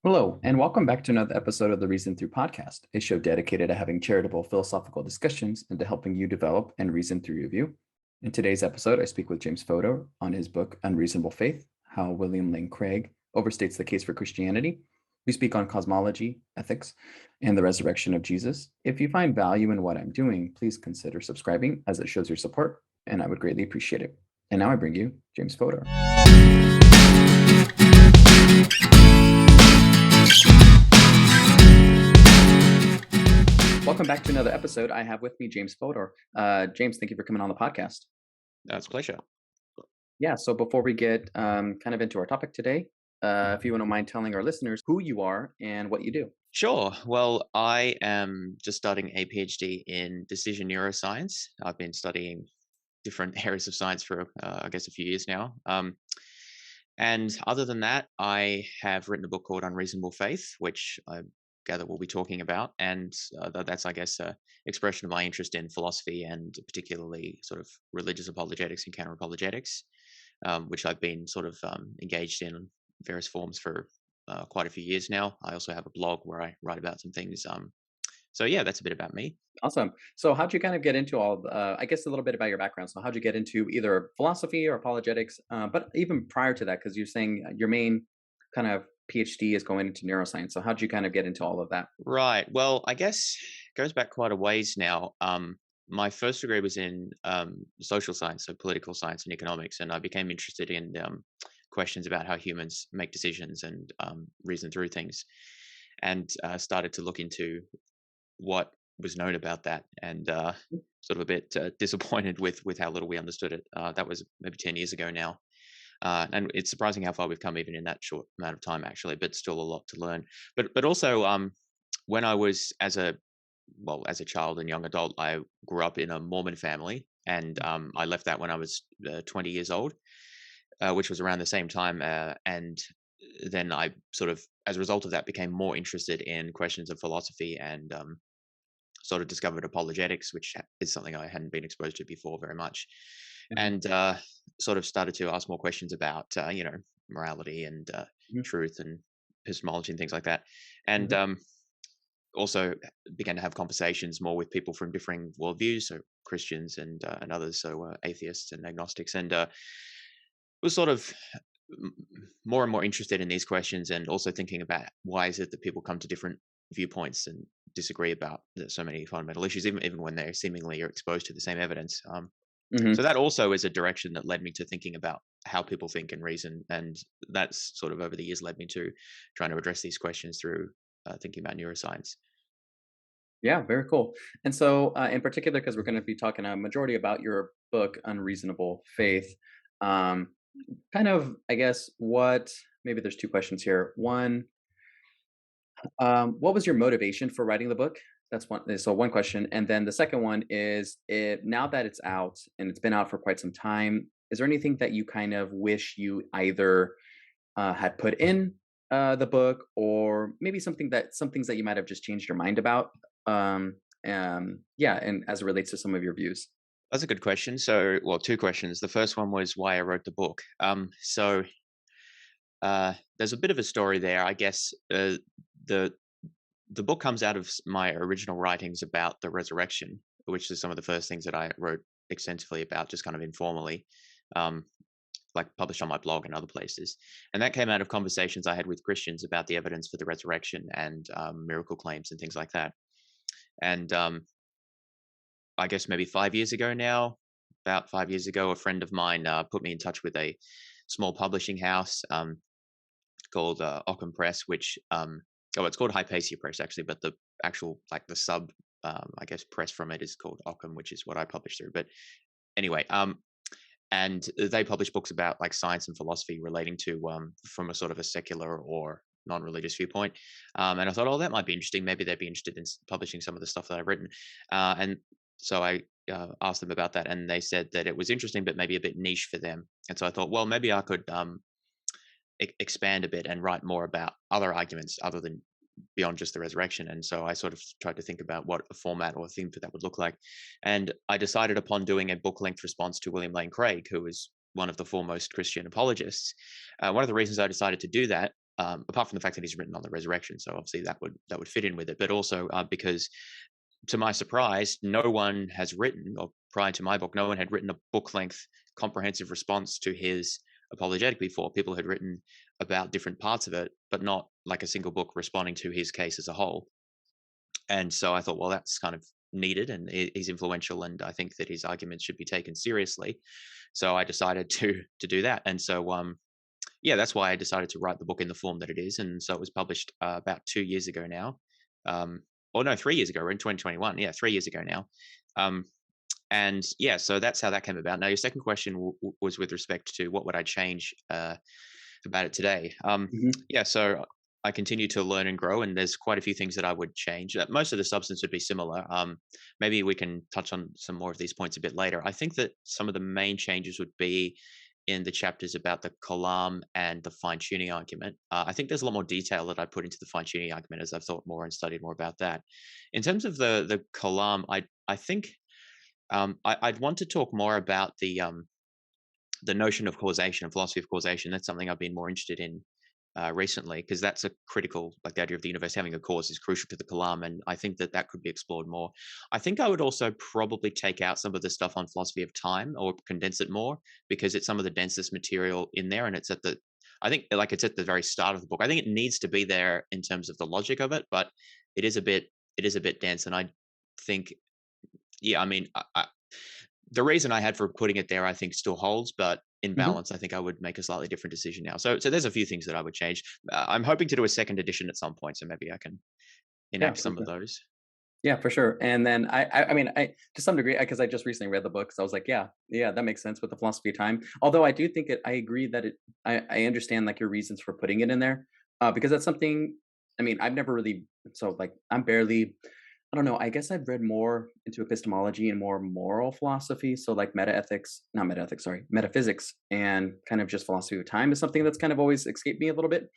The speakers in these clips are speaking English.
Hello, and welcome back to another episode of the Reason Through podcast, a show dedicated to having charitable philosophical discussions and to helping you develop and reason through your view. In today's episode, I speak with James Fodor on his book, Unreasonable Faith, How William Lane Craig Overstates the Case for Christianity. We speak on cosmology, ethics, and the resurrection of Jesus. If you find value in what I'm doing, please consider subscribing as it shows your support, and I would greatly appreciate it. And now I bring you James Fodor. Welcome back to another episode. I have with me James Fodor. James, thank you for coming on the podcast. It's a pleasure. Yeah, so before we get kind of into our topic today, if you wouldn't mind telling our listeners who you are and what you do. Sure. Well, I am just starting a PhD in decision neuroscience. I've been studying different areas of science for, I guess, a few years now. And other than that, I have written a book called Unreasonable Faith, which I gather we'll be talking about. And that's, I guess, an expression of my interest in philosophy and particularly sort of religious apologetics and counter-apologetics, which I've been sort of engaged in various forms for quite a few years now. I also have a blog where I write about some things. So yeah, that's a bit about me. Awesome. So how'd you kind of get into I guess a little bit about your background. So how'd you get into either philosophy or apologetics? But even prior to that, because you're saying your main kind of PhD is going into neuroscience. So how'd you kind of get into all of that? Right. Well, I guess it goes back quite a ways now. My first degree was in social science, so political science and economics, and I became interested in questions about how humans make decisions and reason through things, and started to look into what was known about that, and sort of a bit disappointed with how little we understood it. That was maybe 10 years ago now. And it's surprising how far we've come even in that short amount of time, actually, but still a lot to learn. But also, when I was as a child and young adult, I grew up in a Mormon family, and I left that when I was 20 years old, which was around the same time. And then I sort of, as a result of that, became more interested in questions of philosophy and sort of discovered apologetics, which is something I hadn't been exposed to before very much, Mhm. and sort of started to ask more questions about morality and Mhm. truth and epistemology and things like that, and Mhm. also began to have conversations more with people from differing worldviews, so Christians and others, so atheists and agnostics, and was sort of more and more interested in these questions, and also thinking about why is it that people come to different viewpoints and disagree about so many fundamental issues, even when they're seemingly are exposed to the same evidence. So Mhm. that also is a direction that led me to thinking about how people think and reason, and that's sort of over the years led me to trying to address these questions through thinking about neuroscience. Yeah, very cool. And so, in particular, because we're going to be talking a majority about your book, Unreasonable Faith, um, kind of, I guess, maybe there's two questions here. One, what was your motivation for writing the book? That's one. So one question, and then the second one is, now that it's out and it's been out for quite some time, is there anything that you kind of wish you either had put in the book, or maybe some things that you might have just changed your mind about? Yeah, and as it relates to some of your views. That's a good question. So, well, two questions. The first one was why I wrote the book. There's a bit of a story there, I guess. The the book comes out of my original writings about the resurrection, which is some of the first things that I wrote extensively about, just kind of informally, um, like published on my blog and other places. And that came out of conversations I had with Christians about the evidence for the resurrection and miracle claims and things like that. And I guess maybe 5 years ago now, about 5 years ago, a friend of mine put me in touch with a small publishing house called Occam Press, which it's called Hypatia Press actually, but the actual like the sub I guess press from it is called Occam, which is what I published through. But anyway, and they publish books about like science and philosophy relating to from a sort of a secular or non-religious viewpoint. And I thought, oh, that might be interesting. Maybe they'd be interested in publishing some of the stuff that I've written. And so I asked them about that, and they said that it was interesting, but maybe a bit niche for them. And so I thought, well, maybe I could expand a bit and write more about other arguments other than beyond just the resurrection. And so I sort of tried to think about what a format or a theme for that would look like. And I decided upon doing a book length response to William Lane Craig, who was one of the foremost Christian apologists. One of the reasons I decided to do that apart from the fact that he's written on the resurrection, so obviously that would fit in with it, but also because, to my surprise, no one has written, or prior to my book, no one had written a book-length comprehensive response to his apologetic before. People had written about different parts of it, but not like a single book responding to his case as a whole. And so I thought, well, that's kind of needed, and he's influential, and I think that his arguments should be taken seriously. So I decided to do that, and so yeah, that's why I decided to write the book in the form that it is. And so it was published about 2 years ago now. Or no, 3 years ago. We're in 2021. Yeah, 3 years ago now. And yeah, so that's how that came about. Now, your second question was with respect to what would I change about it today. Yeah, so I continue to learn and grow, and there's quite a few things that I would change. Most of the substance would be similar. Maybe we can touch on some more of these points a bit later. I think that some of the main changes would be in the chapters about the Kalam and the fine-tuning argument. I think there's a lot more detail that I put into the fine-tuning argument as I've thought more and studied more about that. In terms of the Kalam, I think I'd want to talk more about the notion of causation, philosophy of causation. That's something I've been more interested in recently, because that's a critical, like the idea of the universe having a cause is crucial to the Kalam, and I think that could be explored more. I think I would also probably take out some of the stuff on philosophy of time, or condense it more, because it's some of the densest material in there, and it's at the, I think, like, it's at the very start of the book. I think it needs to be there in terms of the logic of it, but it is a bit dense, and I think, yeah, I mean, the reason I had for putting it there, I think, still holds, but in balance, I think I would make a slightly different decision now. So there's a few things that I would change. I'm hoping to do a second edition at some point, so maybe I can Yeah, enact some of those. yeah, for sure. And then I mean, to some degree, because I just recently read the book, so I was like, yeah, that makes sense with the philosophy of time. Although I do think I agree that I understand like your reasons for putting it in there, because that's something. I mean, I've never really, so like I'm barely. I don't know. I guess I've read more into epistemology and more moral philosophy. So like not metaethics, sorry, metaphysics, and kind of just philosophy of time is something that's kind of always escaped me a little bit.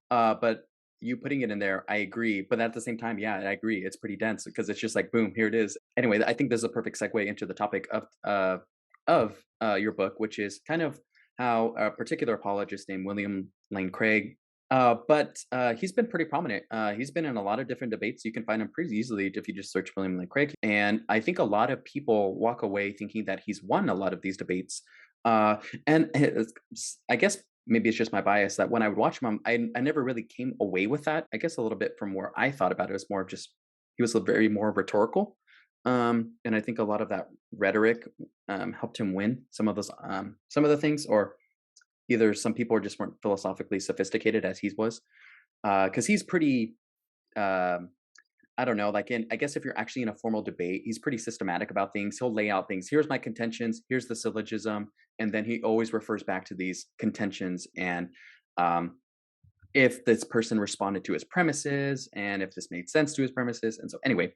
But you putting it in there, I agree. But at the same time, yeah, I agree. It's pretty dense because it's just like, boom, here it is. Anyway, I think this is a perfect segue into the topic of your book, which is kind of how a particular apologist named William Lane Craig. But he's been pretty prominent. He's been in a lot of different debates. You can find him pretty easily if you just search William Lane Craig. And I think a lot of people walk away thinking that he's won a lot of these debates. And I guess maybe it's just my bias that when I would watch him, I never really came away with that. I guess a little bit from where I thought about it was more of just he was very more rhetorical. And I think a lot of that rhetoric helped him win some of the things, or either some people just weren't philosophically sophisticated as he was, because he's pretty. I don't know, like I guess if you're actually in a formal debate, he's pretty systematic about things. He'll lay out things. Here's my contentions. Here's the syllogism, and then he always refers back to these contentions and if this person responded to his premises and if this made sense to his premises. And so anyway,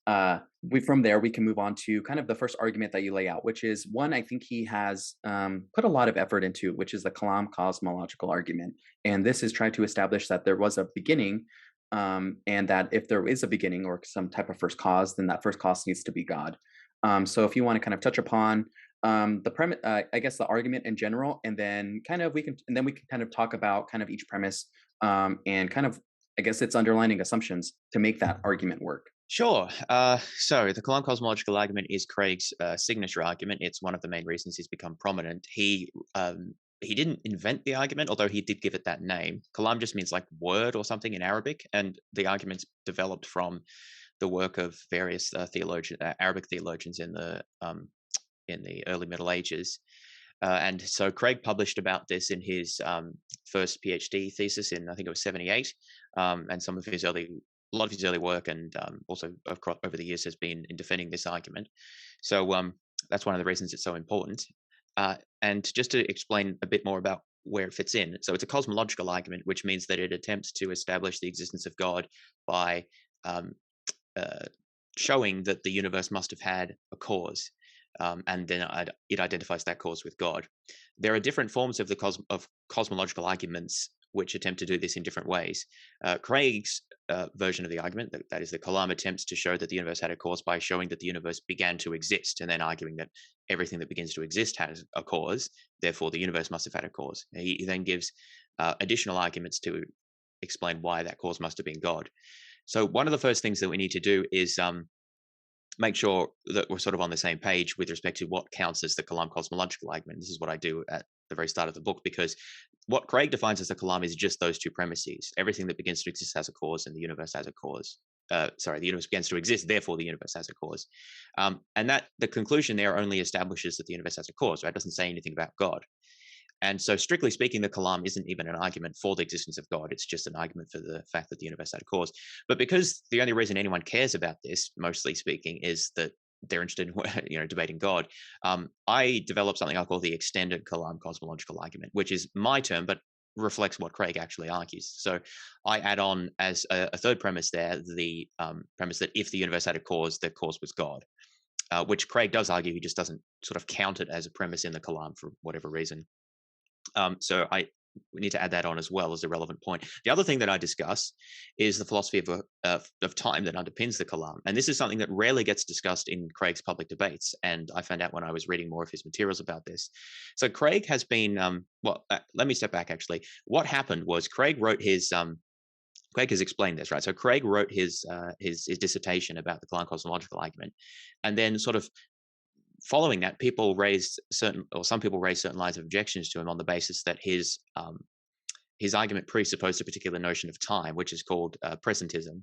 from there we can move on to kind of the first argument that you lay out, which is one I think he has put a lot of effort into, which is the Kalam cosmological argument. And this is trying to establish that there was a beginning, and that if there is a beginning or some type of first cause, then that first cause needs to be God. So if you want to kind of touch upon the premise, I guess the argument in general, and then we can kind of talk about kind of each premise, and kind of, I guess, its underlying assumptions to make that argument work. Sure. So the Kalam cosmological argument is Craig's signature argument. It's one of the main reasons he's become prominent. He didn't invent the argument, although he did give it that name. Kalam just means like word or something in Arabic, and the argument's developed from the work of various Arabic theologians in the early Middle Ages. And so Craig published about this in his first PhD thesis in, I think it was 78, and a lot of his early work, and also over the years has been in defending this argument. So that's one of the reasons it's so important. And just to explain a bit more about where it fits in. So it's a cosmological argument, which means that it attempts to establish the existence of God by showing that the universe must have had a cause. And then it identifies that cause with God. There are different forms of cosmological arguments which attempt to do this in different ways. Craig's version of the argument, that is the Kalam, attempts to show that the universe had a cause by showing that the universe began to exist, and then arguing that everything that begins to exist has a cause, therefore the universe must have had a cause. He then gives additional arguments to explain why that cause must have been God. So one of the first things that we need to do is make sure that we're sort of on the same page with respect to what counts as the Kalam cosmological argument. This is what I do at the very start of the book, because what Craig defines as the Kalam is just those two premises. Everything that begins to exist has a cause, and the universe has a cause. The universe begins to exist, therefore the universe has a cause. And that the conclusion there only establishes that the universe has a cause, right? It doesn't say anything about God. And so, strictly speaking, the Kalam isn't even an argument for the existence of God. It's just an argument for the fact that the universe had a cause. But because the only reason anyone cares about this, mostly speaking, is that they're interested in debating God, I developed something I call the extended Kalam cosmological argument, which is my term, but reflects what Craig actually argues. So I add on as a third premise there, the premise that if the universe had a cause, the cause was God, which Craig does argue. He just doesn't sort of count it as a premise in the Kalam for whatever reason. So we need to add that on as well as a relevant point. The other thing that I discuss is the philosophy of time that underpins the Kalam. And this is something that rarely gets discussed in Craig's public debates. And I found out when I was reading more of his materials about this. So Craig has been, let me step back actually. What happened was Craig wrote his, Craig has explained this, right? So Craig wrote his dissertation about the Kalam cosmological argument. And then sort of following that, some people raised certain lines of objections to him on the basis that his argument presupposed a particular notion of time, which is called Presentism,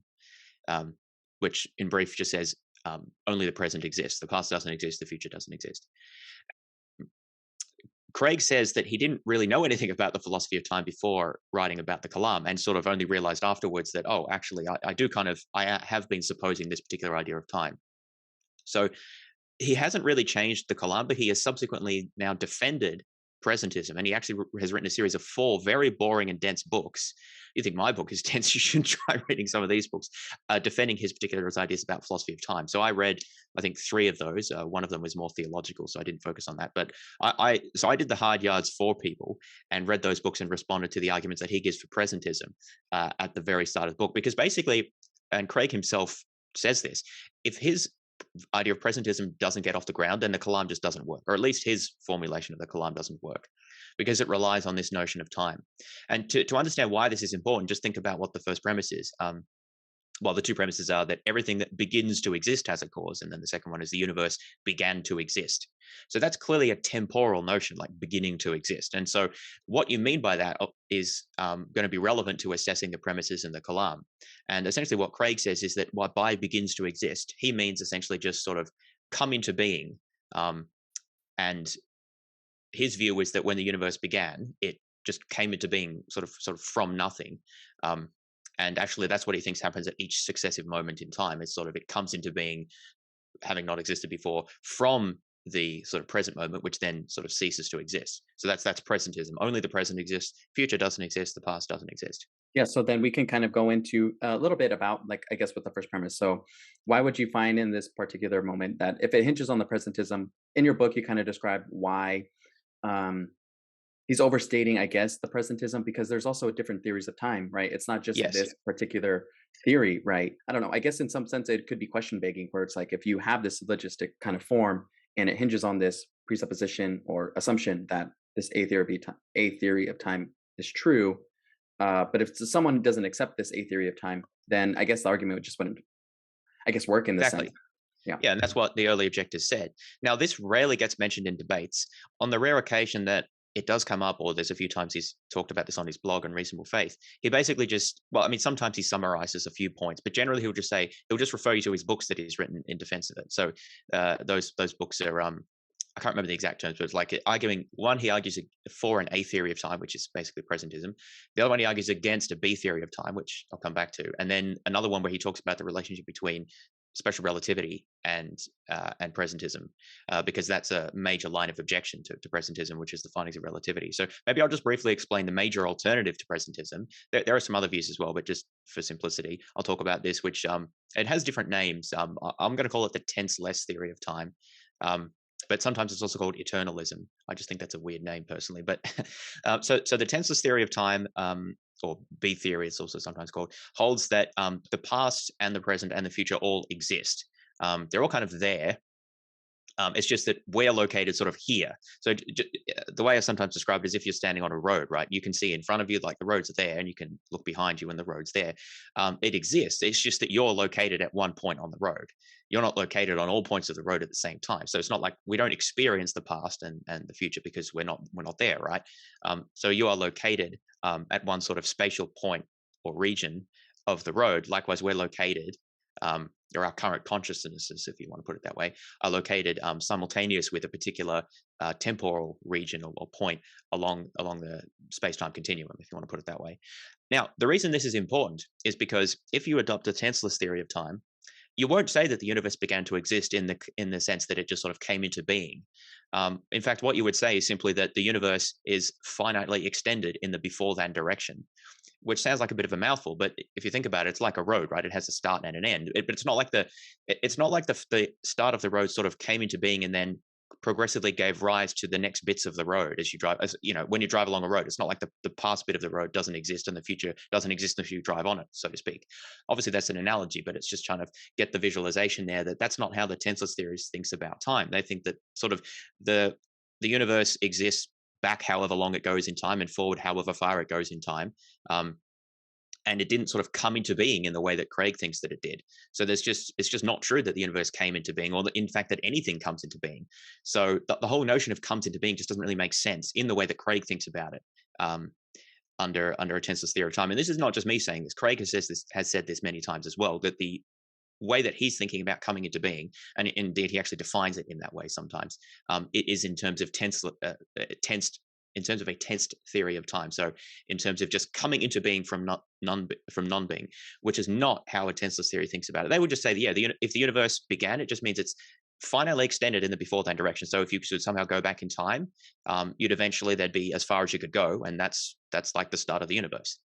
which in brief just says only the present exists. The past doesn't exist. The future doesn't exist. Craig says that he didn't really know anything about the philosophy of time before writing about the Kalam, and sort of only realized afterwards that, oh, actually, I have been supposing this particular idea of time. So he hasn't really changed the Kalam, but he has subsequently now defended Presentism, and he actually has written a series of 4 very boring and dense books. You think my book is dense? You should try reading some of these books, defending his particular ideas about philosophy of time. So I read, I think, 3 of those. One of them was more theological, so I didn't focus on that. But I did the hard yards for people and read those books and responded to the arguments that he gives for Presentism at the very start of the book, because basically, and Craig himself says this, if his idea of presentism doesn't get off the ground, then the Kalam just doesn't work, or at least his formulation of the Kalam doesn't work, because it relies on this notion of time. And to understand why this is important, just think about what the first premise is. The 2 premises are that everything that begins to exist has a cause, and then the second one is the universe began to exist. So that's clearly a temporal notion, like beginning to exist. And so what you mean by that is going to be relevant to assessing the premises in the Kalam. And essentially what Craig says is that what by begins to exist, he means essentially just sort of come into being. And his view is that when the universe began, it just came into being sort of from nothing. And actually, that's what he thinks happens at each successive moment in time. It's sort of, it comes into being, having not existed before, from the sort of present moment, which then sort of ceases to exist. So that's presentism. Only the present exists. Future doesn't exist. The past doesn't exist. Yeah, so then we can kind of go into a little bit about, like, I guess, with the first premise. So why would you find in this particular moment that if it hinges on the presentism, in your book, you kind of describe why he's overstating, I guess, the presentism, because there's also different theories of time, right? It's not just this particular theory, right? I don't know. I guess in some sense, it could be question begging, where it's like, if you have this logistic kind of form and it hinges on this presupposition or assumption that this a theory of time is true, but if someone doesn't accept this a theory of time, then I guess the argument just wouldn't, I guess, work in this sense. Yeah, and that's what the early objectors said. Now, this rarely gets mentioned in debates. On the rare occasion that it does come up, or there's a few times he's talked about this on his blog, Unreasonable Faith, he basically just, sometimes he summarizes a few points, but generally he'll just refer you to his books that he's written in defense of it. So those books are, I can't remember the exact terms, but it's like arguing, one, he argues for an A theory of time, which is basically presentism. The other one, he argues against a B theory of time, which I'll come back to. And then another one where he talks about the relationship between special relativity and presentism, because that's a major line of objection to presentism, which is the findings of relativity. So maybe I'll just briefly explain the major alternative to presentism. There are some other views as well, but just for simplicity, I'll talk about this, which it has different names. I'm going to call it the Tenseless theory of time. But sometimes it's also called eternalism. I just think that's a weird name personally. But so the tenseless theory of time, or B theory, it's also sometimes called, holds that the past and the present and the future all exist. They're all kind of there, It's just that we're located sort of here. So the way I sometimes describe it is if you're standing on a road, right? You can see in front of you, like the road's there, and you can look behind you and the road's there. It exists. It's just that you're located at one point on the road. You're not located on all points of the road at the same time. So it's not like we don't experience the past and the future because we're not there, right? So you are located at one sort of spatial point or region of the road. Likewise, we're located, or our current consciousnesses, if you want to put it that way, are located simultaneous with a particular temporal region or point along the space-time continuum, if you want to put it that way. Now, the reason this is important is because if you adopt a tenseless theory of time, you won't say that the universe began to exist in the sense that it just sort of came into being. In fact, what you would say is simply that the universe is finitely extended in the before-than direction, which sounds like a bit of a mouthful, but if you think about it, it's like a road, right? It has a start and an end. But it's not like the start of the road sort of came into being and then progressively gave rise to the next bits of the road as you drive. As you know, when you drive along a road, it's not like the past bit of the road doesn't exist and the future doesn't exist if you drive on it, so to speak. Obviously, that's an analogy, but it's just trying to get the visualization there that that's not how the tenseless theorist thinks about time. They think that sort of the universe exists back however long it goes in time and forward however far it goes in time. And it didn't sort of come into being in the way that Craig thinks that it did. So it's just not true that the universe came into being, or that, in fact, that anything comes into being. So the whole notion of comes into being just doesn't really make sense in the way that Craig thinks about it under a tenseless theory of time. And this is not just me saying this. Craig has said this many times as well, that the way that he's thinking about coming into being, and indeed he actually defines it in that way sometimes, it is in terms of in terms of a tensed theory of time. So in terms of just coming into being from non-being, which is not how a tenseless theory thinks about it. They would just say, yeah, if the universe began, it just means it's finitely extended in the before-then direction. So if you should somehow go back in time, you'd eventually, there'd be as far as you could go, and that's like the start of the universe.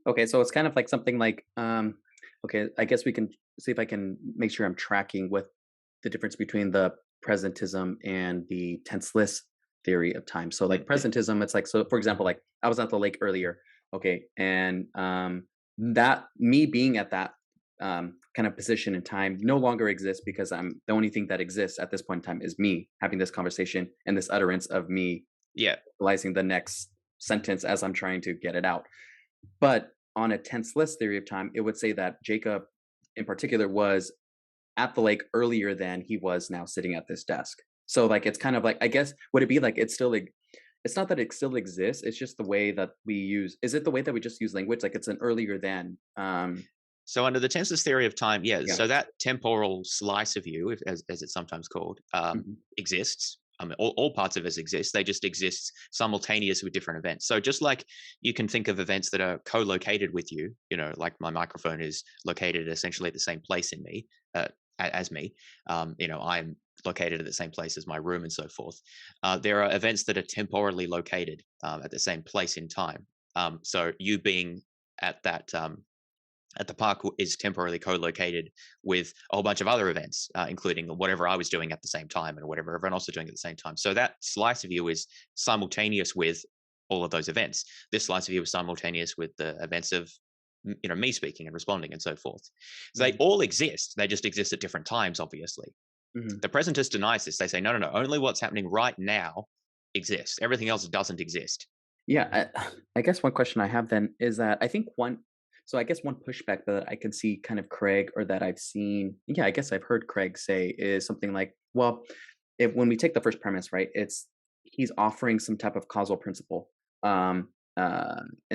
Okay, so it's kind of like something like, okay, I guess we can see if I can make sure I'm tracking with the difference between the presentism and the tenseless theory of time. So like presentism, it's like, so for example, like I was at the lake earlier, okay, and that me being at that kind of position in time no longer exists, because I'm the only thing that exists at this point in time is me having this conversation and this utterance of me realizing the next sentence as I'm trying to get it out. But on a tenseless theory of time, it would say that Jacob in particular was at the lake earlier than he was now sitting at this desk. So like, it's kind of like, I guess, would it be like, it's still like, it's not that it still exists, it's just the way that we use, is it the way that we just use language? Like it's an earlier than. So under the tenseless theory of time, so that temporal slice of you, as it's sometimes called, exists. All parts of us exist. They just exist simultaneous with different events. So just like you can think of events that are co-located with you, like my microphone is located essentially at the same place in me, as me. I'm located at the same place as my room and so forth. There are events that are temporally located at the same place in time. So you being at the park is temporarily co-located with a whole bunch of other events, including whatever I was doing at the same time and whatever everyone else was doing at the same time. So that slice of you is simultaneous with all of those events. This slice of you is simultaneous with the events of me speaking and responding and so forth. So they all exist. They just exist at different times, obviously. The presentist denies this. They say, no, only what's happening right now exists. Everything else doesn't exist. Yeah, I guess one question I have then is that I think one pushback that I can see kind of Craig, or that I've seen, I guess I've heard Craig say, is something like, well, when we take the first premise, right, he's offering some type of causal principle. And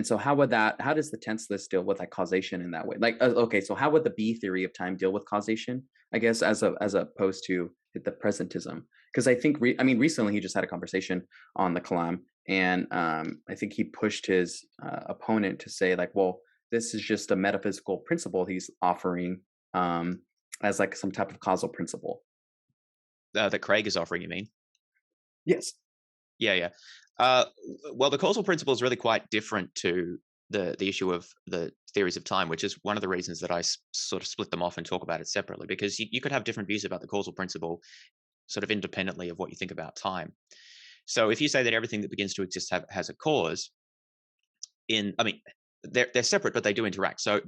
so how does the tenseless deal with like causation in that way? Like, okay, so how would the B theory of time deal with causation, I guess, as opposed to the presentism? Because I think, recently he just had a conversation on the Kalam, and I think he pushed his opponent to say like, well, this is just a metaphysical principle he's offering as like some type of causal principle. That Craig is offering, you mean? Yes. Yeah. Well, the causal principle is really quite different to the issue of the theories of time, which is one of the reasons that I sort of split them off and talk about it separately, because you could have different views about the causal principle sort of independently of what you think about time. So if you say that everything that begins to exist has a cause, they're separate, but they do interact. So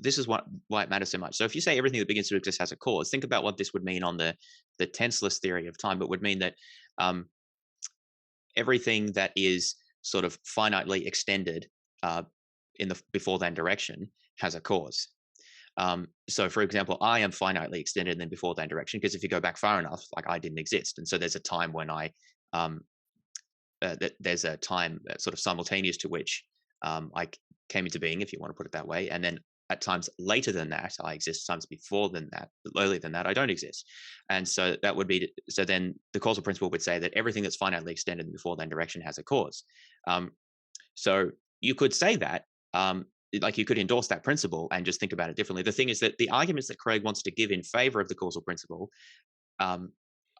this is why it matters so much. So if you say everything that begins to exist has a cause, think about what this would mean on the tenseless theory of time. It would mean that everything that is sort of finitely extended in the before then direction has a cause. So for example, I am finitely extended in the before then direction, because if you go back far enough, like I didn't exist. And so there's a time when there's a time sort of simultaneous to which I came into being, if you want to put it that way. And then at times later than that, I exist. Times before than that, earlier than that, I don't exist. And so that would be, so then the causal principle would say that everything that's finitely extended in the before then direction has a cause. So you could say that, like you could endorse that principle and just think about it differently. The thing is that the arguments that Craig wants to give in favor of the causal principle,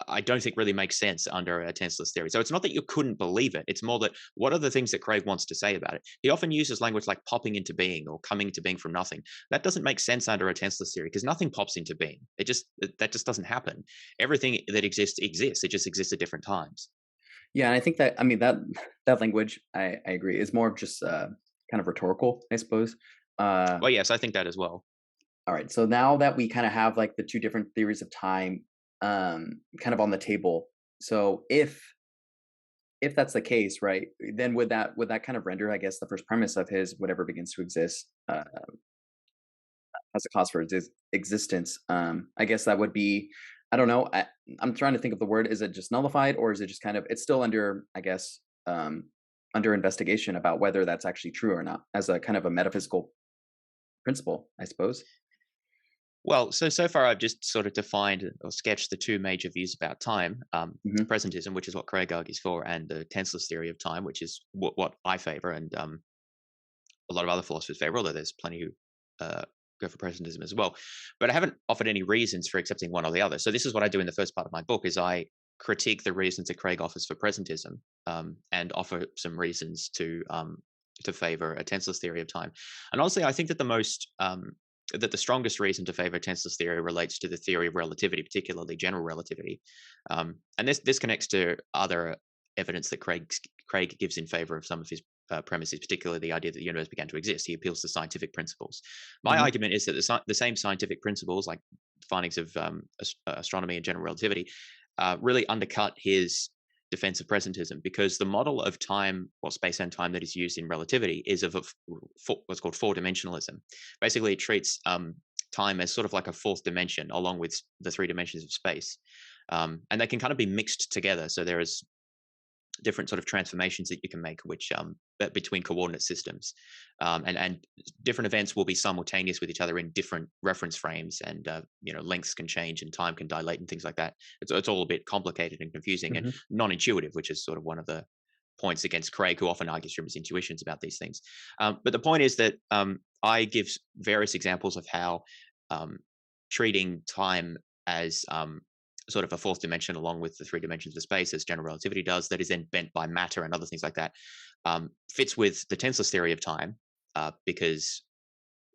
I don't think really makes sense under a tenseless theory. So it's not that you couldn't believe it. It's more that what are the things that Craig wants to say about it? He often uses language like popping into being or coming into being from nothing. That doesn't make sense under a tenseless theory, because nothing pops into being. That just doesn't happen. Everything that exists. It just exists at different times. Yeah, and I think that, I mean, that language, I agree, is more of just kind of rhetorical, I suppose. Well, yes, I think that as well. All right, so now that we kind of have like the two different theories of time kind of on the table, so if that's the case, right, then would that kind of render, I guess, the first premise of his whatever begins to exist as a cause for its existence? I guess that would be, I don't know, I'm trying to think of the word. Is it just nullified, or is it just kind of, it's still under, I guess, under investigation about whether that's actually true or not, as a kind of a metaphysical principle, I suppose? Well, so far I've just sort of defined or sketched the two major views about time: presentism, which is what Craig argues for, and the tenseless theory of time, which is what I favor, and a lot of other philosophers favor, although there's plenty who go for presentism as well. But I haven't offered any reasons for accepting one or the other. So this is what I do in the first part of my book: is I critique the reasons that Craig offers for presentism, and offer some reasons to favor a tenseless theory of time. And honestly, I think that the strongest reason to favor tenseless theory relates to the theory of relativity, particularly general relativity. And this connects to other evidence that Craig gives in favor of some of his premises, particularly the idea that the universe began to exist. He appeals to scientific principles. My argument is that the same scientific principles, like findings of astronomy and general relativity, really undercut his defense of presentism, because the model of time, or space and time, that is used in relativity is of what's called four-dimensionalism. Basically, it treats time as sort of like a fourth dimension along with the three dimensions of space, and they can kind of be mixed together. So there is different sort of transformations that you can make, which between coordinate systems, and different events will be simultaneous with each other in different reference frames, and lengths can change and time can dilate and things like that. It's all a bit complicated and confusing and non-intuitive, which is sort of one of the points against Craig, who often argues from his intuitions about these things. But the point is that I give various examples of how treating time as sort of a fourth dimension along with the three dimensions of space, as general relativity does, that is then bent by matter and other things like that, fits with the tenseless theory of time, because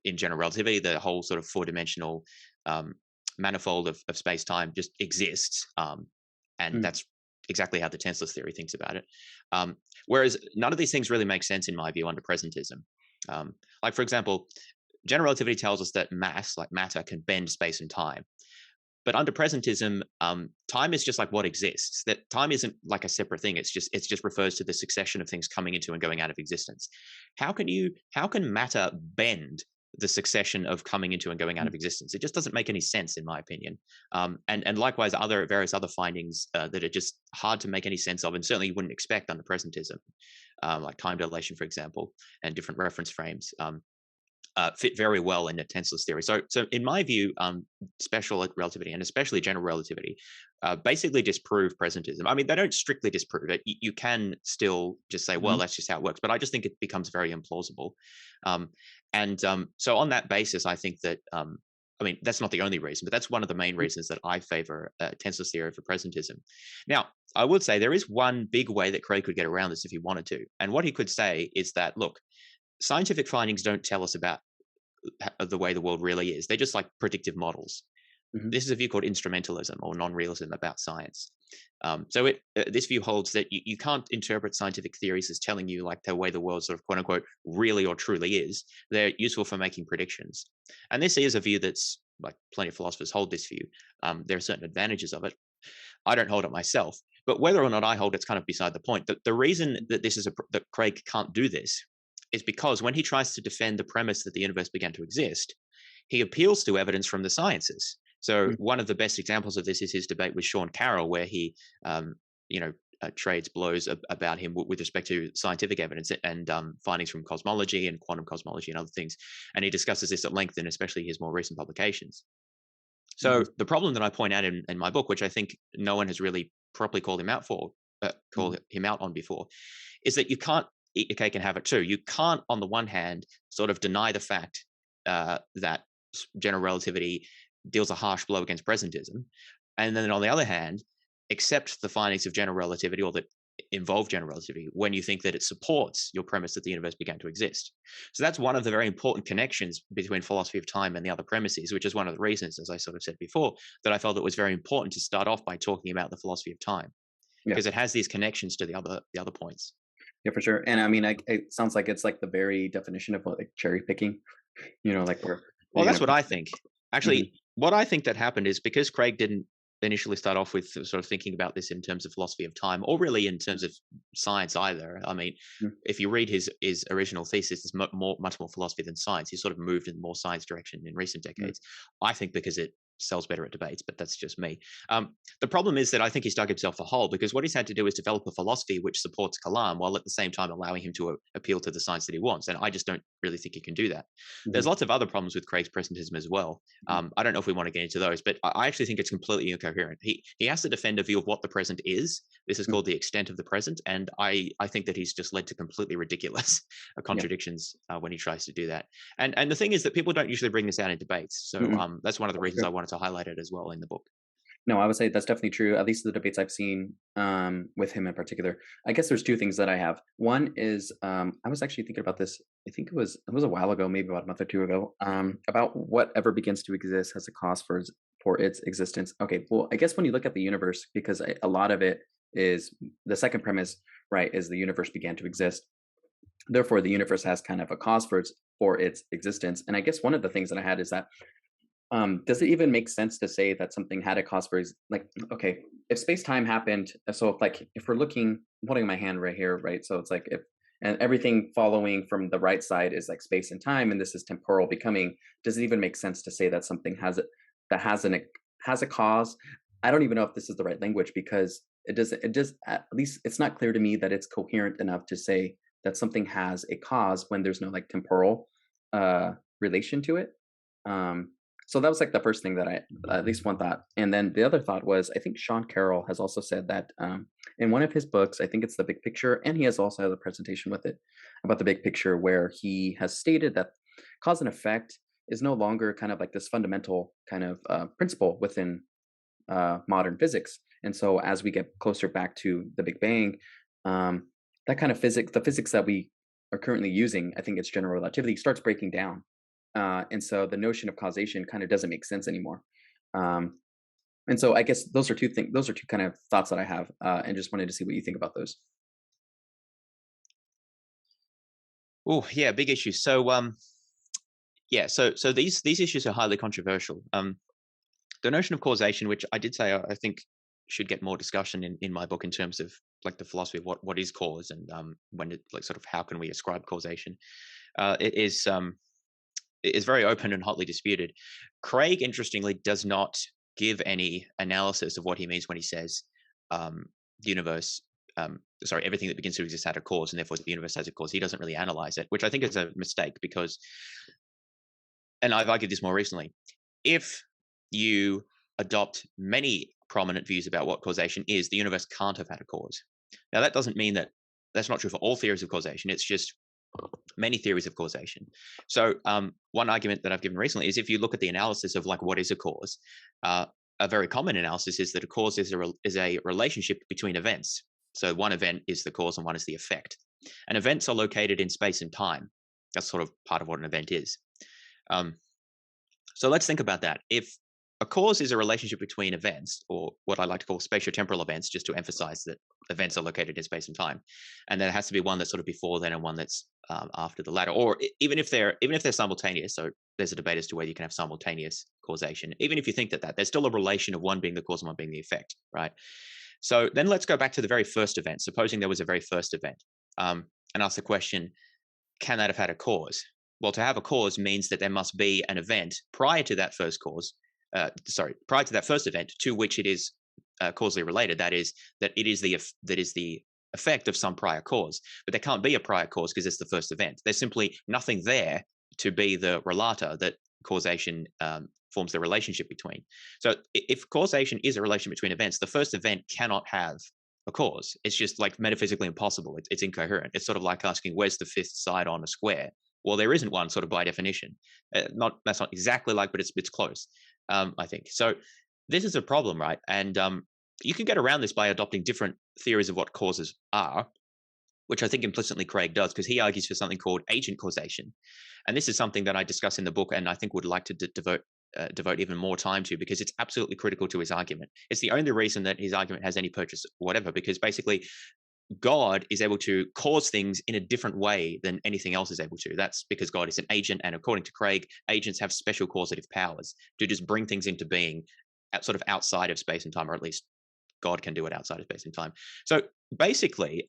in general relativity, the whole sort of four-dimensional manifold of space-time just exists, and that's exactly how the tenseless theory thinks about it. Whereas none of these things really make sense, in my view, under presentism. Like, for example, general relativity tells us that mass, like matter, can bend space and time. But under presentism, time is just like what exists. That time isn't like a separate thing. It just refers to the succession of things coming into and going out of existence. How can matter bend the succession of coming into and going out of existence? It just doesn't make any sense, in my opinion. And likewise, various other findings that are just hard to make any sense of, and certainly you wouldn't expect under presentism, like time dilation, for example, and different reference frames. Fit very well in a tenseless theory. So in my view, special relativity and especially general relativity basically disprove presentism. I mean, they don't strictly disprove it. You can still just say, well, that's just how it works. But I just think it becomes very implausible. So on that basis, I think that, I mean, that's not the only reason, but that's one of the main reasons that I favor tenseless theory for presentism. Now, I would say there is one big way that Craig could get around this if he wanted to. And what he could say is that, look, scientific findings don't tell us about the way the world really is. They're just like predictive models. Mhm. This is a view called instrumentalism or non-realism about science. This view holds that you can't interpret scientific theories as telling you like the way the world sort of quote unquote really or truly is. They're useful for making predictions. And this is a view that's like plenty of philosophers hold this view. There are certain advantages of it. I don't hold it myself, but whether or not I hold it's kind of beside the point. The reason that that Craig can't do this is because when he tries to defend the premise that the universe began to exist, he appeals to evidence from the sciences. So Mm. one of the best examples of this is his debate with Sean Carroll, where he, trades blows about him with respect to scientific evidence and findings from cosmology and quantum cosmology and other things. And he discusses this at length in especially his more recent publications. So Mhm. the problem that I point out in my book, which I think no one has really properly called him out on before, is that you can't eat your cake and have it too. You can't, on the one hand, sort of deny the fact that general relativity deals a harsh blow against presentism, and then on the other hand, accept the findings of general relativity or that involve general relativity when you think that it supports your premise that the universe began to exist. So that's one of the very important connections between philosophy of time and the other premises, which is one of the reasons, as I sort of said before, that I felt it was very important to start off by talking about the philosophy of time, Yeah. because it has these connections to the other points. Yeah, for sure. And I mean, it sounds like it's like the very definition of what, like cherry picking, like where Well, you're that's gonna what pick. I think. Mhm. Actually, what I think that happened is because Craig didn't initially start off with sort of thinking about this in terms of philosophy of time, or really in terms of science either. I mean, Mhm. if you read his original thesis, it's much more philosophy than science. He sort of moved in more science direction in recent Mhm. decades. I think because it sells better at debates, but that's just me. The problem is that I think he's dug himself a hole because what he's had to do is develop a philosophy which supports Kalam while at the same time allowing him to appeal to the science that he wants. And I just don't really think he can do that. There's Mhm. lots of other problems with Craig's presentism as well. Mhm. I don't know if we want to get into those, but I actually think it's completely incoherent. He has to defend a view of what the present is. This is Mhm. called the extent of the present, and I think that he's just led to completely ridiculous Yeah. contradictions when he tries to do that. And the thing is that people don't usually bring this out in debates, so Mm-mm. that's one of the That's reasons I true. wanted to highlight it as well in the book. No, I would say that's definitely true. At least the debates I've seen with him in particular. I guess there's two things that I have. One is I was actually thinking about this. I think it was a while ago, maybe about a month or two ago, about whatever begins to exist has a cause for its existence. Okay, well, I guess when you look at the universe, because a lot of it is the second premise, right? Is the universe began to exist. Therefore, the universe has kind of a cause for its existence. And I guess one of the things that I had is that does it even make sense to say that something had a cause for like, okay, if space-time happened, so if we're looking, I'm holding my hand right here, right? So it's like if and everything following from the right side is like space and time, and this is temporal becoming, does it even make sense to say that something has a cause? I don't even know if this is the right language because it does at least it's not clear to me that it's coherent enough to say that something has a cause when there's no like temporal uh relation to it. Um so that was like the first thing that I, at least one thought. And then the other thought was, I think Sean Carroll has also said that in one of his books, I think it's The Big Picture, and he has also had a presentation with it about the big picture where he has stated that cause and effect is no longer kind of like this fundamental kind of principle within modern physics. And so as we get closer back to the Big Bang, that kind of physics, the physics that we are currently using, I think it's general relativity, starts breaking down. And so the notion of causation kind of doesn't make sense anymore. Um, and so I guess those are two things. Those are two kind of thoughts that I have, and just wanted to see what you think about those. Oh, yeah, big issue. So yeah, so these issues are highly controversial. The notion of causation, which I did say I think should get more discussion in my book in terms of like the philosophy of what is cause and when it like sort of how can we ascribe causation. It is very open and hotly disputed. Craig, interestingly, does not give any analysis of what he means when he says the universe. Everything that begins to exist had a cause, and therefore the universe has a cause. He doesn't really analyze it, which I think is a mistake because, and I've argued this more recently, if you adopt many prominent views about what causation is, the universe can't have had a cause. Now, that doesn't mean that that's not true for all theories of causation. It's just many theories of causation. So, one argument that I've given recently is if you look at the analysis of like what is a cause, a very common analysis is that a cause is a relationship between events. So, one event is the cause and one is the effect. And events are located in space and time. That's sort of part of what an event is. Um, so let's think about that. If a cause is a relationship between events, or what I like to call spatiotemporal events, just to emphasize that events are located in space and time, and there has to be one that's sort of before then and one that's after the latter, or even if they're simultaneous. So there's a debate as to whether you can have simultaneous causation. Even if you think that there's still a relation of one being the cause and one being the effect, right? So then let's go back to the very first event. Supposing there was a very first event, and ask the question, can that have had a cause? Well, to have a cause means that there must be an event prior to that first cause. Prior to that first event to which it is causally related. That is, that it is the effect of some prior cause. But there can't be a prior cause because it's the first event. There's simply nothing there to be the relator that causation forms the relationship between. So if causation is a relation between events, the first event cannot have a cause. It's just like metaphysically impossible. It's incoherent. It's sort of like asking, where's the fifth side on a square? Well, there isn't one, sort of by definition. That's not exactly like, but it's close, I think. So this is a problem, right? And you can get around this by adopting different theories of what causes are, which I think implicitly Craig does, because he argues for something called agent causation. And this is something that I discuss in the book, and I think would like to devote even more time to, because it's absolutely critical to his argument. It's the only reason that his argument has any purchase whatever, because basically God is able to cause things in a different way than anything else is able to. That's because God is an agent, and according to Craig, agents have special causative powers to just bring things into being sort of outside of space and time, or at least God can do it outside of space and time. So basically,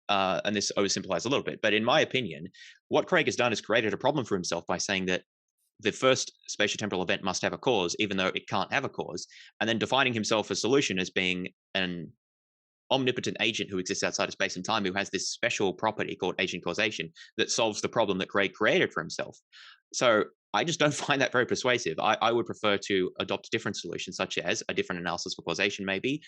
and this oversimplifies a little bit, but in my opinion, what Craig has done is created a problem for himself by saying that the first spatiotemporal event must have a cause, even though it can't have a cause, and then defining himself a solution as being an omnipotent agent who exists outside of space and time, who has this special property called agent causation that solves the problem that Craig created for himself. So I just don't find that very persuasive. I would prefer to adopt a different solution, such as a different analysis for causation, maybe.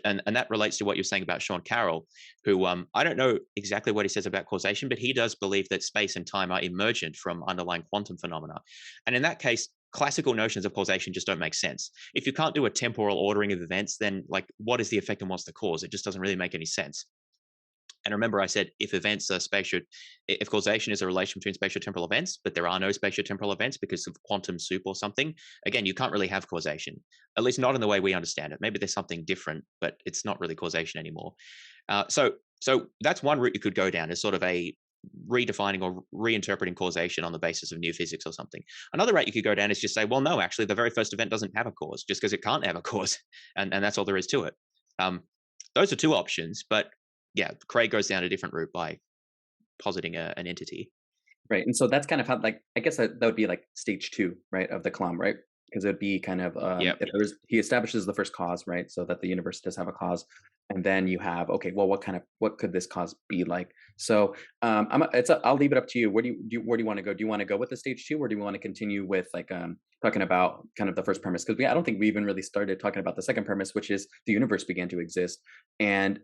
And that relates to what you're saying about Sean Carroll, who I don't know exactly what he says about causation, but he does believe that space and time are emergent from underlying quantum phenomena. And in that case, classical notions of causation just don't make sense. If you can't do a temporal ordering of events, then like, what is the effect and what's the cause? It just doesn't really make any sense. And remember, I said if events are if causation is a relation between spatiotemporal events, but there are no spatiotemporal events because of quantum soup or something, again, you can't really have causation, at least not in the way we understand it. Maybe there's something different, but it's not really causation anymore. So that's one route you could go down, is sort of a redefining or reinterpreting causation on the basis of new physics or something. Another route you could go down is just say, well, no, actually, the very first event doesn't have a cause just because it can't have a cause, and that's all there is to it. Those are two options, but yeah, Craig goes down a different route by positing an entity. Right. And so that's kind of how, like, I guess that would be like stage 2, right, of the Kalam, right? Because it'd be kind of, he establishes the first cause, right? So that the universe does have a cause. And then you have, okay, well, what could this cause be like? So I'll leave it up to you. Where do you want to go? Do you want to go with the stage 2, or do you want to continue with like, talking about kind of the first premise? Because I don't think we even really started talking about the second premise, which is the universe began to exist. And,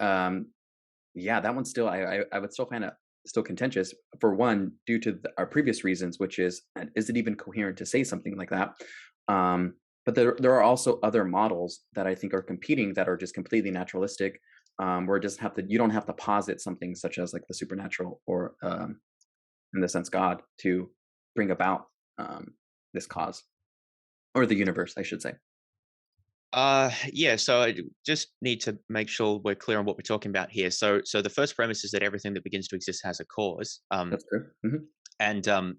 that one's still, I would still find it still contentious, for one, due to our previous reasons, which is it even coherent to say something like that? But there are also other models that I think are competing that are just completely naturalistic, where you don't have to posit something such as like the supernatural, or in the sense God, to bring about this cause, or the universe, I should say. So I just need to make sure we're clear on what we're talking about here. So the first premise is that everything that begins to exist has a cause. That's true. Mm-hmm. And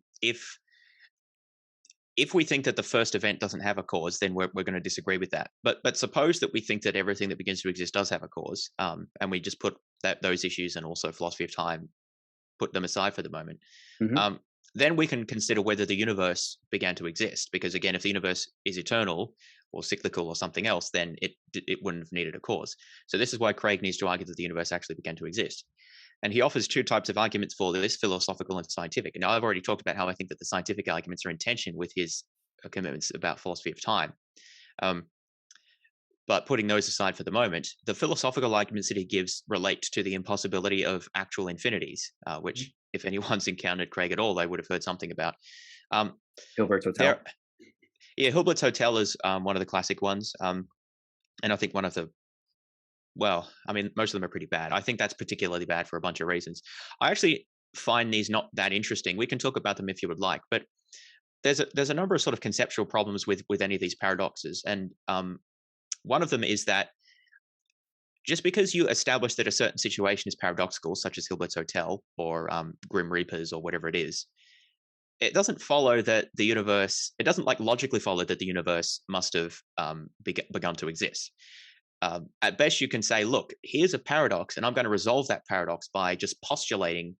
if we think that the first event doesn't have a cause, then we're going to disagree with that. But suppose that we think that everything that begins to exist does have a cause, and we just put those issues and also philosophy of time, put them aside for the moment. Mm-hmm. Then we can consider whether the universe began to exist. Because again, if the universe is eternal or cyclical or something else, then it wouldn't have needed a cause. So this is why Craig needs to argue that the universe actually began to exist. And he offers two types of arguments for this: philosophical and scientific. And now I've already talked about how I think that the scientific arguments are in tension with his commitments about philosophy of time. But putting those aside for the moment, the philosophical arguments that he gives relate to the impossibility of actual infinities, which, if anyone's encountered Craig at all, they would have heard something about. Hilbert's Hotel. Hilbert's Hotel is one of the classic ones. And I think one of the, most of them are pretty bad. I think that's particularly bad for a bunch of reasons. I actually find these not that interesting. We can talk about them if you would like, but there's a number of sort of conceptual problems with any of these paradoxes, and one of them is that just because you establish that a certain situation is paradoxical, such as Hilbert's Hotel or Grim Reapers or whatever it is, it doesn't follow that the universe. It doesn't like logically follow that the universe must have begun to exist. At best, you can say, look, here's a paradox, and I'm going to resolve that paradox by just postulating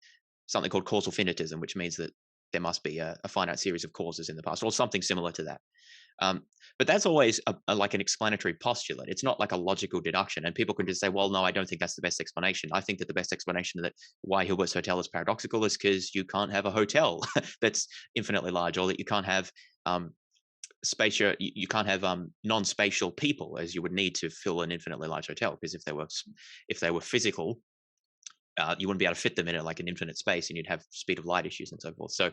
something called causal finitism, which means that there must be a finite series of causes in the past, or something similar to that. But that's always like an explanatory postulate. It's not like a logical deduction. And people can just say, well, no, I don't think that's the best explanation. I think that the best explanation that why Hilbert's Hotel is paradoxical is because you can't have a hotel that's infinitely large, or that you can't have spatial, you can't have non-spatial people as you would need to fill an infinitely large hotel. Because if they were physical, you wouldn't be able to fit them in like an infinite space, and you'd have speed of light issues and so forth. So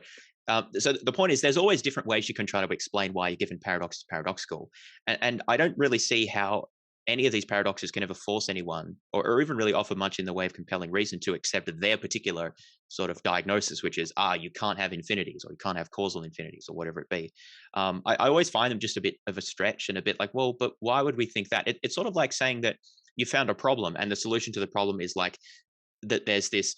the point is, there's always different ways you can try to explain why a given paradox is paradoxical. And I don't really see how any of these paradoxes can ever force anyone, or even really offer much in the way of compelling reason to accept their particular sort of diagnosis, which is, you can't have infinities, or you can't have causal infinities, or whatever it be. I always find them just a bit of a stretch, and a bit like, well, but why would we think that? It's sort of like saying that you found a problem, and the solution to the problem is like, that there's this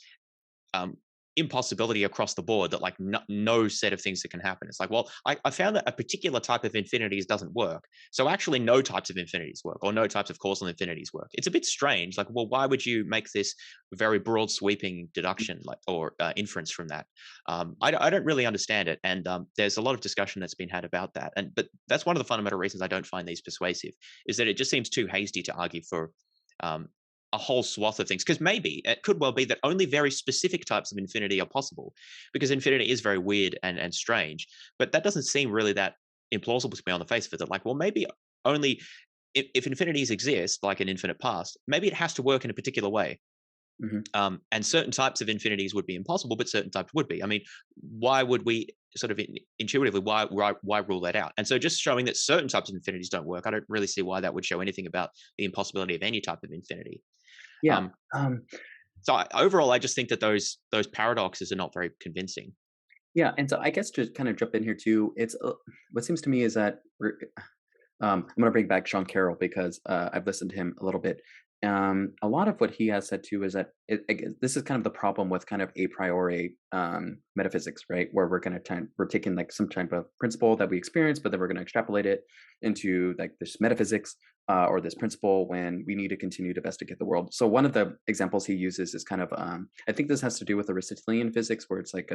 impossibility across the board, that like no set of things that can happen. It's like, well, I found that a particular type of infinities doesn't work, so actually no types of infinities work, or no types of causal infinities work. It's a bit strange. Like, well, why would you make this very broad sweeping deduction, like, or inference from that? I don't really understand it, and there's a lot of discussion that's been had about that. But that's one of the fundamental reasons I don't find these persuasive, is that it just seems too hasty to argue for a whole swath of things. Because maybe it could well be that only very specific types of infinity are possible, because infinity is very weird and strange. But that doesn't seem really that implausible to me on the face of it. That like, well, maybe only if infinities exist, like an infinite past, maybe it has to work in a particular way. And certain types of infinities would be impossible, but certain types would be. I mean, why would we sort of intuitively, why rule that out? And so just showing that certain types of infinities don't work, I don't really see why that would show anything about the impossibility of any type of infinity. Yeah. So overall, I just think that those paradoxes are not very convincing. Yeah, and so I guess to kind of jump in here too, it's what seems to me is that I'm going to bring back Sean Carroll, because I've listened to him a little bit. A lot of what he has said too is that this is kind of the problem with kind of a priori metaphysics, right? Where we're taking like some type of principle that we experience, but then we're going to extrapolate it into like this metaphysics or this principle when we need to continue to investigate the world. So one of the examples he uses is kind of I think this has to do with Aristotelian physics, where it's like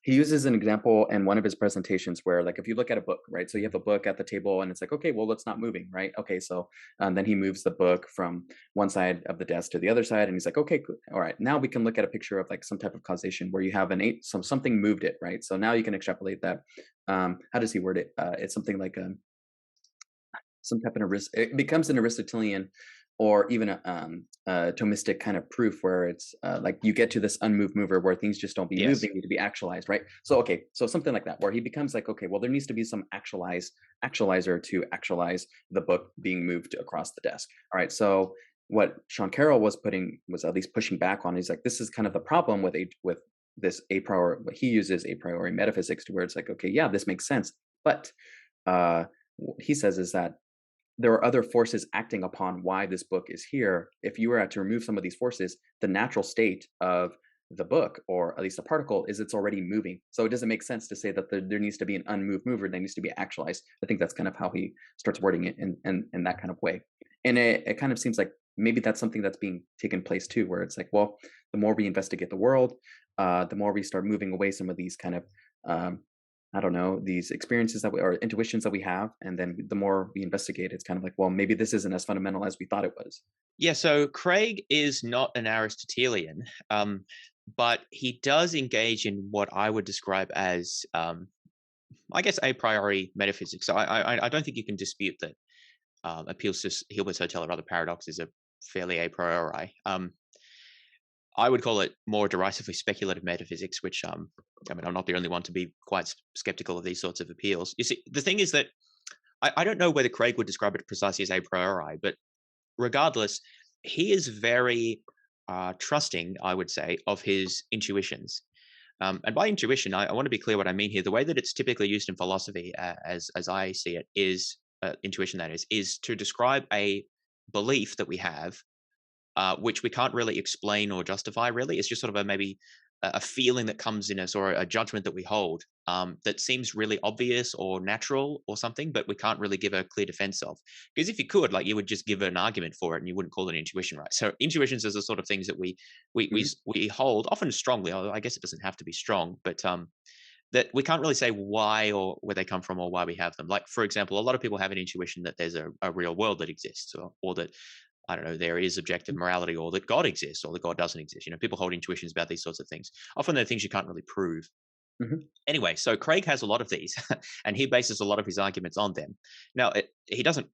he uses an example in one of his presentations where, like, if you look at a book, right? So you have a book at the table, and it's like, okay, well, it's not moving, right? Okay, so then he moves the book from one side of the desk to the other side, and he's like, okay, good. All right, now we can look at a picture of like some type of causation where you have something moved it, right? So now you can extrapolate that. How does he word it? It's something like some type of it becomes an Aristotelian or even a Thomistic kind of proof, where it's like you get to this unmoved mover where things just don't be moved, they need to be actualized, right? So okay, so something like that, where he becomes like, okay, well, there needs to be some actualizer to actualize the book being moved across the desk. All right, so what Sean Carroll was at least pushing back on, is like, this is kind of the problem with this a priori, what he uses a priori metaphysics, to where it's like, okay, yeah, this makes sense, but what he says is that there are other forces acting upon why this book is here. If you were to remove some of these forces, the natural state of the book, or at least a particle, is it's already moving. So it doesn't make sense to say that there needs to be an unmoved mover, that needs to be actualized. I think that's kind of how he starts wording it in that kind of way. And it kind of seems like maybe that's something that's being taken place too, where it's like, well, the more we investigate the world, the more we start moving away some of these kind of I don't know, these experiences or intuitions that we have. And then the more we investigate, it's kind of like, well, maybe this isn't as fundamental as we thought it was. Yeah, so Craig is not an Aristotelian, but he does engage in what I would describe as, I guess, a priori metaphysics. So I don't think you can dispute that appeals to Hilbert's Hotel or other paradoxes are fairly a priori. I would call it more derisively speculative metaphysics, which, I mean, I'm not the only one to be quite skeptical of these sorts of appeals. You see, the thing is that I don't know whether Craig would describe it precisely as a priori, but regardless, he is very trusting, I would say, of his intuitions. And by intuition, I want to be clear what I mean here. The way that it's typically used in philosophy, as I see it, is intuition. That is to describe a belief that we have, which we can't really explain or justify. Really, it's just sort of maybe a feeling that comes in us, or a judgment that we hold, that seems really obvious or natural or something, but we can't really give a clear defense of. Because if you could, like, you would just give an argument for it, and you wouldn't call it intuition, right? So intuitions is the sort of things that Mhm. we hold often strongly. Although I guess it doesn't have to be strong, but that we can't really say why or where they come from or why we have them. Like, for example, a lot of people have an intuition that there's a real world that exists, or that, I don't know, there is objective morality, or that God exists, or that God doesn't exist. People hold intuitions about these sorts of things. Often they're things you can't really prove. Mhm. Anyway, so Craig has a lot of these, and he bases a lot of his arguments on them. Now, he doesn't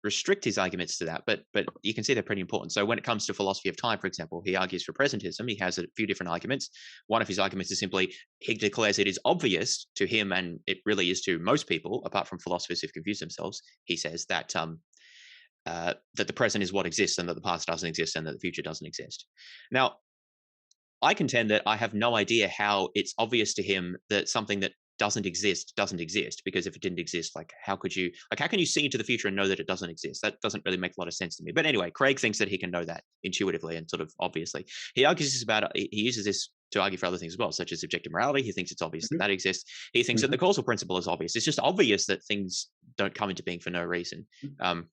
restrict his arguments to that, but you can see they're pretty important. So when it comes to philosophy of time, for example, he argues for presentism. He has a few different arguments. One of his arguments is simply, he declares it is obvious to him, and it really is to most people, apart from philosophers who've confused themselves. He says that that the present is what exists, and that the past doesn't exist, and that the future doesn't exist. Now, I contend that I have no idea how it's obvious to him that something that doesn't exist, because if it didn't exist, like, how can you see into the future and know that it doesn't exist? That doesn't really make a lot of sense to me. But anyway, Craig thinks that he can know that intuitively and sort of obviously. He argues this about, he uses this to argue for other things as well, such as objective morality. He thinks it's obvious that Mhm. that exists. He thinks that the Mhm. causal principle is obvious. It's just obvious that things don't come into being for no reason. Mhm.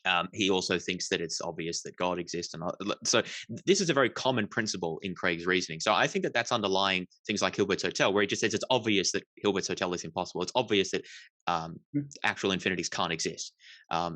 Um, he also thinks that it's obvious that God exists, and so this is a very common principle in Craig's reasoning. So I think that that's underlying things like Hilbert's Hotel, where he just says it's obvious that Hilbert's Hotel is impossible. It's obvious that Mhm. actual infinities can't exist.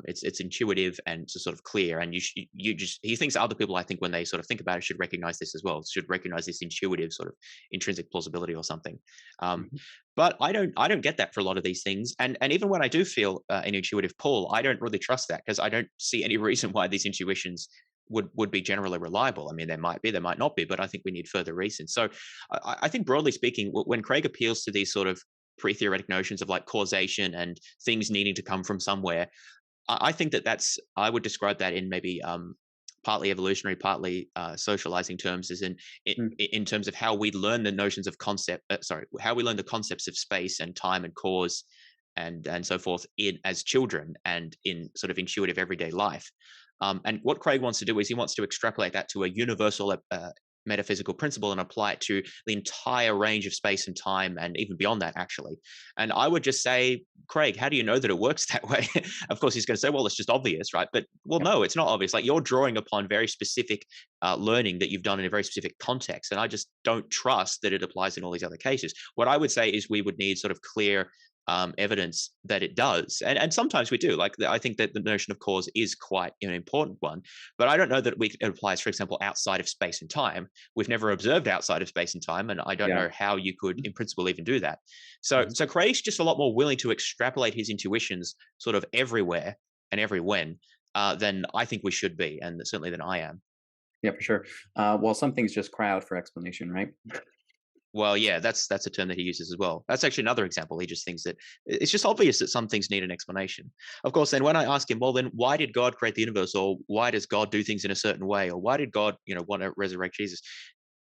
It's intuitive and sort of clear, and you just, he thinks other people, I think, when they sort of think about it, should recognize this as well. Should recognize this intuitive sort of intrinsic plausibility or something. Um, Mhm. but I don't get that for a lot of these things, and even when I do feel an intuitive pull, I don't really trust that, because I don't see any reason why these intuitions would be generally reliable. I mean, there might be, there might not be, but I think we need further reason. So I think, broadly speaking, when Craig appeals to these sort of pre-theoretic notions of like causation and things needing to come from somewhere, I think I would describe that in maybe partly evolutionary, partly socializing terms, as Mhm. in terms of how we learn the notions of how we learn the concepts of space and time and cause and so forth in as children and in sort of intuitive everyday life. And what Craig wants to do is he wants to extrapolate that to a universal metaphysical principle and apply it to the entire range of space and time, and even beyond that, actually. And I would just say, Craig, how do you know that it works that way? Of course, he's going to say, well, it's just obvious, right? But, well, Yep. no, it's not obvious. Like, you're drawing upon very specific learning that you've done in a very specific context. And I just don't trust that it applies in all these other cases. What I would say is we would need sort of clear evidence that it does, and sometimes we do. Like, I think that the notion of cause is quite an important one, but I don't know that it applies, for example, outside of space and time. We've never observed outside of space and time, and I don't Yeah. know how you could, Mhm. in principle, even do that. So, Mhm. so Craig's just a lot more willing to extrapolate his intuitions sort of everywhere and every when than I think we should be, and certainly than I am. Yeah, for sure. Well, some things just cry out for explanation, right? Well, yeah, that's a term that he uses as well. That's actually another example. He just thinks that it's just obvious that some things need an explanation. Of course, then when I ask him, well, then why did God create the universe, or why does God do things in a certain way, or why did God, want to resurrect Jesus?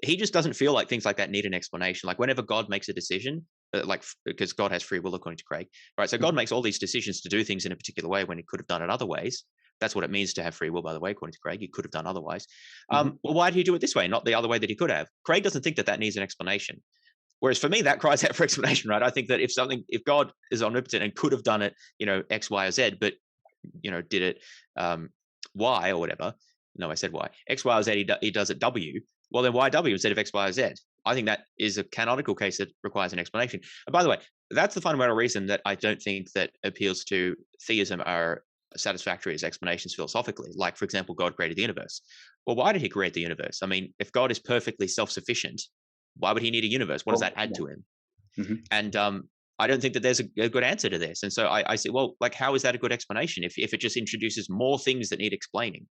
He just doesn't feel like things like that need an explanation. Like, whenever God makes a decision, because God has free will according to Craig, right? So God Mhm. makes all these decisions to do things in a particular way when he could have done it other ways. That's what it means to have free will, by the way, according to Craig. He could have done otherwise. Mhm. Well, why did he do it this way, not the other way that he could have? Craig doesn't think that that needs an explanation. Whereas for me, that cries out for explanation, right? I think that if God is omnipotent and could have done it, X, Y, or Z, but did it Y or whatever. No, I said Y. X, Y, or Z. He does it W. Well, then why W instead of X, Y, or Z? I think that is a canonical case that requires an explanation. And by the way, that's the fundamental reason that I don't think that appeals to theism are satisfactory as explanations philosophically. Like, for example, God created the universe. Well, why did he create the universe? I mean, if God is perfectly self-sufficient, why would he need a universe? What does that Well, add yeah. to him? Mhm. And I don't think that there's a good answer to this. And so I say, well, like, how is that a good explanation if it just introduces more things that need explaining?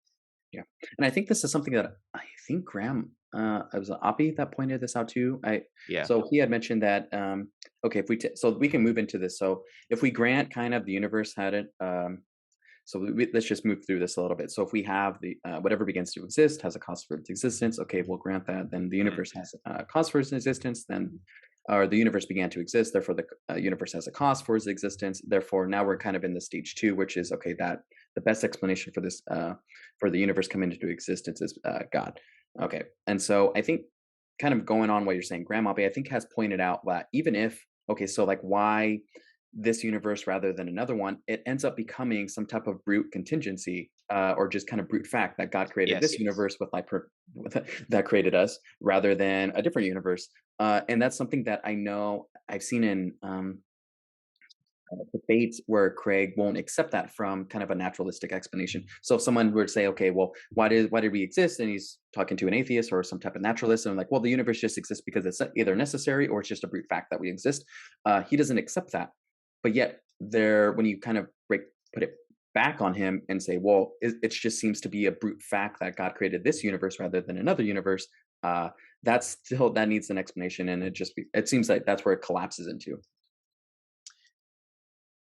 Yeah. And I think this is something that I think Graham, it was Oppie that pointed this out too. Yeah. So he had mentioned that, okay, so we can move into this. So if we grant kind of the universe had it, So let's just move through this a little bit. So if we have the whatever begins to exist has a cause for its existence, okay, we'll grant that. Then the universe has a cause for its existence. Then, or the universe began to exist, therefore the universe has a cause for its existence. Therefore, now we're kind of in the stage 2, which is okay, that the best explanation for this for the universe coming into existence is God. Okay, and so I think kind of going on what you're saying, Grandma I think has pointed out that even if okay, so like why this universe rather than another one, it ends up becoming some type of brute contingency or just kind of brute fact that God created Yes. this universe with that created us rather than a different universe. And that's something that I know I've seen in debates where Craig won't accept that from kind of a naturalistic explanation. So if someone were to say, okay, well, why did we exist? And he's talking to an atheist or some type of naturalist, and I'm like, well, the universe just exists because it's either necessary or it's just a brute fact that we exist. He doesn't accept that, but yet when you kind of put it back on him and say, well, it just seems to be a brute fact that God created this universe rather than another universe. That needs an explanation, and it seems like that's where it collapses into.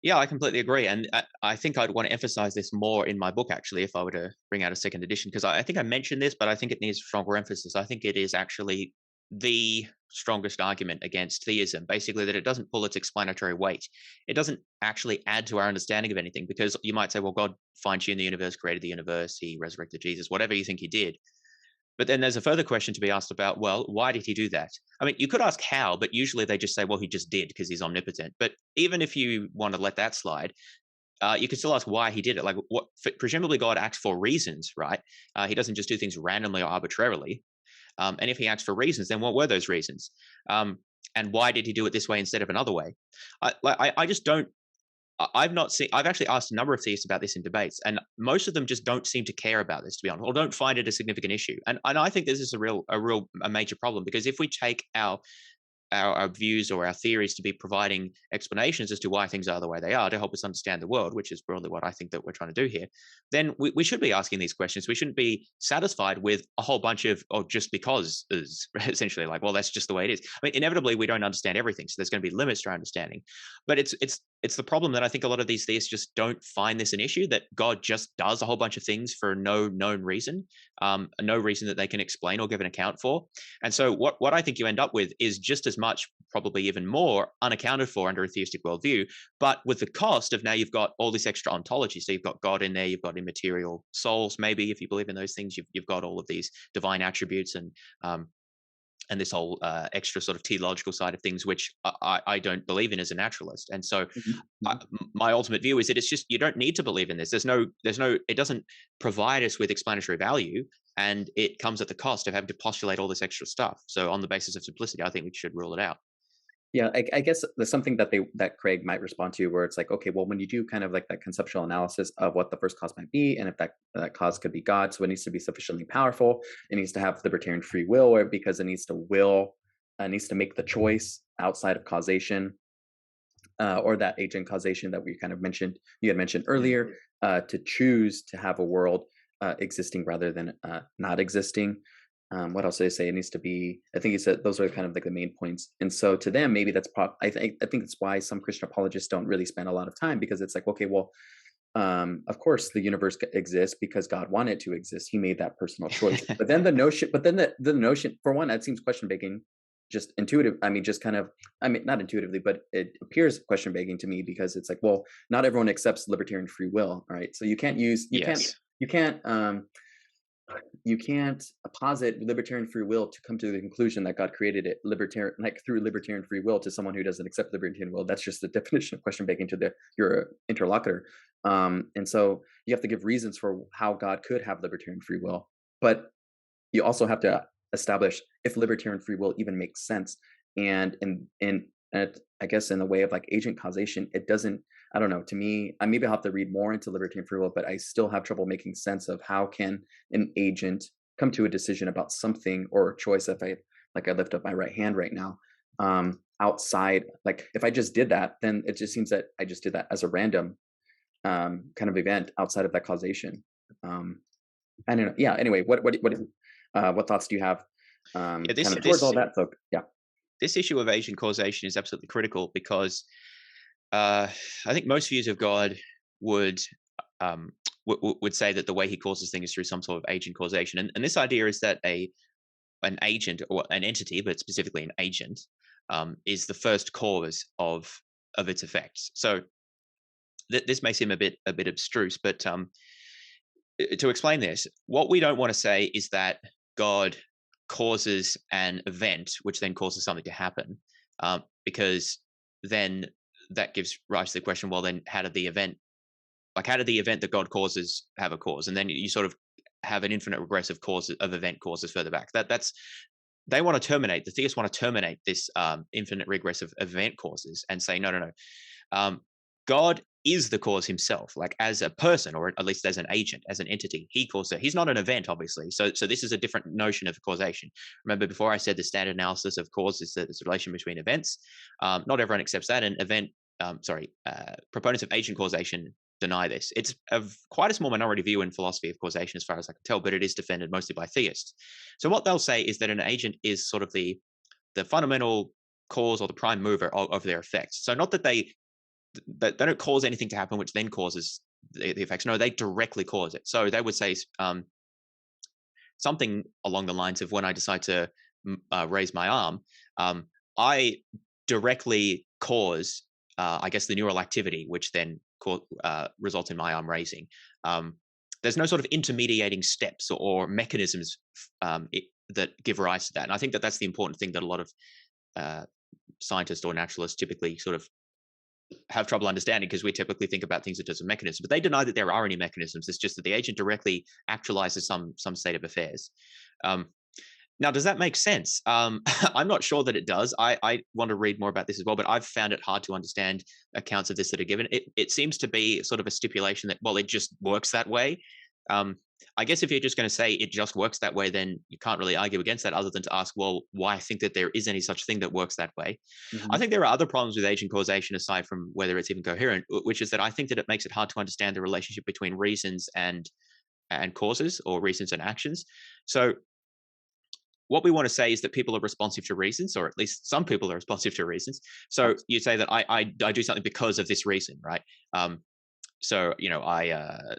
Yeah, I completely agree. And I think I'd want to emphasize this more in my book, actually, if I were to bring out a second edition, because I think I mentioned this, but I think it needs stronger emphasis. I think it is actually the strongest argument against theism, basically, that it doesn't pull its explanatory weight. It doesn't actually add to our understanding of anything, because you might say, well, God fine-tuned the universe, created the universe, he resurrected Jesus, whatever you think he did. But then there's a further question to be asked about, well, why did he do that? I mean, you could ask how, but usually they just say, well, he just did because he's omnipotent. But even if you want to let that slide, you could still ask why he did it. Like, presumably God acts for reasons, right? He doesn't just do things randomly or arbitrarily. And if he acts for reasons, then what were those reasons? And why did he do it this way instead of another way? I just don't. I've not seen. I've actually asked a number of theists about this in debates, and most of them just don't seem to care about this, to be honest, or don't find it a significant issue. And I think this is a major problem, because if we take our views or our theories to be providing explanations as to why things are the way they are to help us understand the world, which is broadly what I think that we're trying to do here, then we should be asking these questions. We shouldn't be satisfied with a whole bunch of, oh, just because is essentially like, well, that's just the way it is. I mean, inevitably we don't understand everything, so there's going to be limits to our understanding. But it's the problem that I think a lot of these theists just don't find this an issue, that God just does a whole bunch of things for no known reason, no reason that they can explain or give an account for. And so what I think you end up with is just as much, probably even more, unaccounted for under a theistic worldview, but with the cost of now you've got all this extra ontology. So you've got God in there, you've got immaterial souls, maybe, if you believe in those things, you've got all of these divine attributes and this whole extra sort of teleological side of things, which I don't believe in as a naturalist. And so my ultimate view is that it's just, you don't need to believe in this. There's no, it doesn't provide us with explanatory value, and it comes at the cost of having to postulate all this extra stuff. So on the basis of simplicity, I think we should rule it out. Yeah, I guess there's something that Craig might respond to, where it's like, okay, well, when you do kind of like that conceptual analysis of what the first cause might be, and if that cause could be God, so it needs to be sufficiently powerful, it needs to have libertarian free will, or because it needs to make the choice outside of causation, or that agent causation that you had mentioned earlier, to choose to have a world existing rather than not existing. What else did I say? It needs to be, I think he said those are kind of like the main points. And so to them, maybe I think that's why some Christian apologists don't really spend a lot of time, because it's like, okay, well, of course the universe exists because God wanted to exist. He made that personal choice. But then the notion, for one, that seems question begging, just intuitive. I mean, not intuitively, but it appears question begging to me, because it's like, well, not everyone accepts libertarian free will. All right. So you can't posit libertarian free will to come to the conclusion that God created it through libertarian free will to someone who doesn't accept libertarian will. That's just the definition of question begging to your interlocutor. And so you have to give reasons for how God could have libertarian free will, but you also have to establish if libertarian free will even makes sense. And I guess in the way of like agent causation, it doesn't. I don't know. To me, maybe I'll have to read more into libertarian free will, but I still have trouble making sense of how can an agent come to a decision about something or a choice. If I lift up my right hand right now, outside, like if I just did that, then it just seems that I just did that as a random kind of event outside of that causation. I don't know. Yeah. Anyway, what thoughts do you have towards all that? So yeah, this issue of agent causation is absolutely critical, because I think most views of God would would say that the way he causes things is through some sort of agent causation. And this idea is that an agent or an entity, but specifically an agent, is the first cause of its effects. So this may seem a bit abstruse, but to explain this, what we don't want to say is that God causes an event, which then causes something to happen, because then that gives rise to the question: well, then how did the event that God causes have a cause? And then you sort of have an infinite regressive cause of event causes further back. That's they want to terminate. The theists want to terminate this infinite regress of event causes and say, no. God is the cause himself, like as a person, or at least as an agent, as an entity. He caused it. He's not an event, obviously. So this is a different notion of causation. Remember, before I said the standard analysis of cause is the relation between events. Not everyone accepts that, and proponents of agent causation deny this. It's quite a small minority view in philosophy of causation, as far as I can tell, but it is defended mostly by theists. So what they'll say is that an agent is sort of the fundamental cause or the prime mover of their effects. So not that they don't cause anything to happen, which then causes the effects. No, they directly cause it. So they would say something along the lines of, when I decide to raise my arm, I directly cause, I guess, the neural activity, which then results in my arm raising. There's no sort of intermediating steps or mechanisms that give rise to that. And I think that that's the important thing that a lot of scientists or naturalists typically sort of have trouble understanding, because we typically think about things in terms of mechanisms, but they deny that there are any mechanisms. It's just that the agent directly actualizes some state of affairs. Now, does that make sense? I'm not sure that it does. I want to read more about this as well, but I've found it hard to understand accounts of this that are given. It seems to be sort of a stipulation that, well, it just works that way. I guess if you're just going to say it just works that way, then you can't really argue against that, other than to ask, well, why think that there is any such thing that works that way? I think there are other problems with agent causation, aside from whether it's even coherent, which is that I think that it makes it hard to understand the relationship between reasons and causes, or reasons and actions. So what we want to say is that people are responsive to reasons, or at least some people are responsive to reasons. So you say that I do something because of this reason, right? So, I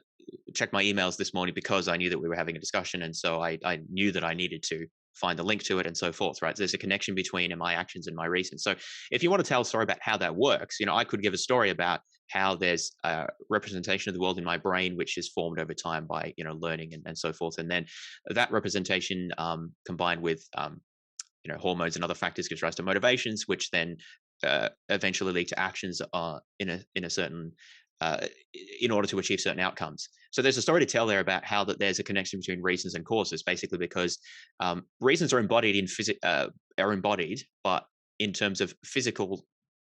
checked my emails this morning because I knew that we were having a discussion. And so I knew that I needed to find the link to it, and so forth, right? There's a connection between my actions and my reasons. So if you want to tell a story about how that works, I could give a story about how there's a representation of the world in my brain, which is formed over time by, learning and so forth. And then that representation combined with, hormones and other factors gives rise to motivations, which then eventually lead to actions in a certain in order to achieve certain outcomes. So there's a story to tell there about how that there's a connection between reasons and causes, basically because reasons are embodied but in terms of the physical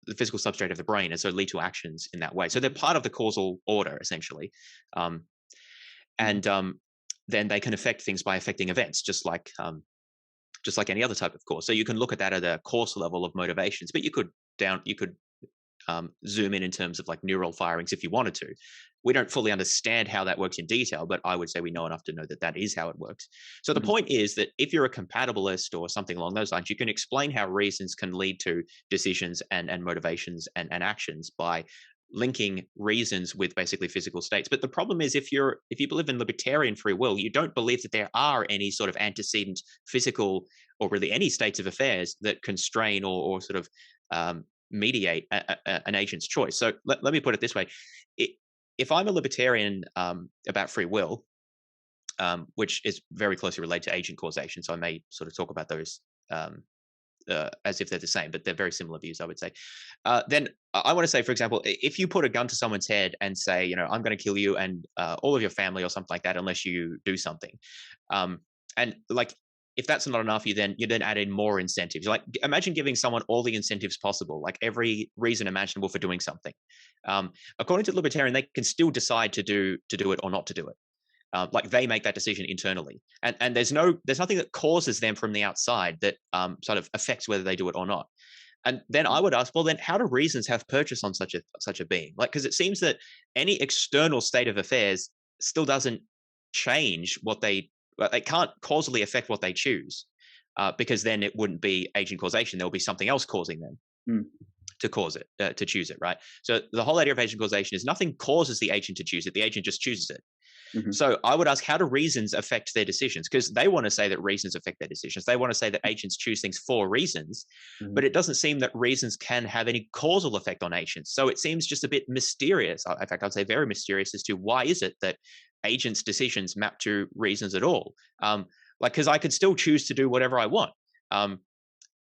substrate of the brain, and so lead to actions in that way. So they're part of the causal order, essentially. And then they can affect things by affecting events, just like any other type of cause. So you can look at that at a coarse level of motivations, but you could zoom in terms of like neural firings if you wanted to. We don't fully understand how that works in detail, but I would say we know enough to know that that is how it works. So the point is that if you're a compatibilist or something along those lines, you can explain how reasons can lead to decisions and motivations and actions by linking reasons with basically physical states. But the problem is, if you believe in libertarian free will, you don't believe that there are any sort of antecedent physical or really any states of affairs that constrain or sort of mediate an agent's choice. So let me put it this way. If I'm a libertarian about free will, which is very closely related to agent causation, so I may sort of talk about those as if they're the same, but they're very similar views, I would say. Then I want to say, for example, if you put a gun to someone's head and say, I'm going to kill you and all of your family or something like that unless you do something, and like, if that's not enough, you then add in more incentives. Like, imagine giving someone all the incentives possible, like every reason imaginable for doing something. According to the libertarian, they can still decide to do it or not to do it. Like, they make that decision internally, and there's nothing that causes them from the outside that sort of affects whether they do it or not. And then I would ask, well, then how do reasons have purchase on such a being? Like, because it seems that any external state of affairs still doesn't change what they can't causally affect what they choose, because then it wouldn't be agent causation. There will be something else causing them. to cause it, to choose it, right? So the whole idea of agent causation is nothing causes the agent to choose it. The agent just chooses it. Mhm. So I would ask, how do reasons affect their decisions? Because they want to say that reasons affect their decisions. They want to say that agents choose things for reasons, Mhm. but it doesn't seem that reasons can have any causal effect on agents. So it seems just a bit mysterious. In fact, I'd say very mysterious as to why is it that agents' decisions map to reasons at all? Because I could still choose to do whatever I want. Um,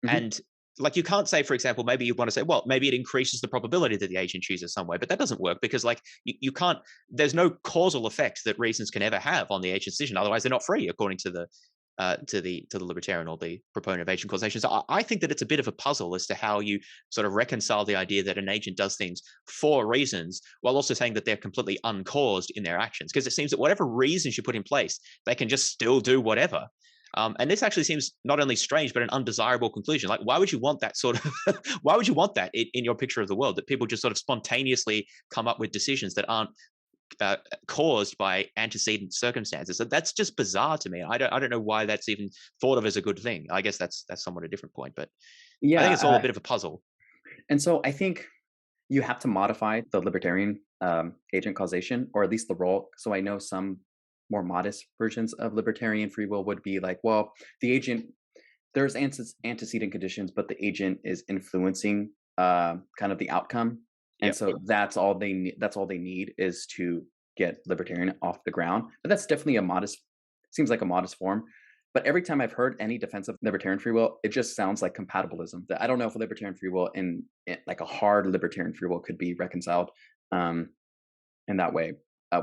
Mhm. and like, you can't say, for example, maybe you want to say, well, maybe it increases the probability that the agent chooses some way, but that doesn't work because, like, you can't. There's no causal effect that reasons can ever have on the agent's decision. Otherwise, they're not free, according to the libertarian or the proponent of agent causation. So I think that it's a bit of a puzzle as to how you sort of reconcile the idea that an agent does things for reasons while also saying that they're completely uncaused in their actions. Because it seems that whatever reasons you put in place, they can just still do whatever. And this actually seems not only strange, but an undesirable conclusion. Like, why would you want that sort of, why would you want that in your picture of the world, that people just sort of spontaneously come up with decisions that aren't caused by antecedent circumstances? So that's just bizarre to me. I don't know why that's even thought of as a good thing. I guess that's somewhat a different point, but I think Yeah, it's all a bit of a puzzle. and so I think you have to modify the libertarian agent causation, or at least the role. So I know some more modest versions of libertarian free will would be like, well, the agent, there's antecedent conditions, but the agent is influencing kind of the outcome, and Yep. so that's all they need. That's all they need is to get libertarian off the ground. But that's definitely a modest. Seems like a modest form. But every time I've heard any defense of libertarian free will, it just sounds like compatibilism. That I don't know if libertarian free will and like a hard libertarian free will could be reconciled um, in that way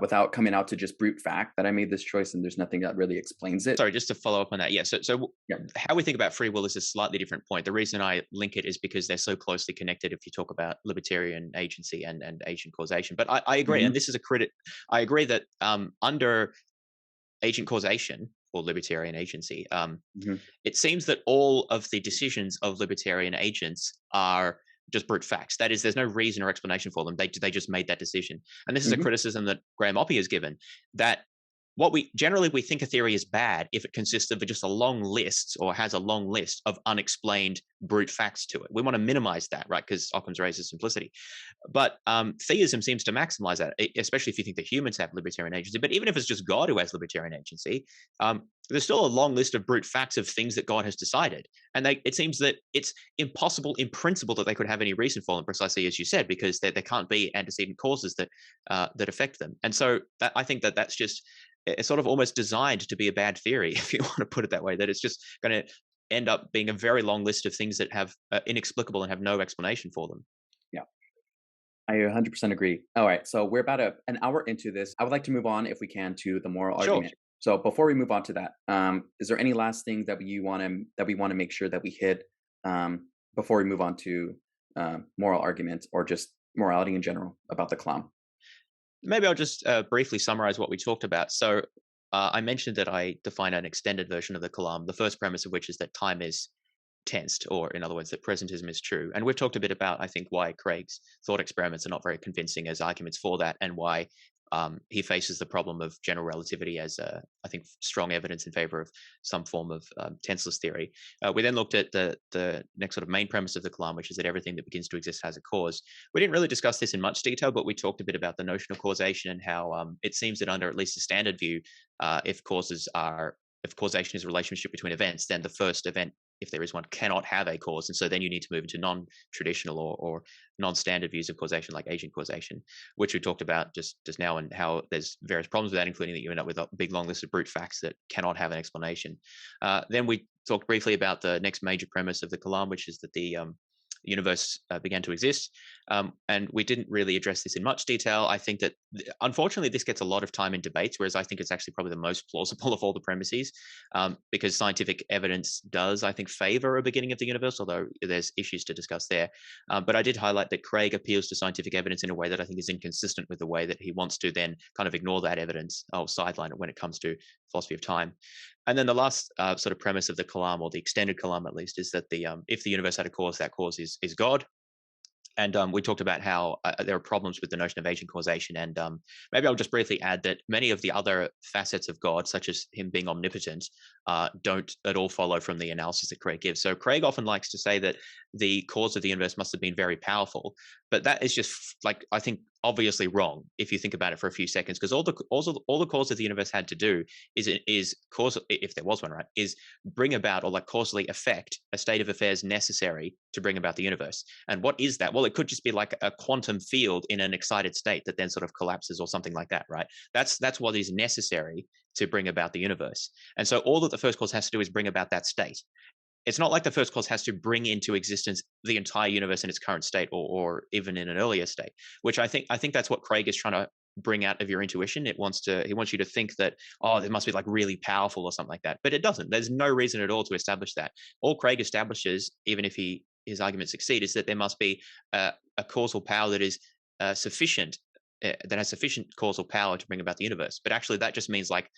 without coming out to just brute fact that I made this choice and there's nothing that really explains it. Sorry, just to follow up on that. Yeah. So Yeah. how we think about free will is a slightly different point. The reason I link it is because they're so closely connected if you talk about libertarian agency and agent causation. But I agree. Hmm. And this is a credit. I agree that under agent causation or libertarian agency, Hmm. it seems that all of the decisions of libertarian agents are just brute facts. That is, there's no reason or explanation for them. They just made that decision. And this is a Hmm. criticism that Graham Oppy has given, that what we generally we think a theory is bad if it consists of just a long list or has a long list of unexplained brute facts to it. We want to minimize that, right? Because Occam's razor is simplicity. But theism seems to maximize that, especially if you think that humans have libertarian agency. But even if it's just God who has libertarian agency, there's still a long list of brute facts of things that God has decided. And it seems that it's impossible in principle that they could have any reason for them, precisely as you said, because there can't be antecedent causes that affect them. And so I think that's just, it's sort of almost designed to be a bad theory, if you want to put it that way, that it's just going to end up being a very long list of things that have inexplicable and have no explanation for them. Yeah, I 100% agree. All right, so we're about an hour into this. I would like to move on, if we can, to the moral Sure. argument. So before we move on to that, is there any last things that we want to make sure that we hit before we move on to moral arguments or just morality in general about the Kalam? Maybe I'll just briefly summarize what we talked about. So I mentioned that I define an extended version of the Kalam, the first premise of which is that time is tensed, or in other words, that presentism is true. And we've talked a bit about, I think, why Craig's thought experiments are not very convincing as arguments for that, and why he faces the problem of general relativity as, I think, strong evidence in favor of some form of tenseless theory. We then looked at the next sort of main premise of the Kalam, which is that everything that begins to exist has a cause. We didn't really discuss this in much detail, but we talked a bit about the notion of causation and how it seems that under at least a standard view, if causation is a relationship between events, then the first event, if there is one, cannot have a cause. And so then you need to move into non-traditional or non-standard views of causation, like agent causation, which we talked about just now, and how there's various problems with that, including that you end up with a big long list of brute facts that cannot have an explanation. Then we talked briefly about the next major premise of the Kalam, which is that the universe began to exist. And we didn't really address this in much detail. I think that, unfortunately, this gets a lot of time in debates, whereas I think it's actually probably the most plausible of all the premises, because scientific evidence does, I think, favor a beginning of the universe, although there's issues to discuss there. But I did highlight that Craig appeals to scientific evidence in a way that I think is inconsistent with the way that he wants to then kind of ignore that evidence or sideline it when it comes to philosophy of time. And then the last sort of premise of the Kalam, or the extended Kalam at least, is that if the universe had a cause, that cause is God. And we talked about how there are problems with the notion of agent causation. And maybe I'll just briefly add that many of the other facets of God, such as him being omnipotent, don't at all follow from the analysis that Craig gives. So Craig often likes to say that the cause of the universe must have been very powerful, but that is just like, I think, obviously wrong if you think about it for a few seconds, because all the cause of the universe had to do is cause, if there was one, right, is bring about, or like causally affect, a state of affairs necessary to bring about the universe. And what is that? Well, it could just be like a quantum field in an excited state that then sort of collapses or something like that, right? That's what is necessary to bring about the universe. And so all that the first cause has to do is bring about that state. It's not like the first cause has to bring into existence the entire universe in its current state, or even in an earlier state, which I think that's what Craig is trying to bring out of your intuition. He wants you to think that, oh, it must be like really powerful or something like that. But it doesn't. There's no reason at all to establish that. All Craig establishes, even if his arguments succeed, is that there must be a causal power that is sufficient, that has sufficient causal power to bring about the universe. But actually that just means like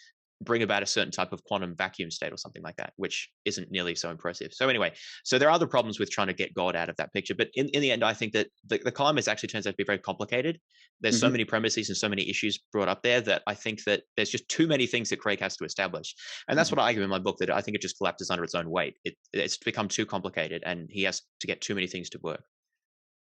bring about a certain type of quantum vacuum state or something like that, which isn't nearly so impressive. So anyway, so there are other problems with trying to get God out of that picture. But in the end, I think that the Kalam actually turns out to be very complicated. There's so many premises and so many issues brought up there that I think that there's just too many things that Craig has to establish. And that's what I argue in my book, that I think it just collapses under its own weight. It's become too complicated and he has to get too many things to work.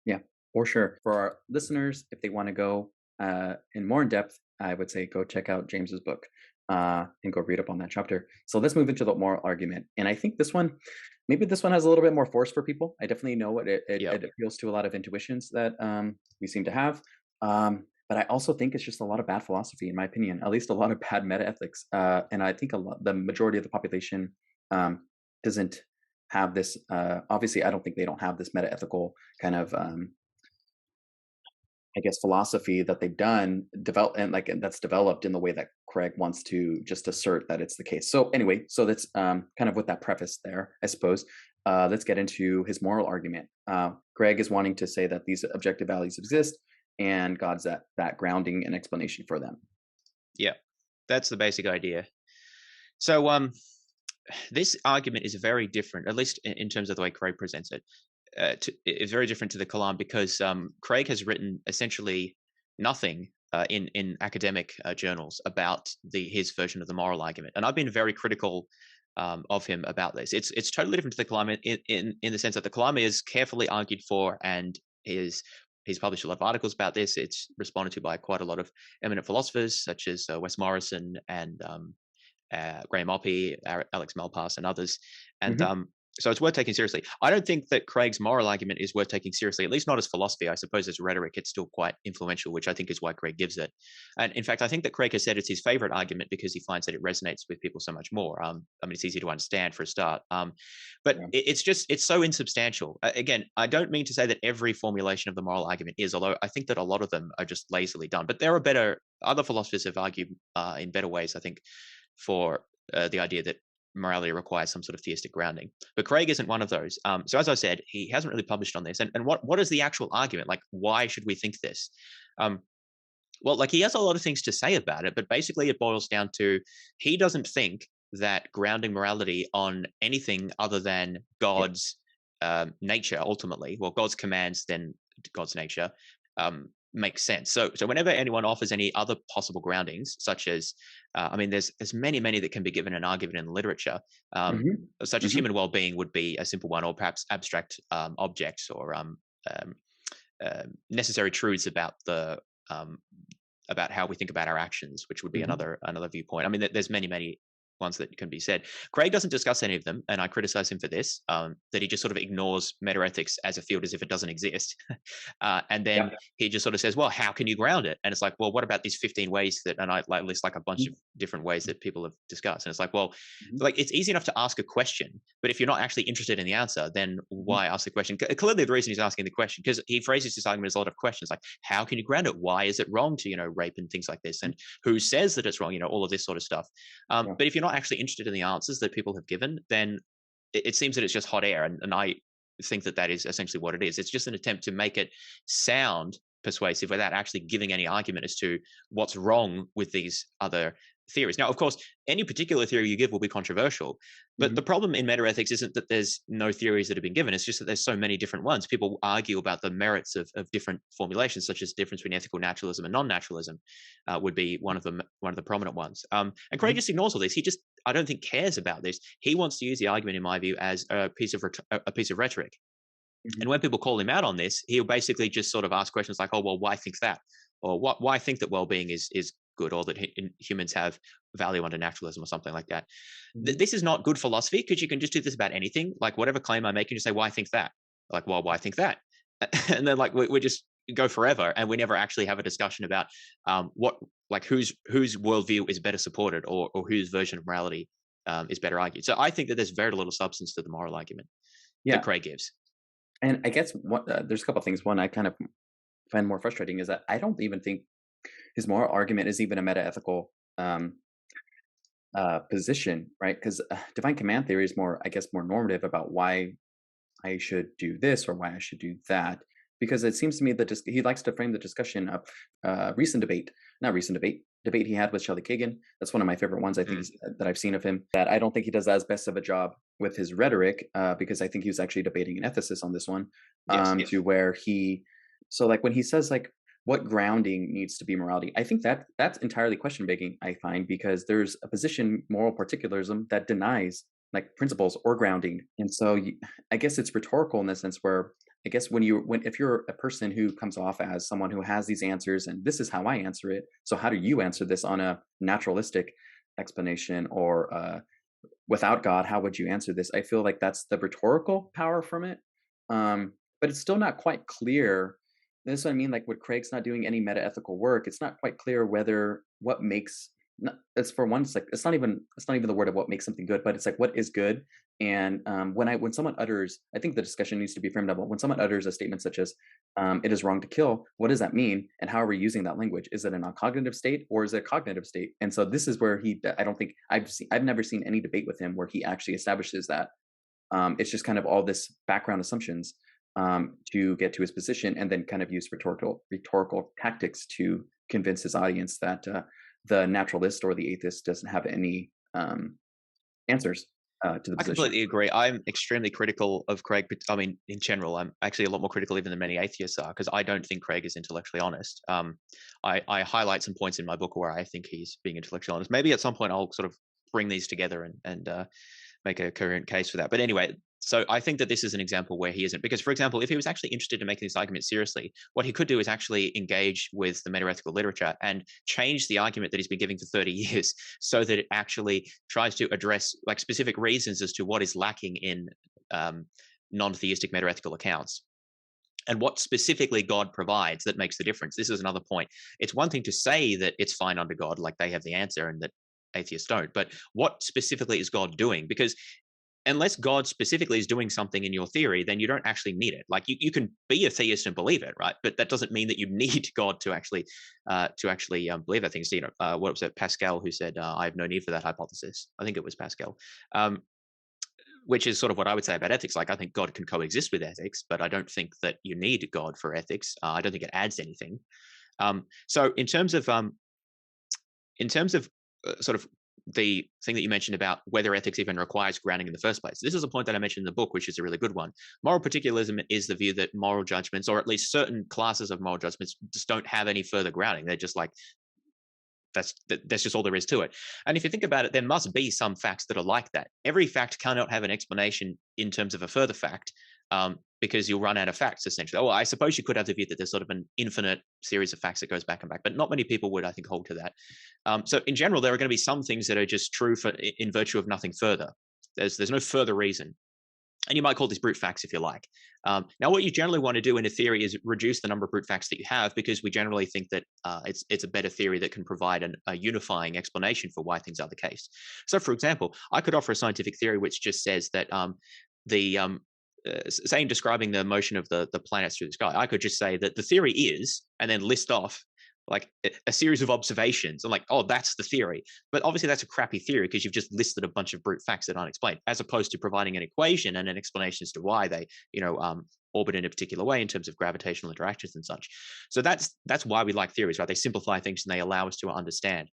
Yeah, for sure. For our listeners, if they want to go in more in depth, I would say go check out James's book. And go read up on that chapter. So let's move into the moral argument. And I think maybe this one has a little bit more force for people. I definitely know it appeals to a lot of intuitions that we seem to have. But I also think it's just a lot of bad philosophy, in my opinion, at least a lot of bad meta-ethics. And I think the majority of the population doesn't have this. Obviously, I don't think they don't have this meta-ethical kind of I guess philosophy that they've that's developed in the way that Craig wants to just assert that it's the case. So anyway, so that's kind of with that preface there, I suppose. Let's get into his moral argument. Greg is wanting to say that these objective values exist, and God's that grounding and explanation for them. Yeah, that's the basic idea. So this argument is very different, at least in terms of the way Craig presents it. Is very different to the Kalam, because Craig has written essentially nothing in academic journals about his version of the moral argument, and I've been very critical of him about this. It's totally different to the Kalam in the sense that the Kalam is carefully argued for, and he's published a lot of articles about this. It's responded to by quite a lot of eminent philosophers such as Wes Morrison and Graham Oppy, Alex Malpass, and others, and so it's worth taking seriously. I don't think that Craig's moral argument is worth taking seriously, at least not as philosophy. I suppose as rhetoric, it's still quite influential, which I think is why Craig gives it. And in fact, I think that Craig has said it's his favorite argument because he finds that it resonates with people so much more. I mean, it's easy to understand for a start. But it's so insubstantial. Again, I don't mean to say that every formulation of the moral argument is, although I think that a lot of them are just lazily done. But there are other philosophers have argued in better ways, I think, for the idea that morality requires some sort of theistic grounding. But Craig isn't one of those. So as I said, he hasn't really published on this. And what is the actual argument? Like, why should we think this? Well, like, he has a lot of things to say about it, but basically it boils down to, he doesn't think that grounding morality on anything other than God's nature, ultimately, well, God's commands, then God's nature, makes sense. So whenever anyone offers any other possible groundings, such as, I mean, there's many that can be given an argument in literature, such as human well-being would be a simple one, or perhaps abstract objects, or necessary truths about about how we think about our actions, which would be another viewpoint. I mean, there's many ones that can be said. Craig doesn't discuss any of them, and I criticize him for this, that he just sort of ignores metaethics as a field as if it doesn't exist. And then he just sort of says, well, how can you ground it? And it's like, well, what about these 15 ways that, and I list like a bunch of different ways that people have discussed. And it's like, well, like, it's easy enough to ask a question, but if you're not actually interested in the answer, then why ask the question? Clearly the reason he's asking the question, because he phrases his argument as a lot of questions, like, how can you ground it? Why is it wrong to, rape and things like this? And who says that it's wrong? All of this sort of stuff. But if you're not actually interested in the answers that people have given, then it seems that it's just hot air. And I think that is essentially what it is. It's just an attempt to make it sound persuasive without actually giving any argument as to what's wrong with these other theories. Now, of course, any particular theory you give will be controversial, but the problem in metaethics isn't that there's no theories that have been given. It's just that there's so many different ones. People argue about the merits of different formulations, such as the difference between ethical naturalism and non-naturalism would be one of the prominent ones. And Craig just ignores all this. He just, I don't think, cares about this. He wants to use the argument, in my view, as a piece of rhetoric. And when people call him out on this, he'll basically just sort of ask questions like, "Oh, well, why think that?" Or why think that well-being is good, or that humans have value under naturalism, or something like that. This is not good philosophy, because you can just do this about anything. Like, whatever claim I make, you just say, "Why think that?" Like, well, why think that? And then we just go forever, and we never actually have a discussion about whose worldview is better supported, or whose version of morality is better argued. So I think that there's very little substance to the moral argument that Craig gives. And I guess there's a couple of things. One I kind of find more frustrating is that I don't even think his moral argument is even a metaethical position, right? Because divine command theory is more, I guess, more normative about why I should do this or why I should do that. Because it seems to me that he likes to frame the discussion of debate he had with Shelley Kagan. That's one of my favorite ones, I think, that I've seen of him. That I don't think he does as best of a job with his rhetoric, because I think he was actually debating an ethicist on this one, to where when he says what grounding needs to be morality, I think that's entirely question begging, I find, because there's a position, moral particularism, that denies principles or grounding. And so I guess it's rhetorical in the sense where, I guess if you're a person who comes off as someone who has these answers and this is how I answer it, so how do you answer this on a naturalistic explanation, or without God, how would you answer this? I feel like that's the rhetorical power from it. But it's still not quite clear. This is what I mean. With Craig's not doing any metaethical work, it's not quite clear whether what makes, it's for one, it's not even the word of what makes something good, but it's what is good. And when someone utters, I think the discussion needs to be framed up. When someone utters a statement such as "it is wrong to kill," what does that mean, and how are we using that language? Is it a non-cognitive state or is it a cognitive state? And so this is where I don't think I've never seen any debate with him where he actually establishes that. It's just kind of all this background assumptions to get to his position, and then kind of use rhetorical tactics to convince his audience that the naturalist or the atheist doesn't have any answers to the position. I completely agree. I'm extremely critical of Craig. I mean, in general, I'm actually a lot more critical even than many atheists are, because I don't think Craig is intellectually honest. I highlight some points in my book where I think he's being intellectually honest. Maybe at some point I'll sort of bring these together and make a coherent case for that. But anyway, so I think that this is an example where he isn't. Because, for example, if he was actually interested in making this argument seriously, what he could do is actually engage with the metaethical literature and change the argument that he's been giving for 30 years so that it actually tries to address specific reasons as to what is lacking in non-theistic metaethical accounts, and what specifically God provides that makes the difference. This is another point. It's one thing to say that it's fine under God, like they have the answer, and that atheists don't. But what specifically is God doing? Because unless God specifically is doing something in your theory, then you don't actually need it. You can be a theist and believe it, right? But that doesn't mean that you need God to actually believe that thing. So, what was it, Pascal, who said, "I have no need for that hypothesis." I think it was Pascal. Which is sort of what I would say about ethics. I think God can coexist with ethics, but I don't think that you need God for ethics. I don't think it adds anything. So in terms of sort of the thing that you mentioned about whether ethics even requires grounding in the first place, this is a point that I mentioned in the book, which is a really good one. Moral particularism is the view that moral judgments, or at least certain classes of moral judgments, just don't have any further grounding. They're just that's just all there is to it. And if you think about it, there must be some facts that are like that. Every fact cannot have an explanation in terms of a further fact, because you'll run out of facts, essentially. I suppose you could have the view that there's sort of an infinite series of facts that goes back and back, but not many people would, I think, hold to that. So in general, there are going to be some things that are just true in virtue of nothing further. There's no further reason. And you might call these brute facts if you like. Now, what you generally want to do in a theory is reduce the number of brute facts that you have, because we generally think that it's a better theory that can provide a unifying explanation for why things are the case. So, for example, I could offer a scientific theory which just says that say in describing the motion of the planets through the sky, I could just say that the theory is, and then list off a series of observations. I'm oh, that's the theory. But obviously that's a crappy theory, because you've just listed a bunch of brute facts that aren't explained, as opposed to providing an equation and an explanation as to why they, orbit in a particular way in terms of gravitational interactions and such. So that's why we like theories, right? They simplify things and they allow us to understand.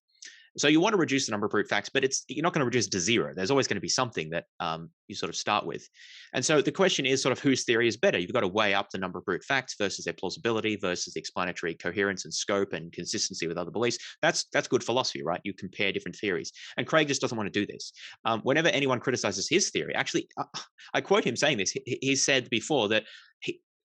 So you want to reduce the number of brute facts, but you're not going to reduce it to zero. There's always going to be something that you sort of start with. And so the question is sort of whose theory is better. You've got to weigh up the number of brute facts versus their plausibility versus the explanatory coherence and scope and consistency with other beliefs. That's good philosophy, right? You compare different theories. And Craig just doesn't want to do this. Whenever anyone criticizes his theory, actually, I quote him saying this. He said before that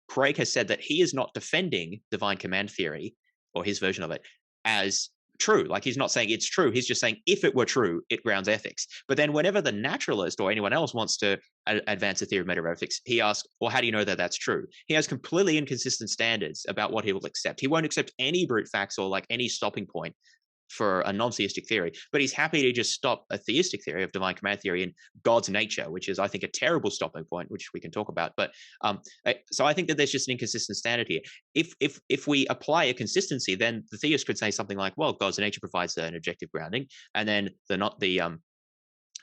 Craig has said that he is not defending divine command theory or his version of it as true. Like, he's not saying it's true. He's just saying if it were true, it grounds ethics. But then whenever the naturalist or anyone else wants to advance a theory of metaethics, he asks, well, how do you know that that's true? He has completely inconsistent standards about what he will accept. He won't accept any brute facts or like any stopping point for a non-theistic theory, but he's happy to just stop a theistic theory of divine command theory in God's nature, which is, I think, a terrible stopping point, which we can talk about. But so I think that there's just an inconsistent standard here. If we apply a consistency, then the theist could say something like, well, God's nature provides an objective grounding, and then the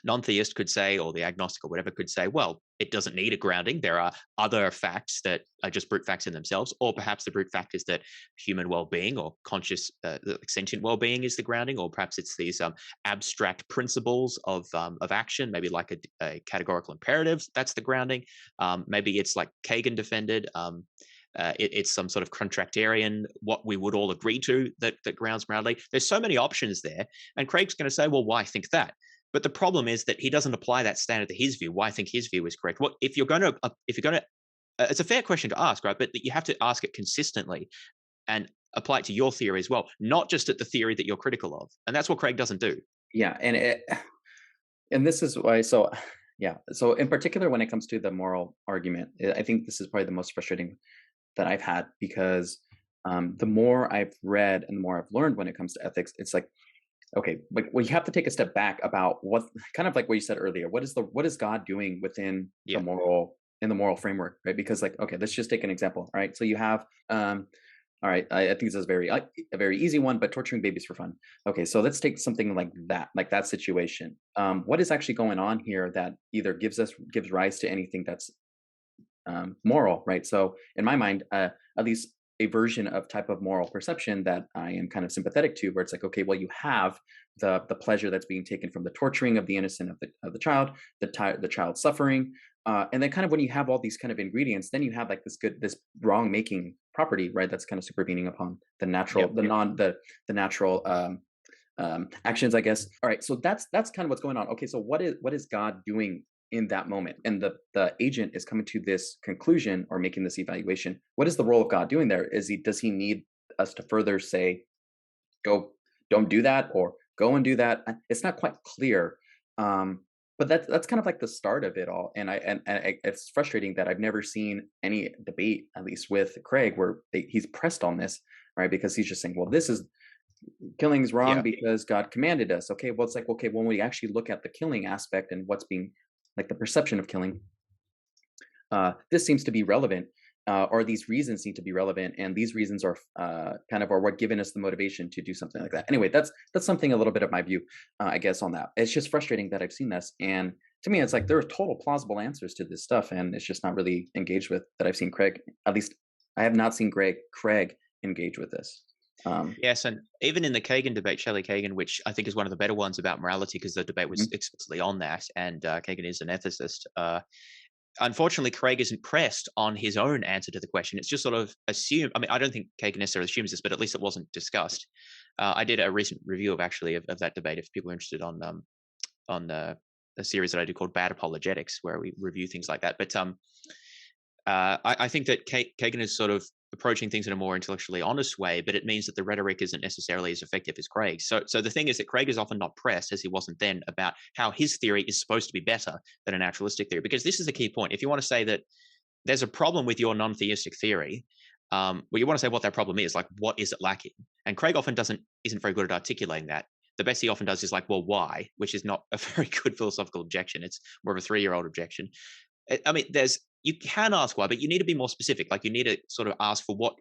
non-theist could say, or the agnostic or whatever could say, well, it doesn't need a grounding. There are other facts that are just brute facts in themselves, or perhaps the brute fact is that human well-being or conscious sentient well-being is the grounding, or perhaps it's these abstract principles of action, maybe like a categorical imperative. That's the grounding. Maybe it's like Kagan defended. It's some sort of contractarian, what we would all agree to that grounds morality. There's so many options there, and Craig's going to say, well, why think that? But the problem is that he doesn't apply that standard to his view. Why I think his view is correct? What if you're going to it's a fair question to ask, right? But you have to ask it consistently and apply it to your theory as well, not just at the theory that you're critical of. And that's what Craig doesn't do. Yeah, and this is why. So in particular, when it comes to the moral argument, I think this is probably the most frustrating that I've had, because the more I've read and the more I've learned when it comes to ethics, it's like, okay, like, well, you have to take a step back about what, kind of like what you said earlier. What is God doing within the moral framework, right? Because, like, okay, let's just take an example. All right, so you have, all right, I think this is a very easy one, but torturing babies for fun. Okay, so let's take something like that situation. What is actually going on here that either gives rise to anything that's moral, right? So in my mind, at least a version of type of moral perception that I am kind of sympathetic to, where it's like, okay, well, you have the pleasure that's being taken from the torturing of the innocent of the child, the child suffering, and then kind of when you have all these kind of ingredients, then you have like this wrong making property, right? That's kind of supervening upon the natural, the natural actions, I guess. All right, so that's kind of what's going on. Okay, so what is God doing in that moment? And the agent is coming to this conclusion or making this evaluation. What is the role of God doing there? Does he need us to further say, don't do that, or go and do that? It's not quite clear. But that's kind of like the start of it all. And it's frustrating that I've never seen any debate, at least with Craig, where he's pressed on this, right? Because he's just saying, well, killing is wrong because God commanded us. Okay, well, it's like, okay, when we actually look at the killing aspect and what's being, like, the perception of killing, this seems to be relevant, or these reasons seem to be relevant, and these reasons are kind of what given us the motivation to do something like that. Anyway, that's something, a little bit of my view, I guess, on that. It's just frustrating that I've seen this, and to me, it's like there are total plausible answers to this stuff, and it's just not really engaged with that. I've seen Craig, at least I have not seen Craig engage with this. Yes, and even in the Kagan debate, Shelley Kagan, which I think is one of the better ones about morality, because the debate was explicitly on that, and Kagan is an ethicist. Unfortunately, Craig isn't pressed on his own answer to the question. It's just sort of assumed. I mean, I don't think Kagan necessarily assumes this, but at least it wasn't discussed. I did a recent review of that debate, if people are interested, on a series that I do called Bad Apologetics, where we review things like that. But I think that Kagan is sort of approaching things in a more intellectually honest way, but it means that the rhetoric isn't necessarily as effective as Craig's. So the thing is that Craig is often not pressed, as he wasn't then, about how his theory is supposed to be better than a naturalistic theory, because this is the key point. If you want to say that there's a problem with your non-theistic theory, well, you want to say what that problem is, like, what is it lacking? And Craig often isn't very good at articulating that. The best he often does is like, well, why? Which is not a very good philosophical objection. It's more of a 3-year-old objection. I mean, you can ask why, but you need to be more specific. Like, you need to sort of ask for what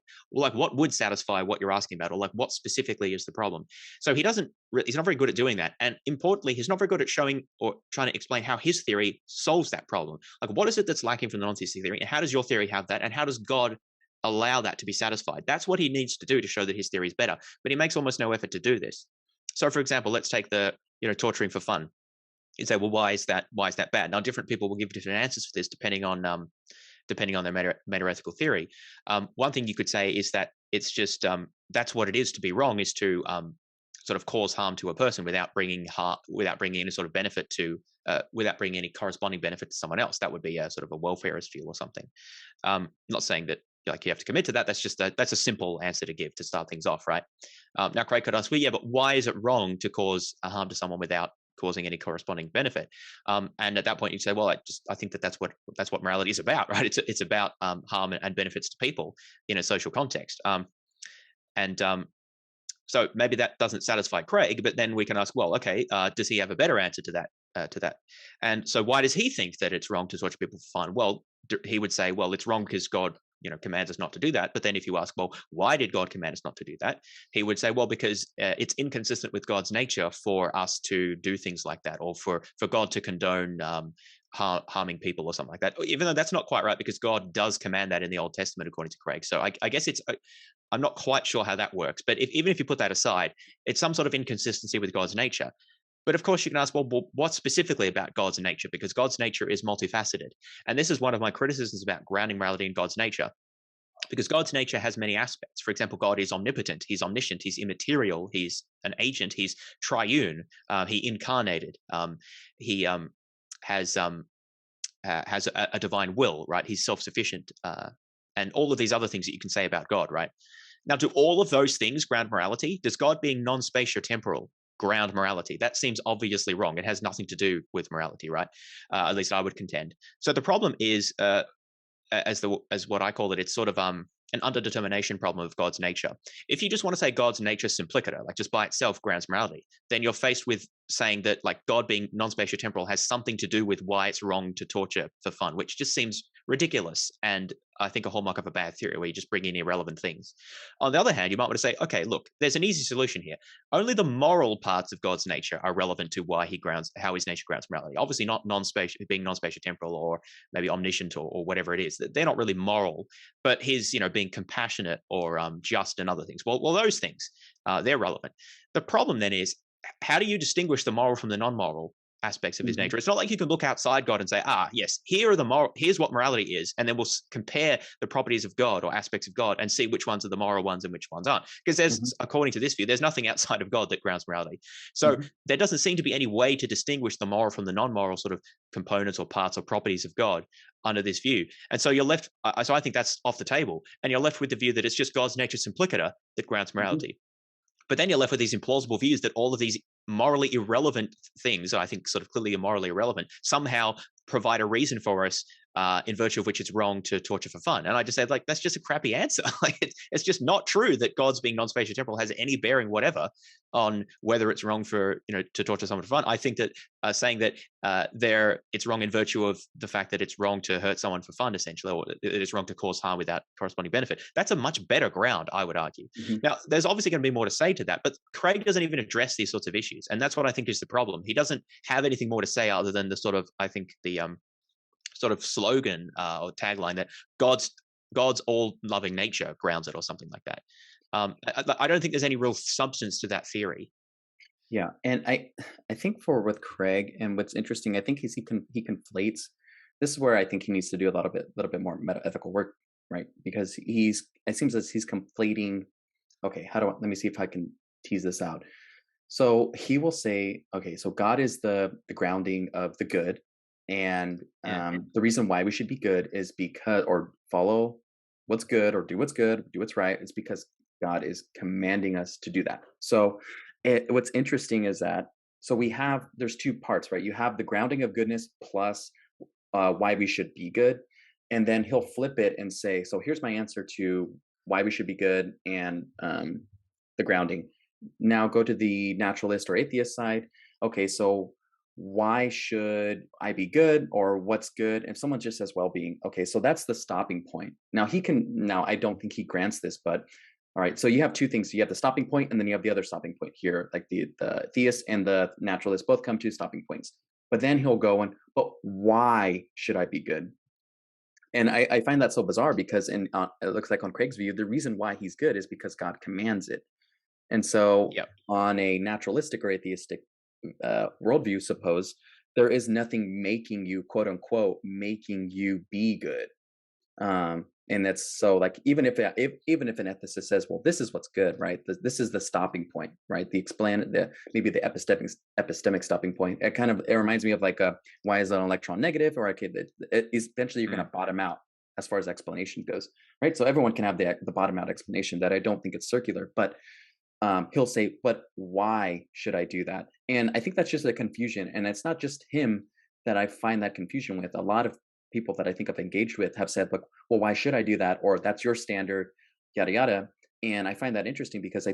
would satisfy what you're asking about, or like what specifically is the problem. So he's not very good at doing that. And importantly, he's not very good at showing or trying to explain how his theory solves that problem. Like, what is it that's lacking from the non-theistic theory, and how does your theory have that, and how does God allow that to be satisfied? That's what he needs to do to show that his theory is better. But he makes almost no effort to do this. So, for example, let's take the torturing for fun. You say, well, why is that bad? Now, different people will give different answers for this depending on their meta-ethical theory. One thing you could say is that it's just that's what it is to be wrong, is to sort of cause harm to a person without bringing any sort of benefit to, without bringing any corresponding benefit to someone else. That would be a sort of a welfarist view or something. Not saying that you have to commit to that. That's a simple answer to give to start things off, right? Now, Craig could ask, well, yeah, but why is it wrong to cause a harm to someone without causing any corresponding benefit? And at that point, you say, well, I think that's what morality is about, right? It's about harm and benefits to people in a social context. So maybe that doesn't satisfy Craig, but then we can ask, well, okay, does he have a better answer to that? And so why does he think that it's wrong to torture people for fun? Well, he would say, well, it's wrong because God commands us not to do that. But then if you ask, well, why did God command us not to do that? He would say, well, because it's inconsistent with God's nature for us to do things like that, or for God to condone harming people or something like that. Even though that's not quite right, because God does command that in the Old Testament, according to Craig. So I guess I'm not quite sure how that works. But even if you put that aside, it's some sort of inconsistency with God's nature. But of course, you can ask, well, what specifically about God's nature? Because God's nature is multifaceted. And this is one of my criticisms about grounding morality in God's nature, because God's nature has many aspects. For example, God is omnipotent, he's omniscient, he's immaterial, he's an agent, he's triune, he incarnated, he has a divine will, right? He's self-sufficient, and all of these other things that you can say about God, right? Now, do all of those things ground morality? Does God being non-spatio-temporal ground morality? That seems obviously wrong. It has nothing to do with morality, right? At least I would contend. So the problem is, as what I call it, it's sort of an underdetermination problem of God's nature. If you just want to say God's nature simpliciter, like just by itself grounds morality, then you're faced with saying that like God being non-spatio-temporal has something to do with why it's wrong to torture for fun, which just seems ridiculous, and I think a hallmark of a bad theory where you just bring in irrelevant things. On the other hand, you might want to say, okay, look, there's an easy solution here. Only the moral parts of God's nature are relevant to how his nature grounds morality. Obviously not being non-spatio-temporal or maybe omniscient or whatever it is. They're not really moral, but his, being compassionate or just and other things. Well, those things, they're relevant. The problem then is, how do you distinguish the moral from the non-moral aspects of his nature? It's not like you can look outside God and say, yes, here's what morality is, and then we'll compare the properties of God or aspects of God and see which ones are the moral ones and which ones aren't. Because there's, according to this view, there's nothing outside of God that grounds morality. So there doesn't seem to be any way to distinguish the moral from the non-moral sort of components or parts or properties of God under this view. And so you're left, so I think that's off the table, and you're left with the view that it's just God's nature simpliciter that grounds morality. But then you're left with these implausible views that all of these morally irrelevant things, I think sort of clearly morally irrelevant, somehow provide a reason for us in virtue of which it's wrong to torture for fun. And I just said, like, that's just a crappy answer. Like, it's just not true that God's being non-spatio-temporal has any bearing whatever on whether it's wrong for, to torture someone for fun. I think that saying that it's wrong in virtue of the fact that it's wrong to hurt someone for fun, essentially, or it is wrong to cause harm without corresponding benefit, that's a much better ground, I would argue. Now, there's obviously going to be more to say to that, but Craig doesn't even address these sorts of issues. And that's what I think is the problem. He doesn't have anything more to say other than the sort of, I think, the sort of slogan or tagline that God's all-loving nature grounds it, or something like that. I don't think there's any real substance to that theory. Yeah, and I think with Craig, and what's interesting, I think he conflates. This is where I think he needs to do a little bit more meta-ethical work, right? Because it seems as he's conflating. Okay, let me see if I can tease this out. So he will say, okay, so God is the grounding of the good, and the reason why we should be good is because, or follow what's good, or do what's right, is because God is commanding us to do that. So what's interesting is that, so there's two parts, right? You have the grounding of goodness plus why we should be good, and then he'll flip it and say, so here's my answer to why we should be good and the grounding. Now go to the naturalist or atheist side. Okay, so why should I be good, or what's good? If someone just says well-being, okay, so that's the stopping point. Now I don't think he grants this, but all right, so you have two things. You have the stopping point, and then you have the other stopping point here. Like the theist and the naturalist both come to stopping points. But then he'll go but why should I be good? And I find that so bizarre, because it looks like on Craig's view, the reason why he's good is because God commands it. And so Yep. on a naturalistic or atheistic worldview, suppose there is nothing making you, quote unquote, making you be good. And that's so like even if an ethicist says, well, this is what's good, right? This is the stopping point, right? Maybe the epistemic stopping point. It reminds me of like why is an electron negative, or okay, eventually you're going to bottom out as far as explanation goes, right? So everyone can have the bottom out explanation that I don't think it's circular, but he'll say, but why should I do that? And I think that's just a confusion. And it's not just him that I find that confusion with. A lot of people that I think I've engaged with have said, look, well, why should I do that? Or that's your standard, yada, yada. And I find that interesting because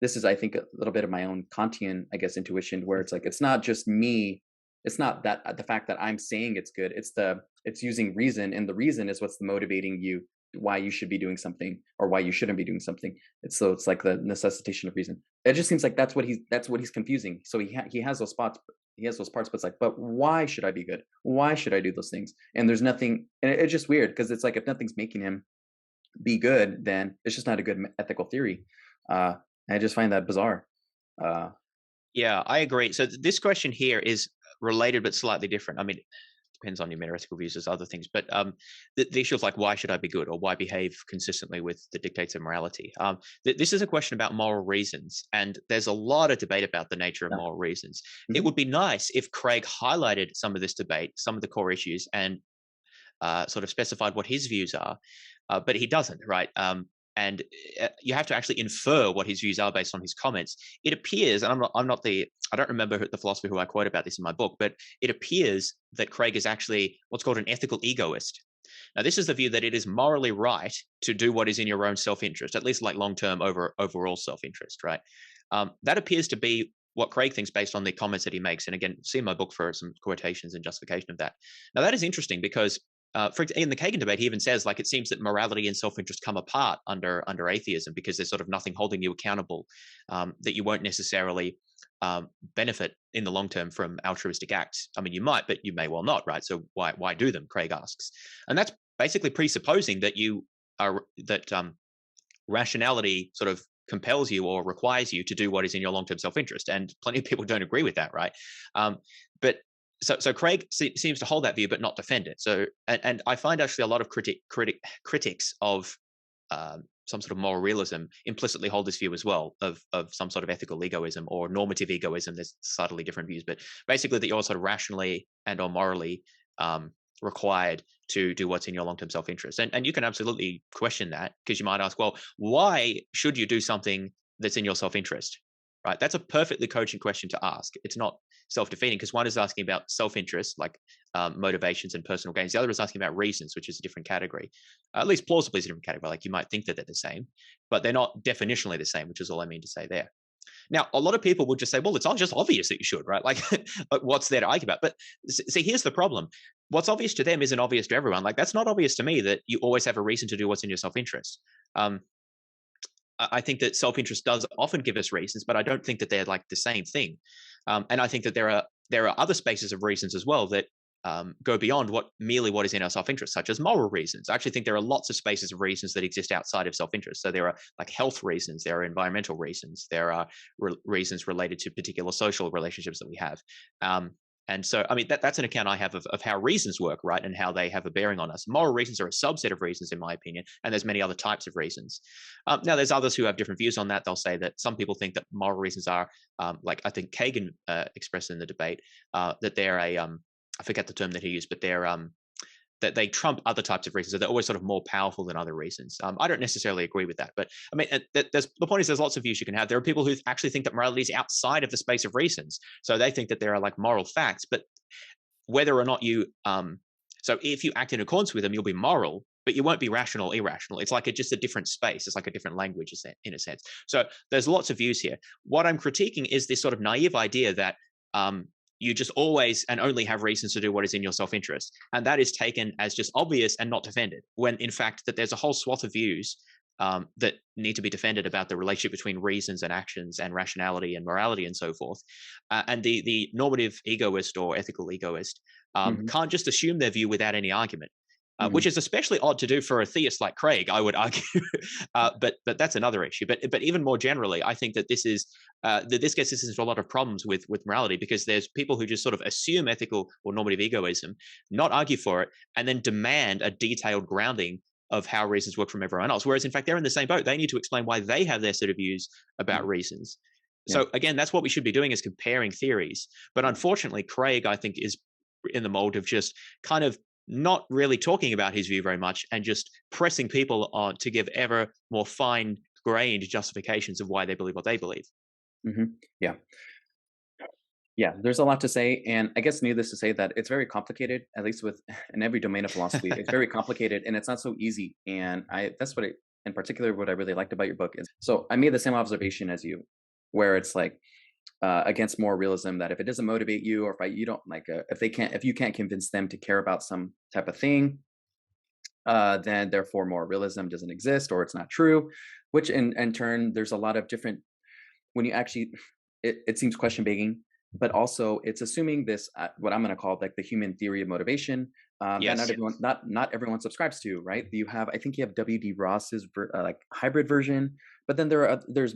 this is, I think, a little bit of my own Kantian, I guess, intuition, where it's like, it's not just me. It's not that the fact that I'm saying it's good. It's using reason. And the reason is what's motivating you, why you should be doing something or why you shouldn't be doing something. It's like the necessitation of reason. It just seems like that's what he's confusing. So he has those spots, he has those parts, but it's like, but why should I be good? Why should I do those things? And there's nothing, and it's just weird because it's like if nothing's making him be good, then it's just not a good ethical theory. I just find that bizarre. Yeah, I agree. So this question here is related but slightly different. I mean, depends on your metaethical views as other things, but the issue of like, why should I be good, or why behave consistently with the dictates of morality? This is a question about moral reasons, and there's a lot of debate about the nature of moral reasons. It would be nice if Craig highlighted some of this debate, some of the core issues, and sort of specified what his views are, but he doesn't, right? And you have to actually infer what his views are based on his comments. It appears, and I don't remember the philosopher who I quote about this in my book, but it appears that Craig is actually what's called an ethical egoist. Now, this is the view that it is morally right to do what is in your own self-interest, at least like long-term overall self-interest, right? That appears to be what Craig thinks based on the comments that he makes. And again, see my book for some quotations and justification of that. Now, that is interesting because in the Kagan debate, he even says, like, it seems that morality and self-interest come apart under atheism because there's sort of nothing holding you accountable, that you won't necessarily benefit in the long term from altruistic acts. I mean, you might, but you may well not, right? So why do them? Craig asks, and that's basically presupposing that rationality sort of compels you or requires you to do what is in your long-term self-interest, and plenty of people don't agree with that, right? But So Craig seems to hold that view, but not defend it. So, and I find actually a lot of critics of some sort of moral realism implicitly hold this view as well of some sort of ethical egoism or normative egoism. There's subtly different views, but basically that you're sort of rationally and or morally required to do what's in your long-term self-interest. And you can absolutely question that, because you might ask, well, why should you do something that's in your self-interest? Right? That's a perfectly cogent question to ask. It's not self-defeating, because one is asking about self-interest, like motivations and personal gains. The other is asking about reasons, which is a different category. At least plausibly is a different category. Like, you might think that they're the same, but they're not definitionally the same, which is all I mean to say there. Now, a lot of people would just say, well, it's all just obvious that you should, right? Like, what's there to argue about? But see, here's the problem. What's obvious to them isn't obvious to everyone. Like, that's not obvious to me, that you always have a reason to do what's in your self-interest. I think that self-interest does often give us reasons, but I don't think that they're like the same thing. And I think that there are other spaces of reasons as well that go beyond what is in our self-interest, such as moral reasons. I actually think there are lots of spaces of reasons that exist outside of self-interest. So there are like health reasons, there are environmental reasons, there are reasons related to particular social relationships that we have. And so, I mean, that's an account I have of how reasons work, right? And how they have a bearing on us. Moral reasons are a subset of reasons, in my opinion, and there's many other types of reasons. Now, there's others who have different views on that. They'll say that some people think that moral reasons are, like I think Kagan expressed in the debate, that they're I forget the term that he used, but they're that they trump other types of reasons. So they're always sort of more powerful than other reasons. I don't necessarily agree with that, but I mean, the point is there's lots of views you can have. There are people who actually think that morality is outside of the space of reasons. So they think that there are like moral facts, but whether or not you, so if you act in accordance with them, you'll be moral, but you won't be rational or irrational. It's like just a different space. It's like a different language in a sense. So there's lots of views here. What I'm critiquing is this sort of naive idea that you just always and only have reasons to do what is in your self-interest. And that is taken as just obvious and not defended, when in fact that there's a whole swath of views that need to be defended about the relationship between reasons and actions and rationality and morality and so forth. And the normative egoist or ethical egoist can't just assume their view without any argument. which is especially odd to do for a theist like Craig, I would argue. But that's another issue. But even more generally, I think that this is that this gets us into a lot of problems with morality, because there's people who just sort of assume ethical or normative egoism, not argue for it, and then demand a detailed grounding of how reasons work from everyone else. Whereas in fact, they're in the same boat. They need to explain why they have their set of views about reasons. Yeah. So again, that's what we should be doing, is comparing theories. But unfortunately, Craig, I think, is in the mold of just kind of not really talking about his view very much, and just pressing people on to give ever more fine-grained justifications of why they believe what they believe. Yeah. Yeah, there's a lot to say, and I guess needless to say that it's very complicated, at least in every domain of philosophy. It's very complicated, and it's not so easy. And that's what in particular, what I really liked about your book is. So I made the same observation as you, where it's like against moral realism, that if it doesn't motivate you, or you don't like, if you can't convince them to care about some type of thing, then therefore moral realism doesn't exist, or it's not true. Which in turn, there's a lot of different, when you actually, it seems question begging. But also, it's assuming this what I'm going to call like the human theory of motivation Yes. that not everyone subscribes to, right? I think you have W.D. Ross's like hybrid version, but then there's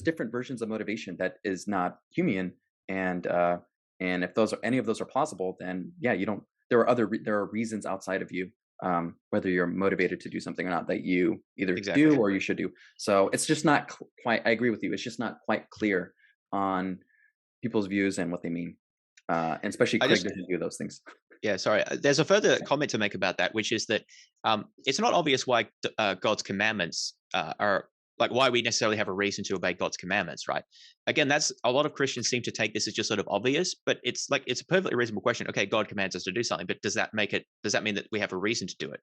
different versions of motivation that is not Humean, and if any of those are plausible, then yeah, you don't. There are reasons outside of you, whether you're motivated to do something or not, that you either Exactly. do or you should do. So it's just not quite. I agree with you. It's just not quite clear on people's views and what they mean, and especially Craig doesn't do those things. Yeah, sorry. There's a further comment to make about that, which is that it's not obvious why God's commandments are like why we necessarily have a reason to obey God's commandments, right? Again, that's a lot of Christians seem to take this as just sort of obvious, but it's a perfectly reasonable question. Okay, God commands us to do something, but does that mean that we have a reason to do it?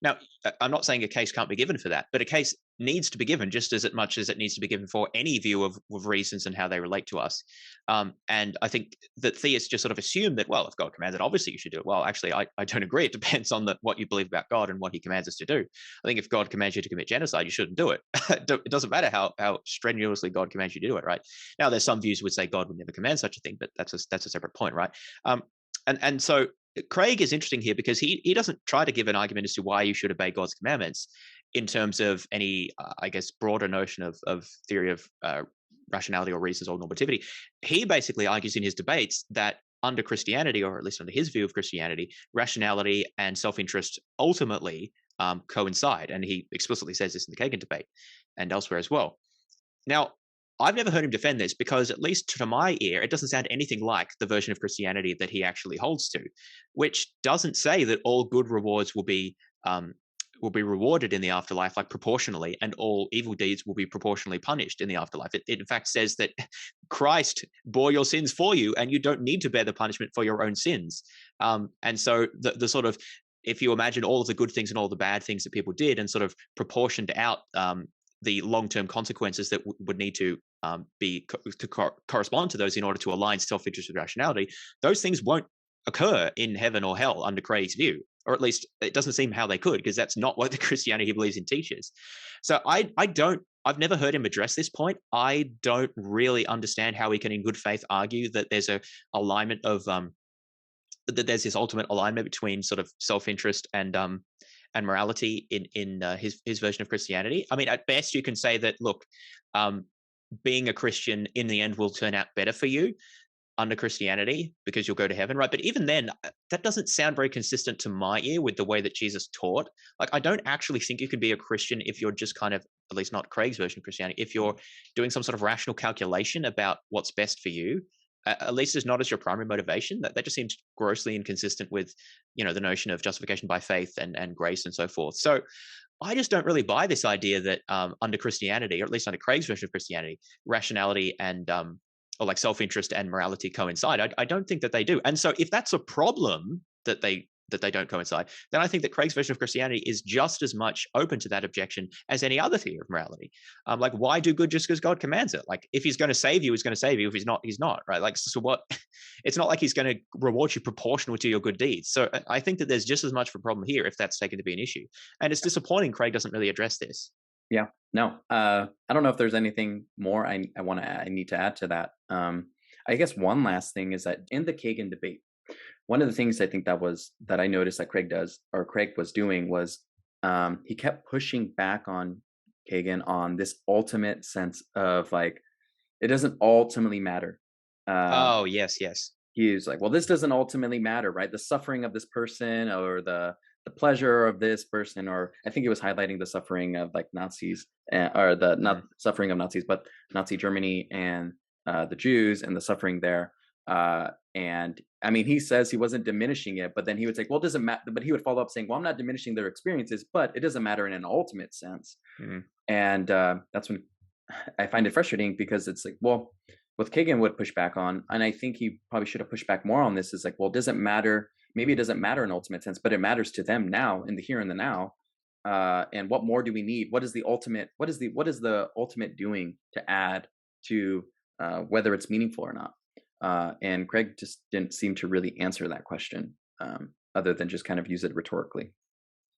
Now, I'm not saying a case can't be given for that, but a case needs to be given just as much as it needs to be given for any view of reasons and how they relate to us. And I think that theists just sort of assume that, well, if God commands it, obviously you should do it. Well, actually, I don't agree. It depends on what you believe about God and what he commands us to do. I think if God commands you to commit genocide, you shouldn't do it. It doesn't matter how strenuously God commands you to do it, right? Now, there's some views would say God would never command such a thing, but that's a separate point, right? And so Craig is interesting here because he doesn't try to give an argument as to why you should obey God's commandments in terms of any, I guess, broader notion of theory of rationality or reasons or normativity. He basically argues in his debates that under Christianity, or at least under his view of Christianity, rationality and self-interest ultimately coincide. And he explicitly says this in the Kagan debate and elsewhere as well. Now, I've never heard him defend this because, at least to my ear, it doesn't sound anything like the version of Christianity that he actually holds to, which doesn't say that all good rewards will be rewarded in the afterlife, like proportionally, and all evil deeds will be proportionally punished in the afterlife. It in fact says that Christ bore your sins for you, and you don't need to bear the punishment for your own sins. And so the sort of, if you imagine all of the good things and all the bad things that people did, and sort of proportioned out the long-term consequences that would need to correspond to those in order to align self-interest with rationality, those things won't occur in heaven or hell under Craig's view, or at least it doesn't seem how they could, because that's not what the Christianity he believes in teaches. So I've never heard him address this point. I don't really understand how he can in good faith argue that there's a alignment of that there's this ultimate alignment between sort of self-interest and morality in his version of Christianity. I mean, at best you can say that, look, being a Christian in the end will turn out better for you under Christianity because you'll go to heaven, right? But even then, that doesn't sound very consistent to my ear with the way that Jesus taught. Like, I don't actually think you can be a Christian if you're just kind of, at least not Craig's version of Christianity, if you're doing some sort of rational calculation about what's best for you, at least as not as your primary motivation. That just seems grossly inconsistent with, the notion of justification by faith and grace and so forth. So I just don't really buy this idea that under Christianity, or at least under Craig's version of Christianity, rationality and or like self-interest and morality coincide. I don't think that they do. And so if that's a problem that they don't coincide, then I think that Craig's version of Christianity is just as much open to that objection as any other theory of morality. Like, why do good just because God commands it? Like, if he's going to save you, he's going to save you. If he's not, he's not, right? Like, so what? It's not like he's going to reward you proportional to your good deeds. So I think that there's just as much of a problem here if that's taken to be an issue. And it's disappointing Craig doesn't really address this. Yeah, no, I don't know if there's anything more I need to add to that. I guess one last thing is that in the Kagan debate, One of the things I think that I noticed that Craig was doing was he kept pushing back on Kagan on this ultimate sense of like, it doesn't ultimately matter. Oh, yes, yes. He was like, well, this doesn't ultimately matter, right? The suffering of this person, or the pleasure of this person, or I think he was highlighting the suffering of like Nazis, or the not suffering of Nazis, but Nazi Germany and the Jews and the suffering there. And I mean, he says he wasn't diminishing it, but then he would say, well, it doesn't matter. But he would follow up saying, well, I'm not diminishing their experiences, but it doesn't matter in an ultimate sense. Mm-hmm. And that's when I find it frustrating, because it's like, well, what Kagan would push back on, and I think he probably should have pushed back more on this, is like, well, it doesn't matter. Maybe it doesn't matter in ultimate sense, but it matters to them now, in the here and the now. And what more do we need? What is the ultimate? What is the ultimate doing to add to whether it's meaningful or not? And Craig just didn't seem to really answer that question, other than just kind of use it rhetorically.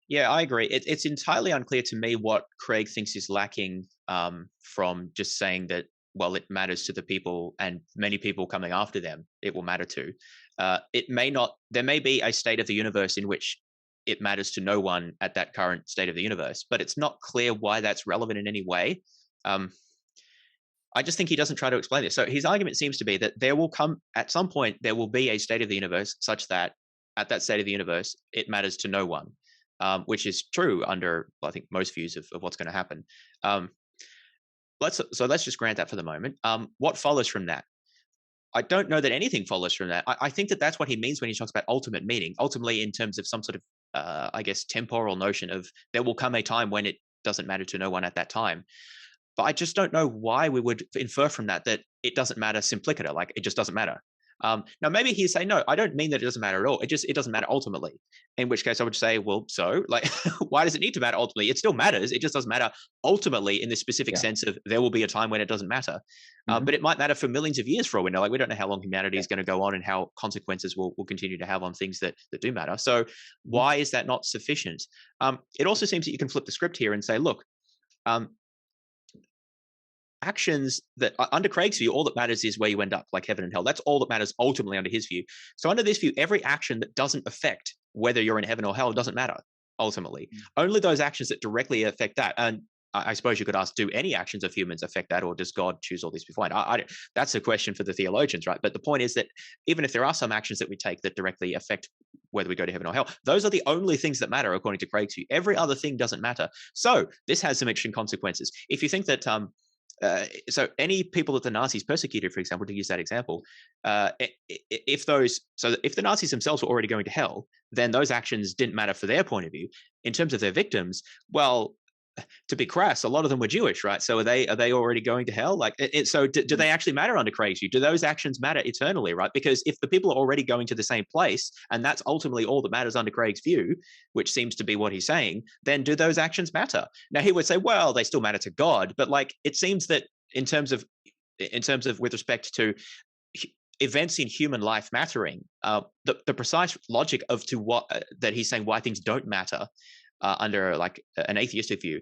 Yeah, I agree. It's entirely unclear to me what Craig thinks is lacking from just saying that, well, it matters to the people, and many people coming after them, it will matter to. It may not, there may be a state of the universe in which it matters to no one at that current state of the universe, but it's not clear why that's relevant in any way. I just think he doesn't try to explain this. So his argument seems to be that there will come, at some point, there will be a state of the universe such that at that state of the universe, it matters to no one. Which is true under, I think, most views of what's going to happen. Let's just grant that for the moment. What follows from that? I don't know that anything follows from that. I think that that's what he means when he talks about ultimate meaning, ultimately in terms of some sort of, I guess, temporal notion of there will come a time when it doesn't matter to no one at that time. But I just don't know why we would infer from that it doesn't matter simpliciter, like it just doesn't matter. Now, maybe he'd say, no, I don't mean that it doesn't matter at all. It doesn't matter ultimately. In which case I would say, well, so like, why does it need to matter ultimately? It still matters. It just doesn't matter ultimately in the specific sense of there will be a time when it doesn't matter. But it might matter for millions of years for all we know. Like, we don't know how long humanity is going to go on and how consequences will continue to have on things that do matter. So why is that not sufficient? It also seems that you can flip the script here and say, look, actions that under Craig's view, all that matters is where you end up, like heaven and hell. That's all that matters ultimately under his view. So under this view, every action that doesn't affect whether you're in heaven or hell doesn't matter ultimately. Only those actions that directly affect that. And I suppose you could ask, do any actions of humans affect that, or does God choose all this beforehand? That's a question for the theologians, right? But the point is that even if there are some actions that we take that directly affect whether we go to heaven or hell, those are the only things that matter according to Craig's view. Every other thing doesn't matter. So this has some extreme consequences. If you think that so any people that the Nazis persecuted, for example, to use that example, if the Nazis themselves were already going to hell, then those actions didn't matter for their point of view. In terms of their victims, well, to be crass, a lot of them were Jewish, right? So are they already going to hell? Like, so do they actually matter under Craig's view? Do those actions matter eternally, right? Because if the people are already going to the same place, and that's ultimately all that matters under Craig's view, which seems to be what he's saying, then do those actions matter? Now he would say, well, they still matter to God, but like, it seems that in terms of with respect to events in human life mattering, the precise logic of that he's saying why things don't matter under like an atheistic view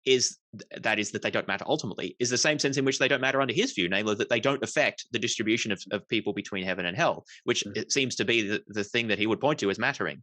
is that they don't matter ultimately, is the same sense in which they don't matter under his view, namely that they don't affect the distribution of people between heaven and hell, which it seems to be the thing that he would point to as mattering.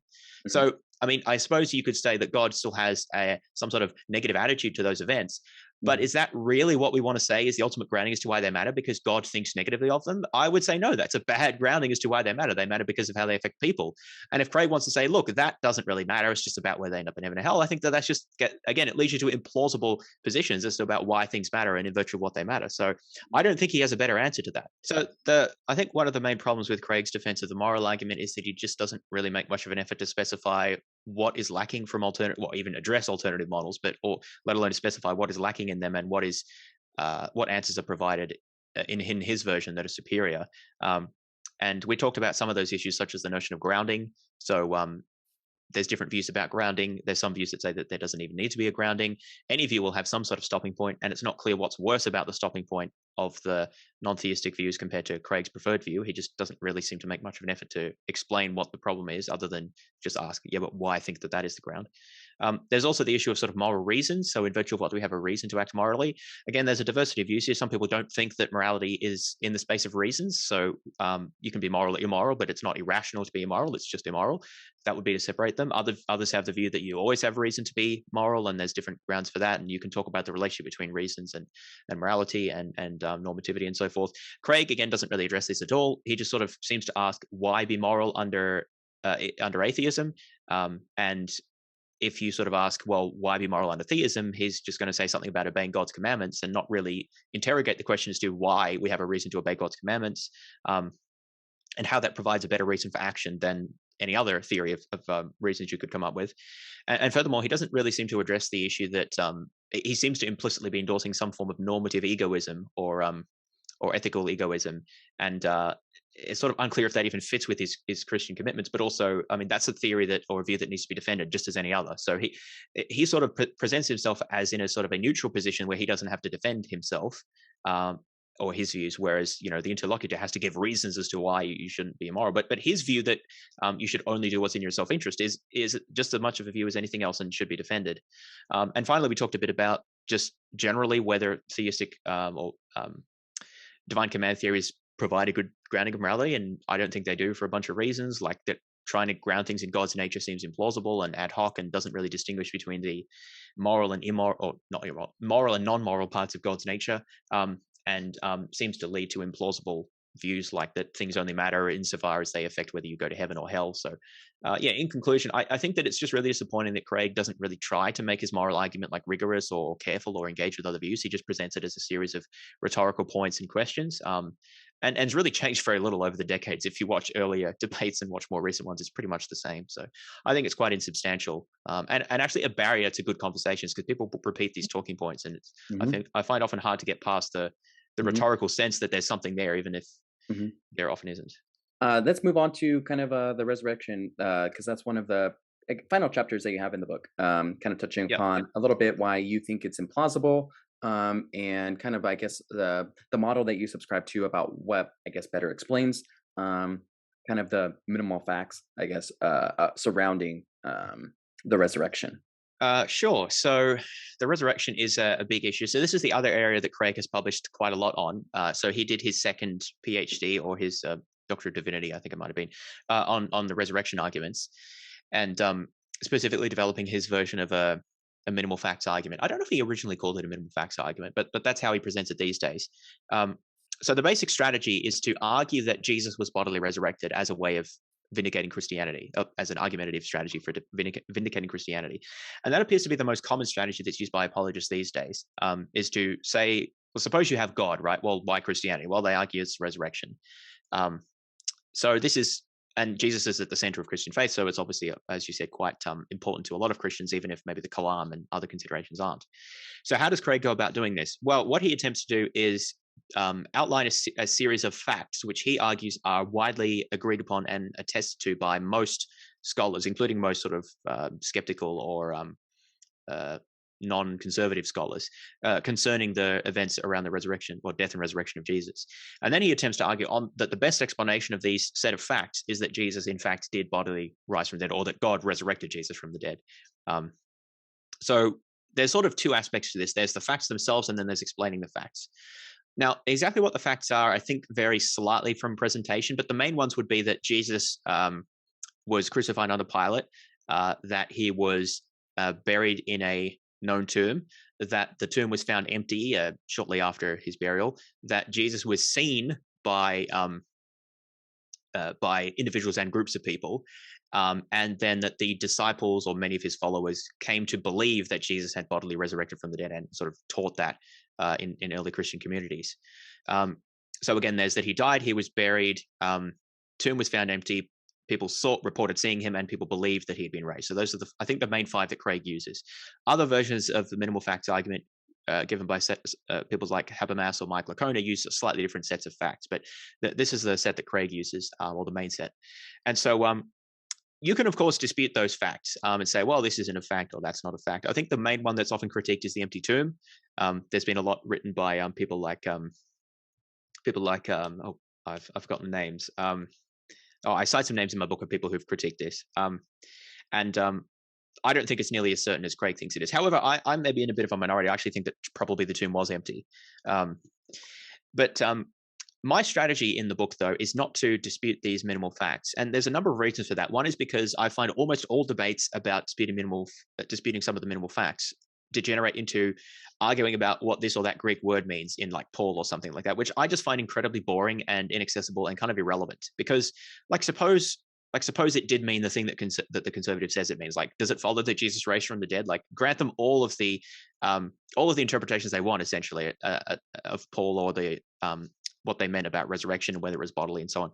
So, I mean, I suppose you could say that God still has some sort of negative attitude to those events, but is that really what we want to say is the ultimate grounding as to why they matter, because God thinks negatively of them? I would say no, that's a bad grounding as to why they matter. They matter because of how they affect people. And if Craig wants to say, look, that doesn't really matter, it's just about where they end up in heaven and hell, I think that's just, again, it leads you to implausible positions as to about why things matter and in virtue of what they matter. So I don't think he has a better answer to that. So I think one of the main problems with Craig's defense of the moral argument is that he just doesn't really make much of an effort to specify what is lacking from even address alternative models, or let alone specify what is lacking in them and what answers are provided in his version that are superior. And we talked about some of those issues, such as the notion of grounding. So there's different views about grounding. There's some views that say that there doesn't even need to be a grounding. Any view will have some sort of stopping point, and it's not clear what's worse about the stopping point of the non-theistic views compared to Craig's preferred view. He just doesn't really seem to make much of an effort to explain what the problem is, other than just ask, yeah, but why I think that is the ground. There's also the issue of sort of moral reasons. So in virtue of what, do we have a reason to act morally? Again, there's a diversity of views here. Some people don't think that morality is in the space of reasons. So you can be morally immoral, but it's not irrational to be immoral. It's just immoral. That would be to separate them. Others have the view that you always have reason to be moral, and there's different grounds for that. And you can talk about the relationship between reasons and morality and normativity and so forth. Craig, again, doesn't really address this at all. He just sort of seems to ask, why be moral under atheism? And if you sort of ask, well, why be moral under theism? He's just going to say something about obeying God's commandments and not really interrogate the question as to why we have a reason to obey God's commandments, and how that provides a better reason for action than any other theory of reasons you could come up with. And furthermore, he doesn't really seem to address the issue that he seems to implicitly be endorsing some form of normative egoism or ethical egoism. And it's sort of unclear if that even fits with his Christian commitments, but also, I mean, that's a theory that, or a view that needs to be defended just as any other. So he sort of presents himself as in a sort of a neutral position where he doesn't have to defend himself or his views, whereas, the interlocutor has to give reasons as to why you shouldn't be immoral. But his view that you should only do what's in your self-interest is just as much of a view as anything else and should be defended. And finally, we talked a bit about just generally whether theistic or divine command theories provide a good grounding of morality, and I don't think they do for a bunch of reasons, like that trying to ground things in God's nature seems implausible and ad hoc and doesn't really distinguish between the moral and immoral, or not immoral, moral and non-moral parts of God's nature, and seems to lead to implausible views like that things only matter insofar as they affect whether you go to heaven or hell. So in conclusion, I think that it's just really disappointing that Craig doesn't really try to make his moral argument like rigorous or careful or engage with other views. He just presents it as a series of rhetorical points and questions. And it's really changed very little over the decades. If you watch earlier debates and watch more recent ones, it's pretty much the same. So I think it's quite insubstantial and actually a barrier to good conversations, because people repeat these talking points, and it's I find often hard to get past the rhetorical sense that there's something there, even if there often isn't. Let's move on to kind of the resurrection, because that's one of the final chapters that you have in the book, kind of touching upon a little bit why you think it's implausible, and kind of, I guess, the model that you subscribe to about what, I guess, better explains kind of the minimal facts, I guess, surrounding the resurrection. Sure. So the resurrection is a big issue. So this is the other area that Craig has published quite a lot on. So he did his second PhD, or his Doctor of Divinity, I think it might have been, on the resurrection arguments, and specifically developing his version of a minimal facts argument. I don't know if he originally called it a minimal facts argument, but that's how he presents it these days. So the basic strategy is to argue that Jesus was bodily resurrected as a way of vindicating Christianity, as an argumentative strategy for vindicating Christianity. And that appears to be the most common strategy that's used by apologists these days, is to say, well, suppose you have God, right? Well, why Christianity? Well, they argue it's resurrection. So this is, and Jesus is at the center of Christian faith, so it's obviously, as you said, quite important to a lot of Christians, even if maybe the Kalam and other considerations aren't. So how does Craig go about doing this? Well, what he attempts to do is outline a series of facts which he argues are widely agreed upon and attested to by most scholars, including most sort of skeptical or non-conservative scholars, concerning the events around the resurrection or death and resurrection of Jesus. And then he attempts to argue that the best explanation of these set of facts is that Jesus in fact did bodily rise from the dead, or that God resurrected Jesus from the dead. So there's sort of two aspects to this. There's the facts themselves, and then there's explaining the facts. Now, exactly what the facts are, I think, vary slightly from presentation, but the main ones would be that Jesus was crucified under Pilate, that he was buried in a known tomb, that the tomb was found empty shortly after his burial, that Jesus was seen by individuals and groups of people, and then that the disciples or many of his followers came to believe that Jesus had bodily resurrected from the dead and sort of taught that in early Christian communities. So again, there's that he died, he was buried, tomb was found empty, people reported seeing him, and people believed that he had been raised. So those are I think the main five that Craig uses. Other versions of the minimal facts argument given by people like Habermas or Mike Lacona use slightly different sets of facts, but this is the set that Craig uses, or the main set. And so you can, of course, dispute those facts and say, well, this isn't a fact or that's not a fact. I think the main one that's often critiqued is the empty tomb. There's been a lot written by people like I've forgotten names. I cite some names in my book of people who've critiqued this. I don't think it's nearly as certain as Craig thinks it is. However, I'm maybe in a bit of a minority. I actually think that probably the tomb was empty. But my strategy in the book, though, is not to dispute these minimal facts. And there's a number of reasons for that. One is because I find almost all debates about disputing some of the minimal facts degenerate into arguing about what this or that Greek word means in like Paul or something like that, which I just find incredibly boring and inaccessible and kind of irrelevant. Because suppose it did mean the thing that the conservative says it means. Like, does it follow that Jesus raised from the dead? Like, grant them all of the interpretations they want, essentially, of Paul or the what they meant about resurrection and whether it was bodily and so on.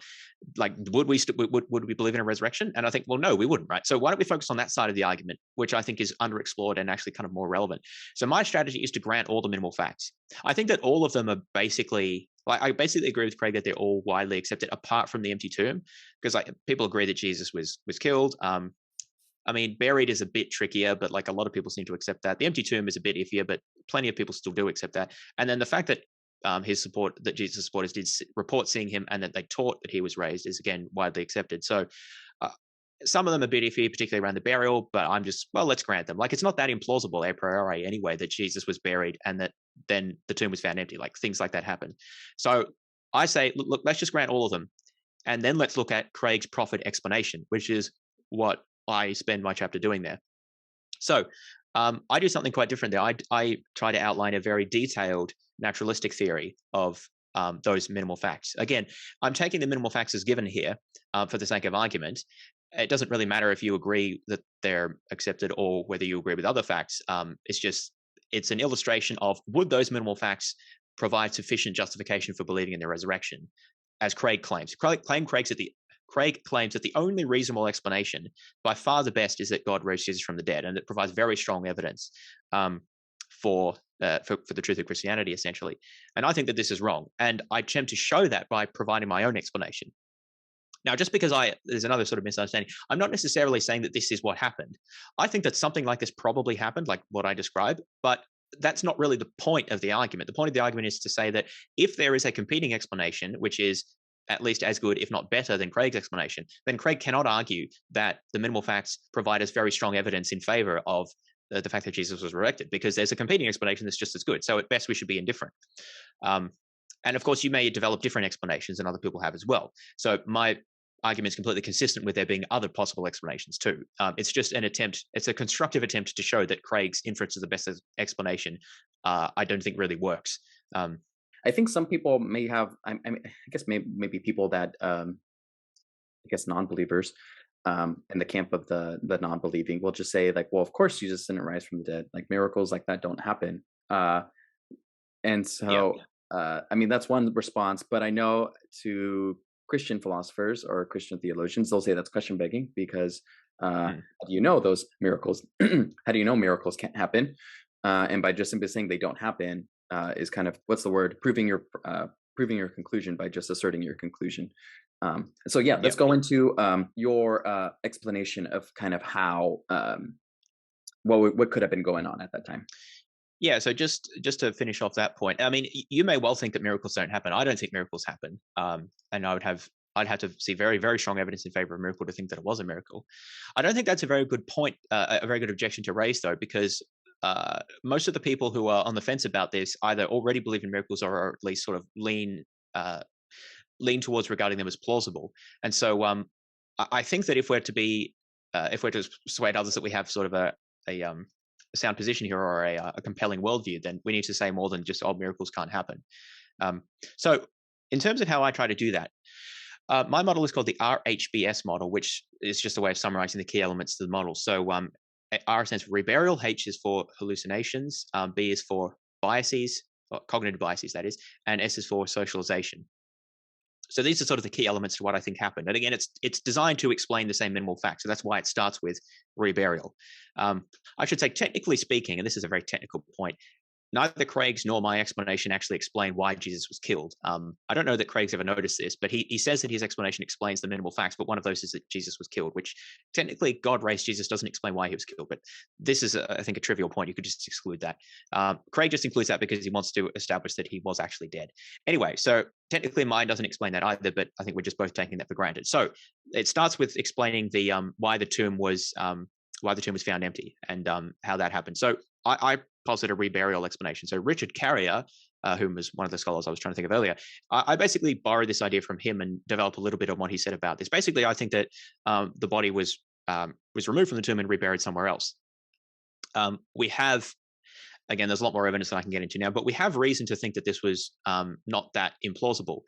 Like, would we believe in a resurrection? And I think, well, no, we wouldn't, right? So why don't we focus on that side of the argument, which I think is underexplored and actually kind of more relevant. So my strategy is to grant all the minimal facts. I think that all of them are basically, like, I basically agree with Craig that they're all widely accepted, apart from the empty tomb, because like people agree that Jesus was killed. I mean, buried is a bit trickier, but like a lot of people seem to accept that. The empty tomb is a bit iffier, but plenty of people still do accept that. And then the fact that Jesus' supporters did report seeing him and that they taught that he was raised is again widely accepted. So some of them are a bit iffy, particularly around the burial, but I'm just, well, let's grant them. Like, it's not that implausible a priori anyway that Jesus was buried and that then the tomb was found empty. Like, things like that happen. So I say, look, let's just grant all of them. And then let's look at Craig's prophet explanation, which is what I spend my chapter doing there. So I do something quite different there. I try to outline a very detailed naturalistic theory of those minimal facts. Again, I'm taking the minimal facts as given here for the sake of argument. It doesn't really matter if you agree that they're accepted or whether you agree with other facts. It's an illustration of, would those minimal facts provide sufficient justification for believing in the resurrection, as Craig claims. Craig claims that the only reasonable explanation, by far the best, is that God raised Jesus from the dead, and it provides very strong evidence for the truth of Christianity, essentially. And I think that this is wrong, and I attempt to show that by providing my own explanation. Now, just because there's another sort of misunderstanding, I'm not necessarily saying that this is what happened. I think that something like this probably happened, like what I described, but that's not really the point of the argument. The point of the argument is to say that if there is a competing explanation, which is at least as good, if not better, than Craig's explanation, then Craig cannot argue that the minimal facts provide us very strong evidence in favor of the fact that Jesus was resurrected, because there's a competing explanation that's just as good. So at best, we should be indifferent. And of course, you may develop different explanations than other people have as well. So my argument is completely consistent with there being other possible explanations too. It's just it's a constructive attempt to show that Craig's inference is the best explanation. I don't think really works. I think some people may have, I guess maybe people that, non-believers in the camp of the non-believing will just say like, well, of course Jesus didn't rise from the dead. Like, miracles like that don't happen. And so, yeah. That's one response, but I know to Christian philosophers or Christian theologians, they'll say that's question begging, because how do you know those miracles? How do you know miracles can't happen? And by just simply saying they don't happen is kind of, what's the word? Proving your conclusion by just asserting your conclusion. So yeah, let's go into your explanation of kind of how what could have been going on at that time. Yeah, so just to finish off that point, I mean, you may well think that miracles don't happen. I don't think miracles happen, and I'd have to see very, very strong evidence in favor of a miracle to think that it was a miracle. I don't think that's a very good point, a very good objection to raise, though, because most of the people who are on the fence about this either already believe in miracles or at least sort of lean towards regarding them as plausible. And so I think that if we're to persuade others that we have sort of a sound position here or a compelling worldview, then we need to say more than just, oh, miracles can't happen. So in terms of how I try to do that, my model is called the RHBS model, which is just a way of summarizing the key elements of the model. So R stands for reburial, H is for hallucinations, B is for biases, or cognitive biases, that is, and S is for socialization. So these are sort of the key elements to what I think happened. And again, it's designed to explain the same minimal facts. So that's why it starts with reburial. I should say, technically speaking, and this is a very technical point, neither Craig's nor my explanation actually explain why Jesus was killed. I don't know that Craig's ever noticed this, but he says that his explanation explains the minimal facts, but one of those is that Jesus was killed, which technically God raised Jesus doesn't explain why he was killed. But this is, I think, a trivial point. You could just exclude that. Craig just includes that because he wants to establish that he was actually dead. Anyway, so technically mine doesn't explain that either, but I think we're just both taking that for granted. So it starts with explaining the why the tomb was tomb was found empty and how that happened. So I posit a reburial explanation. So Richard Carrier, whom was one of the scholars I was trying to think of earlier, I basically borrowed this idea from him and developed a little bit on what he said about this. Basically, I think that the body was removed from the tomb and reburied somewhere else. We have, again, there's a lot more evidence than I can get into now, but we have reason to think that this was not that implausible.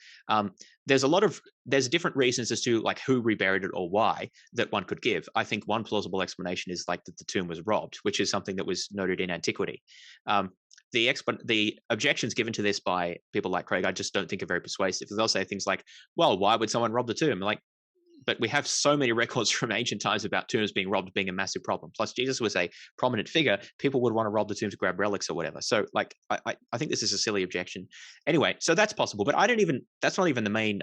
There's different reasons as to like who reburied it or why that one could give. I think one plausible explanation is like that the tomb was robbed, which is something that was noted in antiquity. The objections given to this by people like Craig, I just don't think are very persuasive. They'll say things like, well, why would someone rob the tomb? Like, but we have so many records from ancient times about tombs being robbed being a massive problem. Plus, Jesus was a prominent figure. People would want to rob the tomb to grab relics or whatever. So, like, I think this is a silly objection. Anyway, so that's possible, but that's not even the main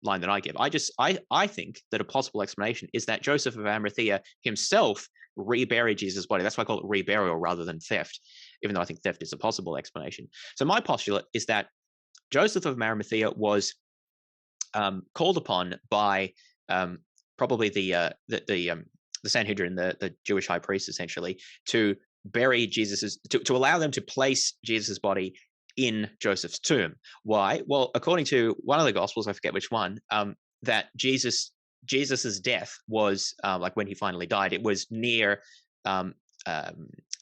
line that I give. I think that a possible explanation is that Joseph of Arimathea himself reburied Jesus' body. That's why I call it reburial rather than theft, even though I think theft is a possible explanation. So my postulate is that Joseph of Arimathea was called upon by probably the Sanhedrin, the Jewish high priest, essentially, to bury to allow them to place Jesus's body in Joseph's tomb. Why? Well, according to one of the Gospels, I forget which one, that Jesus's death was like when he finally died. It was near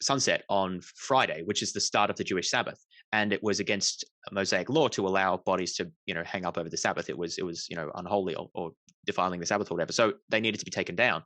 sunset on Friday, which is the start of the Jewish Sabbath, and it was against Mosaic law to allow bodies to hang up over the Sabbath. It was unholy or defiling the Sabbath or whatever. So they needed to be taken down.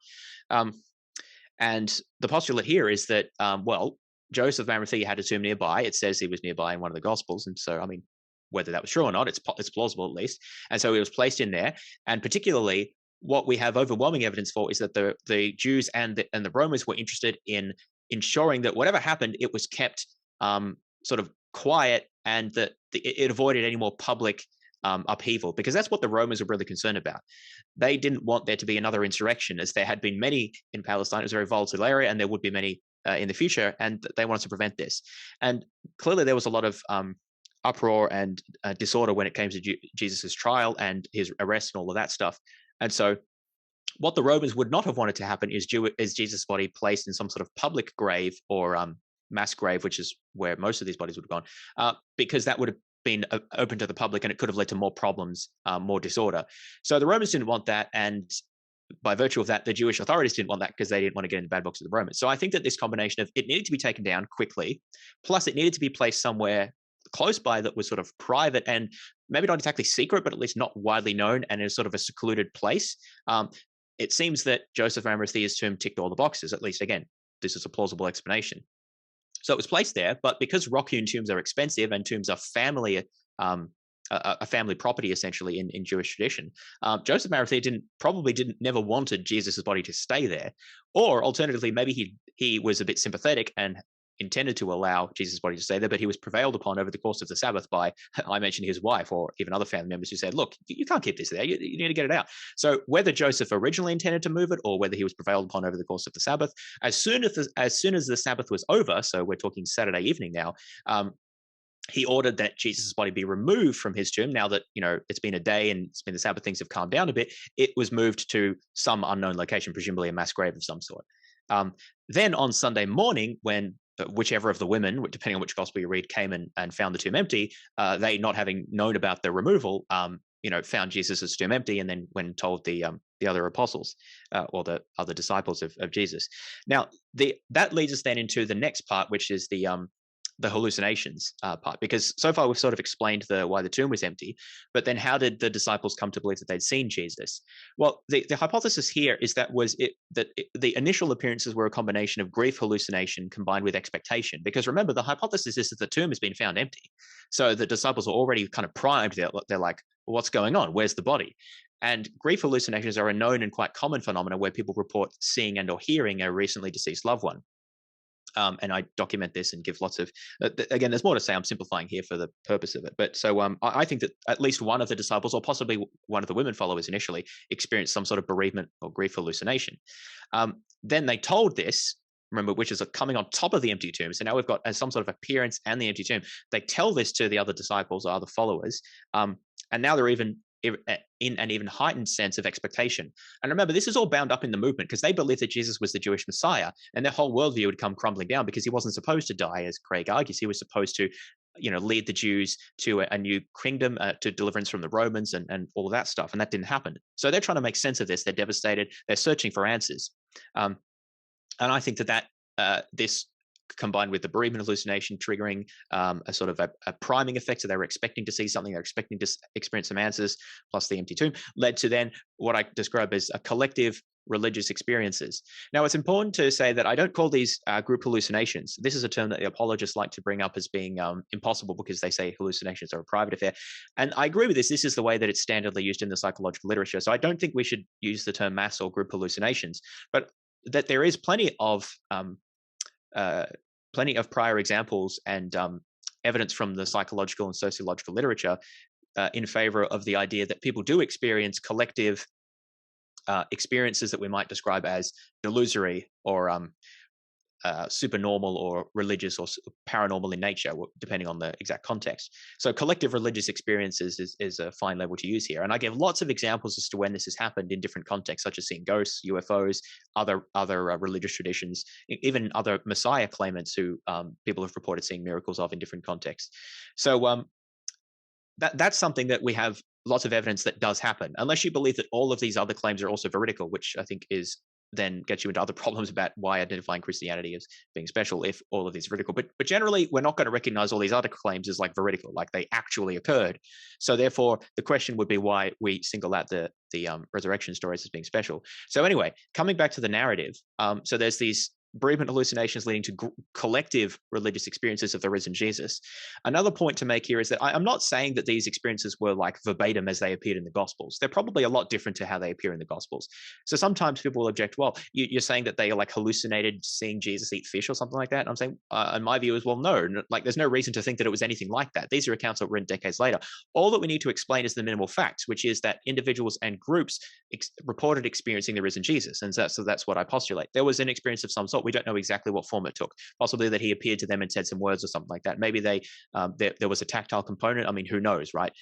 And the postulate here is that well, Joseph of Arimathea had a tomb nearby. It says he was nearby in one of the Gospels, and so I mean, whether that was true or not, it's plausible at least. And so he was placed in there, and particularly what we have overwhelming evidence for is that the Jews and the Romans were interested in ensuring that whatever happened, it was kept sort of quiet and that it avoided any more public upheaval, because that's what the Romans were really concerned about. They didn't want there to be another insurrection, as there had been many in Palestine. It was a very volatile area, and there would be many in the future, and they wanted to prevent this. And clearly there was a lot of uproar and disorder when it came to Jesus's trial and his arrest and all of that stuff. And so what the Romans would not have wanted to happen is Jesus' body placed in some sort of public grave or mass grave, which is where most of these bodies would have gone, because that would have been open to the public and it could have led to more problems, more disorder. So the Romans didn't want that, and by virtue of that, the Jewish authorities didn't want that because they didn't want to get in the bad books of the Romans. So I think that this combination of it needed to be taken down quickly, plus it needed to be placed somewhere close by that was sort of private and maybe not exactly secret, but at least not widely known and in sort of a secluded place. It seems that Joseph of Arimathea's tomb ticked all the boxes. At least, again, this is a plausible explanation. So it was placed there, but because rock-hewn tombs are expensive and tombs are a family property essentially in Jewish tradition, Joseph of Arimathea never wanted Jesus' body to stay there, or alternatively, maybe he was a bit sympathetic and intended to allow Jesus' body to stay there, but he was prevailed upon over the course of the Sabbath by, I mentioned, his wife or even other family members who said, look, you can't keep this there. You need to get it out. So whether Joseph originally intended to move it or whether he was prevailed upon over the course of the Sabbath, as soon as the Sabbath was over, so we're talking Saturday evening now, he ordered that Jesus' body be removed from his tomb. Now that, it's been a day and it's been the Sabbath, things have calmed down a bit, it was moved to some unknown location, presumably a mass grave of some sort. Then on Sunday morning, when whichever of the women, depending on which gospel you read, came and found the tomb empty, they, not having known about the removal, found Jesus' tomb empty, and then when told the other apostles or the other disciples of Jesus. Now, that leads us then into the next part, which is the hallucinations part, because so far we've sort of explained why the tomb was empty, but then how did the disciples come to believe that they'd seen Jesus? Well, the hypothesis here is that the initial appearances were a combination of grief hallucination combined with expectation, because remember, the hypothesis is that the tomb has been found empty. So the disciples are already kind of primed. They're like, well, what's going on? Where's the body? And grief hallucinations are a known and quite common phenomenon where people report seeing and or hearing a recently deceased loved one. And I document this and give lots of, again, there's more to say. I'm simplifying here for the purpose of it. But so I think that at least one of the disciples, or possibly one of the women followers initially, experienced some sort of bereavement or grief hallucination. Then they told this, remember, which is coming on top of the empty tomb. So now we've got some sort of appearance and the empty tomb. They tell this to the other disciples or other followers. And now they're even in an even heightened sense of expectation. And remember, this is all bound up in the movement because they believed that Jesus was the Jewish Messiah, and their whole worldview would come crumbling down because he wasn't supposed to die, as Craig argues. He was supposed to, lead the Jews to a new kingdom, to deliverance from the Romans and all of that stuff. And that didn't happen. So they're trying to make sense of this. They're devastated. They're searching for answers. And I think that this, combined with the bereavement hallucination triggering a sort of a priming effect. So they were expecting to see something, they're expecting to experience some answers, plus the empty tomb, led to then what I describe as a collective religious experiences. Now, it's important to say that I don't call these group hallucinations. This is a term that the apologists like to bring up as being impossible because they say hallucinations are a private affair. And I agree with this. This is the way that it's standardly used in the psychological literature. So I don't think we should use the term mass or group hallucinations, but that there is plenty of prior examples and evidence from the psychological and sociological literature in favor of the idea that people do experience collective experiences that we might describe as delusory or supernormal or religious or paranormal in nature, depending on the exact context. So collective religious experiences is a fine level to use here. And I give lots of examples as to when this has happened in different contexts, such as seeing ghosts, UFOs, other religious traditions, even other Messiah claimants who people have reported seeing miracles of in different contexts. So that's something that we have lots of evidence that does happen, unless you believe that all of these other claims are also veridical, which I think is then gets you into other problems about why identifying Christianity as being special if all of these are veridical. But generally, we're not going to recognize all these other claims as like veridical, like they actually occurred. So therefore, the question would be why we single out the resurrection stories as being special. So anyway, coming back to the narrative, so there's these bereavement hallucinations leading to collective religious experiences of the risen Jesus. Another point to make here is that I'm not saying that these experiences were like verbatim as they appeared in the Gospels. They're probably a lot different to how they appear in the Gospels. So sometimes people will object, well, you're saying that they like hallucinated seeing Jesus eat fish or something like that. And I'm saying, and my view is, well, no, like there's no reason to think that it was anything like that. These are accounts that were written decades later. All that we need to explain is the minimal facts, which is that individuals and groups reported experiencing the risen Jesus. And so that's what I postulate. There was an experience of some sort. We don't know exactly what form it took. Possibly that he appeared to them and said some words or something like that. Maybe there was a tactile component. I mean, who knows, right?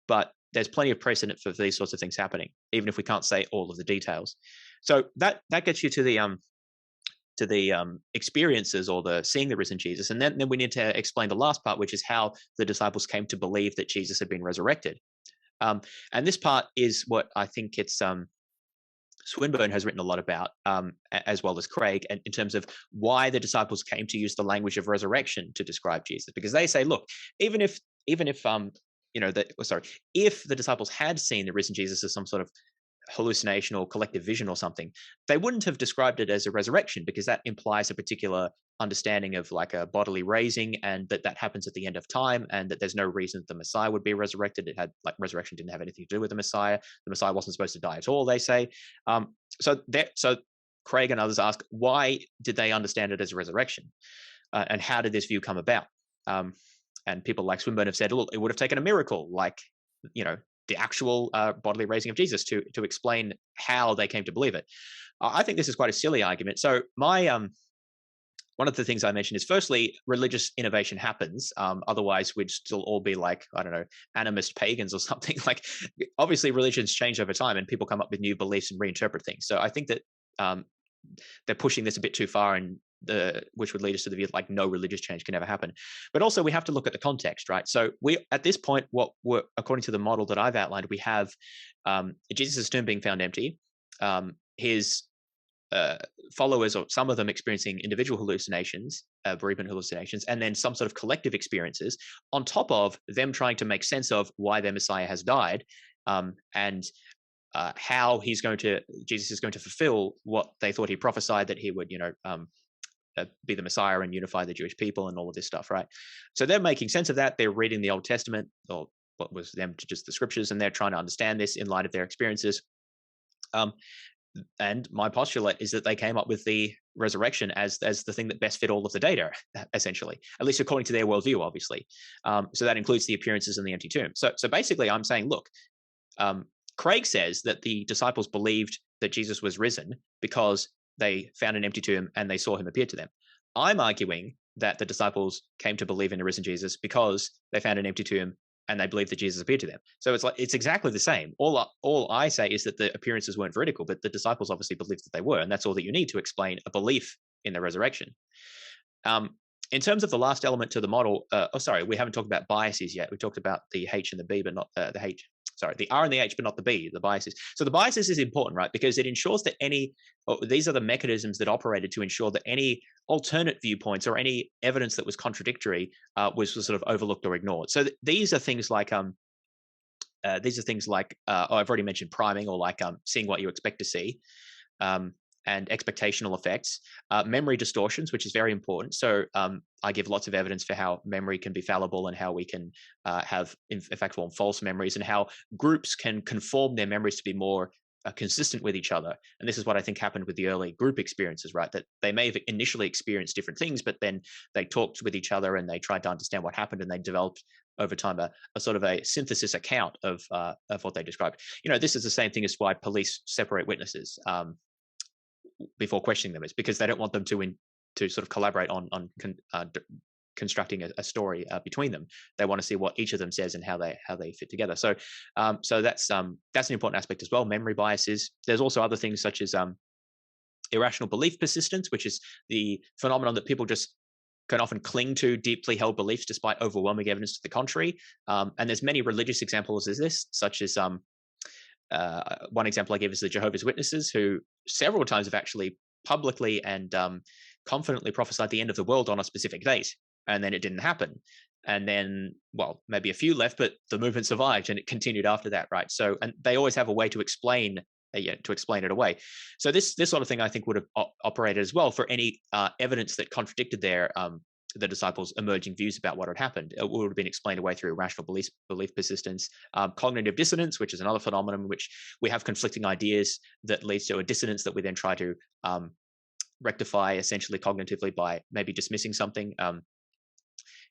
But there's plenty of precedent for these sorts of things happening, even if we can't say all of the details. So that gets you to the experiences or the seeing the risen Jesus. And then we need to explain the last part, which is how the disciples came to believe that Jesus had been resurrected. And this part is what I think it's Swinburne has written a lot about, as well as Craig, and in terms of why the disciples came to use the language of resurrection to describe Jesus, because they say, look, if the disciples had seen the risen Jesus as some sort of hallucination or collective vision or something, they wouldn't have described it as a resurrection, because that implies a particular understanding of like a bodily raising, and that happens at the end of time, and that there's no reason that the Messiah would be resurrected. It had like resurrection didn't have anything to do with the Messiah. The Messiah wasn't supposed to die at all, they say. So Craig and others ask, why did they understand it as a resurrection, and how did this view come about? And people like Swinburne have said, look, it would have taken a miracle, like the actual bodily raising of Jesus to explain how they came to believe it. I think this is quite a silly argument. So my one of the things I mentioned is, firstly, religious innovation happens. Otherwise, we'd still all be like, I don't know, animist pagans or something. Like, obviously, religions change over time, and people come up with new beliefs and reinterpret things. So I think that they're pushing this a bit too far, and which would lead us to the view that like no religious change can ever happen. But also, we have to look at the context, right? So we, at this point, according to the model that I've outlined, we have Jesus' tomb being found empty, his followers, or some of them, experiencing individual hallucinations, bereavement hallucinations, and then some sort of collective experiences, on top of them trying to make sense of why their Messiah has died, and how Jesus is going to fulfill what they thought he prophesied, that he would, be the Messiah and unify the Jewish people and all of this stuff, right? So they're making sense of that. They're reading the Old Testament, or what was them to just the scriptures, and they're trying to understand this in light of their experiences. And my postulate is that they came up with the resurrection as the thing that best fit all of the data, essentially, at least according to their worldview, obviously. So that includes the appearances in the empty tomb. So basically, I'm saying, look, Craig says that the disciples believed that Jesus was risen because they found an empty tomb and they saw him appear to them. I'm arguing that the disciples came to believe in the risen Jesus because they found an empty tomb and they believe that Jesus appeared to them. So it's exactly the same. All I say is that the appearances weren't veridical, but the disciples obviously believed that they were, and that's all that you need to explain a belief in the resurrection. In terms of the last element to the model, we haven't talked about biases yet. We talked about the H and the B, but not the H. Sorry, the R and the H, but not the B, the biases. So the biases is important, right? Because it ensures that these are the mechanisms that operated to ensure that any alternate viewpoints or any evidence that was contradictory was sort of overlooked or ignored. So these are things like I've already mentioned priming, or like seeing what you expect to see. And expectational effects, memory distortions, which is very important. So I give lots of evidence for how memory can be fallible and how we can have, in fact, form false memories, and how groups can conform their memories to be more consistent with each other. And this is what I think happened with the early group experiences, right? That they may have initially experienced different things, but then they talked with each other and they tried to understand what happened, and they developed over time a sort of a synthesis account of what they described. This is the same thing as why police separate witnesses before questioning them. It's because they don't want them to sort of collaborate on constructing a story between them. They want to see what each of them says and how they fit together. So that's an important aspect as well. Memory biases. There's also other things such as irrational belief persistence, which is the phenomenon that people just can often cling to deeply held beliefs despite overwhelming evidence to the contrary. And there's many religious examples of this, such as one example I give is the Jehovah's Witnesses, who several times have actually publicly and confidently prophesied the end of the world on a specific date, and then it didn't happen. And then, well, maybe a few left, but the movement survived and it continued after that, right? So, and they always have a way to explain it away. So this sort of thing I think would have operated as well for any evidence that contradicted the disciples' emerging views about what had happened. It would have been explained away through irrational belief persistence. Cognitive dissonance, which is another phenomenon in which we have conflicting ideas that leads to a dissonance that we then try to rectify essentially cognitively by maybe dismissing something.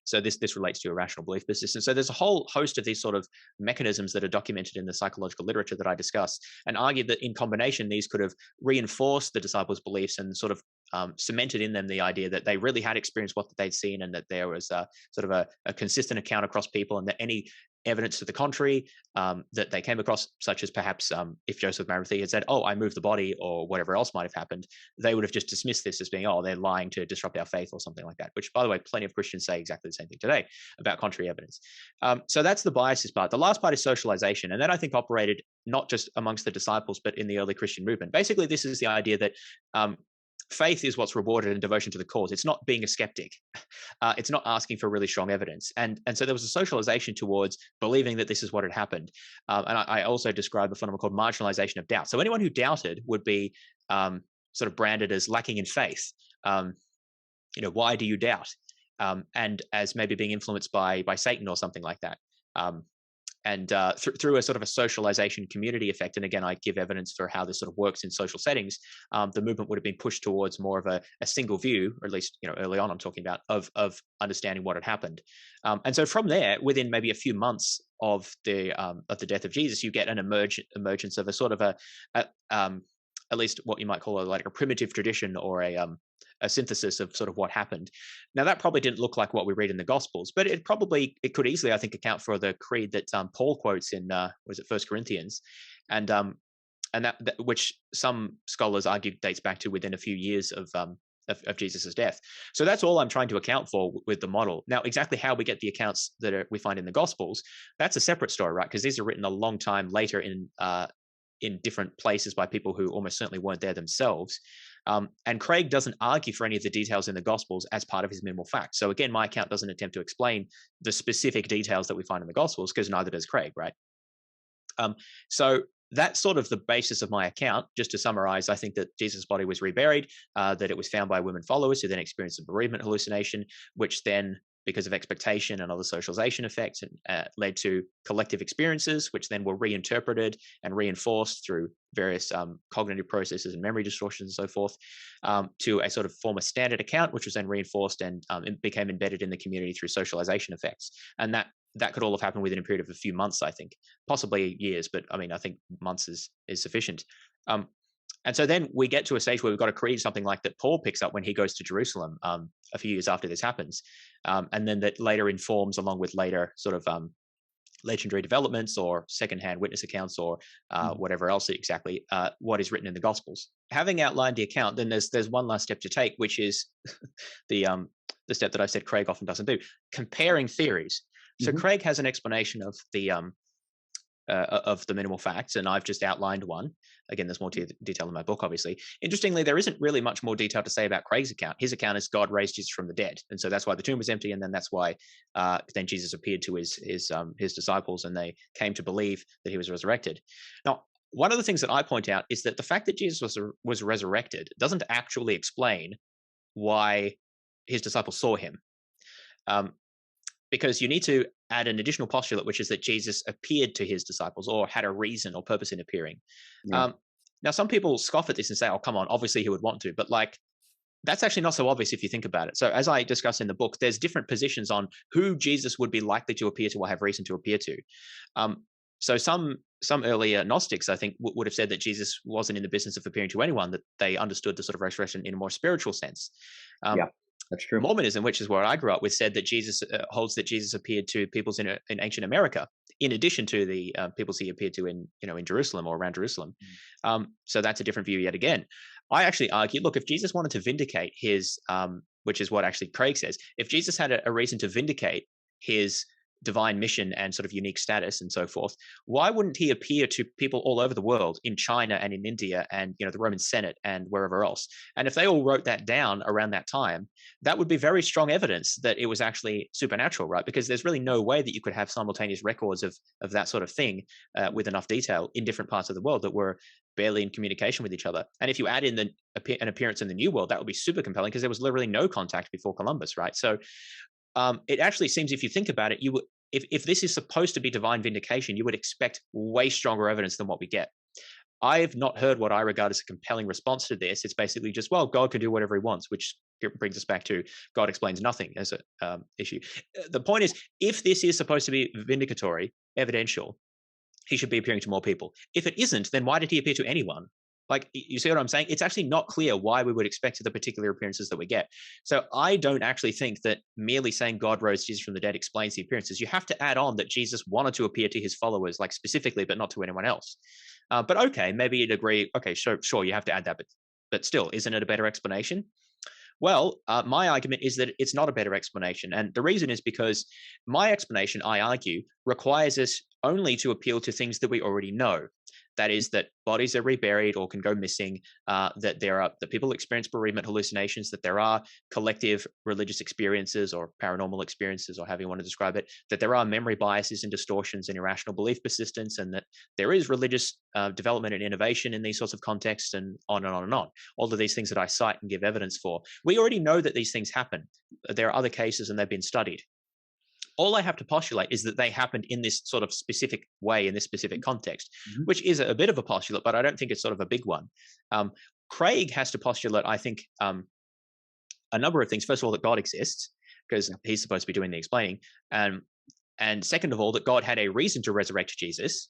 So this relates to irrational belief persistence. So there's a whole host of these sort of mechanisms that are documented in the psychological literature that I discuss, and argue that in combination, these could have reinforced the disciples' beliefs and sort of cemented in them the idea that they really had experienced what they'd seen, and that there was sort of a consistent account across people, and that any evidence to the contrary that they came across, such as perhaps if Joseph of Arimathea had said, "Oh, I moved the body," or whatever else might have happened, they would have just dismissed this as being, "Oh, they're lying to disrupt our faith," or something like that. Which, by the way, plenty of Christians say exactly the same thing today about contrary evidence. So that's the biases part. The last part is socialization, and that I think operated not just amongst the disciples, but in the early Christian movement. Basically, this is the idea that faith is what's rewarded in devotion to the cause. It's not being a skeptic. It's not asking for really strong evidence. And so there was a socialization towards believing that this is what had happened. And I also describe a phenomenon called marginalization of doubt. So anyone who doubted would be sort of branded as lacking in faith. Why do you doubt? And as maybe being influenced by Satan or something like that. And through a sort of a socialization community effect, and again, I give evidence for how this sort of works in social settings, the movement would have been pushed towards more of a single view, or at least early on I'm talking about, of understanding what had happened. And so from there, within maybe a few months of the death of Jesus, you get an emergence of a sort of at least what you might call like a primitive tradition, or a synthesis of sort of what happened. Now, that probably didn't look like what we read in the Gospels, but it could easily, I think, account for the creed that Paul quotes in was it 1 Corinthians, and that which some scholars argue dates back to within a few years of Jesus's death. So that's all I'm trying to account for with the model. Now, exactly how we get the accounts that we find in the Gospels, that's a separate story, right? Because these are written a long time later in different places by people who almost certainly weren't there themselves. And Craig doesn't argue for any of the details in the Gospels as part of his minimal facts. So again, my account doesn't attempt to explain the specific details that we find in the Gospels, because neither does Craig, right? So that's sort of the basis of my account. Just to summarize, I think that Jesus' body was reburied, that it was found by women followers who then experienced a bereavement hallucination, which then, because of expectation and other socialization effects, led to collective experiences, which then were reinterpreted and reinforced through various cognitive processes and memory distortions and so forth, to a sort of form a standard account, which was then reinforced and it became embedded in the community through socialization effects. And that could all have happened within a period of a few months, I think, possibly years, but I mean, I think months is sufficient. And so then we get to a stage where we've got to create something like that Paul picks up when he goes to Jerusalem a few years after this happens. And then that later informs, along with later sort of legendary developments or secondhand witness accounts or whatever else exactly what is written in the Gospels. Having outlined the account, then there's one last step to take, which is the step that I've said Craig often doesn't do: comparing theories. So Craig has an explanation of the minimal facts, and I've just outlined one. Again, there's more detail in my book, obviously. Interestingly, there isn't really much more detail to say about Craig's account. His account is God raised Jesus from the dead, and so that's why the tomb was empty, and then that's why then Jesus appeared to his disciples, and they came to believe that he was resurrected. Now, one of the things that I point out is that the fact that Jesus was resurrected doesn't actually explain why his disciples saw him. Because you need to add an additional postulate, which is that Jesus appeared to his disciples or had a reason or purpose in appearing. Yeah. Now, some people scoff at this and say, oh, come on, obviously he would want to. But that's actually not so obvious if you think about it. So as I discuss in the book, there's different positions on who Jesus would be likely to appear to or have reason to appear to. So some earlier Gnostics, I think, would have said that Jesus wasn't in the business of appearing to anyone, that they understood the sort of resurrection in a more spiritual sense. Yeah. That's true. Mormonism, which is where I grew up with, said that Jesus holds that Jesus appeared to peoples in ancient America, in addition to the peoples he appeared to in Jerusalem or around Jerusalem. So that's a different view yet again. I actually argue, look, if Jesus wanted to vindicate his, which is what actually Craig says, if Jesus had a reason to vindicate his divine mission and sort of unique status and so forth, why wouldn't he appear to people all over the world, in China and in India and the Roman Senate and wherever else? And if they all wrote that down around that time, that would be very strong evidence that it was actually supernatural, right? Because there's really no way that you could have simultaneous records of that sort of thing with enough detail in different parts of the world that were barely in communication with each other. And if you add in an appearance in the New World, that would be super compelling, because there was literally no contact before Columbus, right? So it actually seems, if you think about it, if this is supposed to be divine vindication, you would expect way stronger evidence than what we get. I've not heard what I regard as a compelling response to this. It's basically just, well, God can do whatever he wants, which brings us back to God explains nothing as an issue. The point is, if this is supposed to be vindicatory, evidential, he should be appearing to more people. If it isn't, then why did he appear to anyone? You see what I'm saying? It's actually not clear why we would expect the particular appearances that we get. So I don't actually think that merely saying God rose Jesus from the dead explains the appearances. You have to add on that Jesus wanted to appear to his followers, specifically, but not to anyone else. But okay, maybe you'd agree. Okay, sure, you have to add that, but still, isn't it a better explanation? Well, my argument is that it's not a better explanation. And the reason is because my explanation, I argue, requires us only to appeal to things that we already know. That is, that bodies are reburied or can go missing, that people experience bereavement hallucinations, that there are collective religious experiences or paranormal experiences, or however you want to describe it, that there are memory biases and distortions and irrational belief persistence, and that there is religious development and innovation in these sorts of contexts, and on and on and on. All of these things that I cite and give evidence for. We already know that these things happen. There are other cases and they've been studied. All I have to postulate is that they happened in this sort of specific way, in this specific context, which is a bit of a postulate, but I don't think it's sort of a big one. Craig has to postulate, I think, a number of things. First of all, that God exists, because he's supposed to be doing the explaining. And second of all, that God had a reason to resurrect Jesus.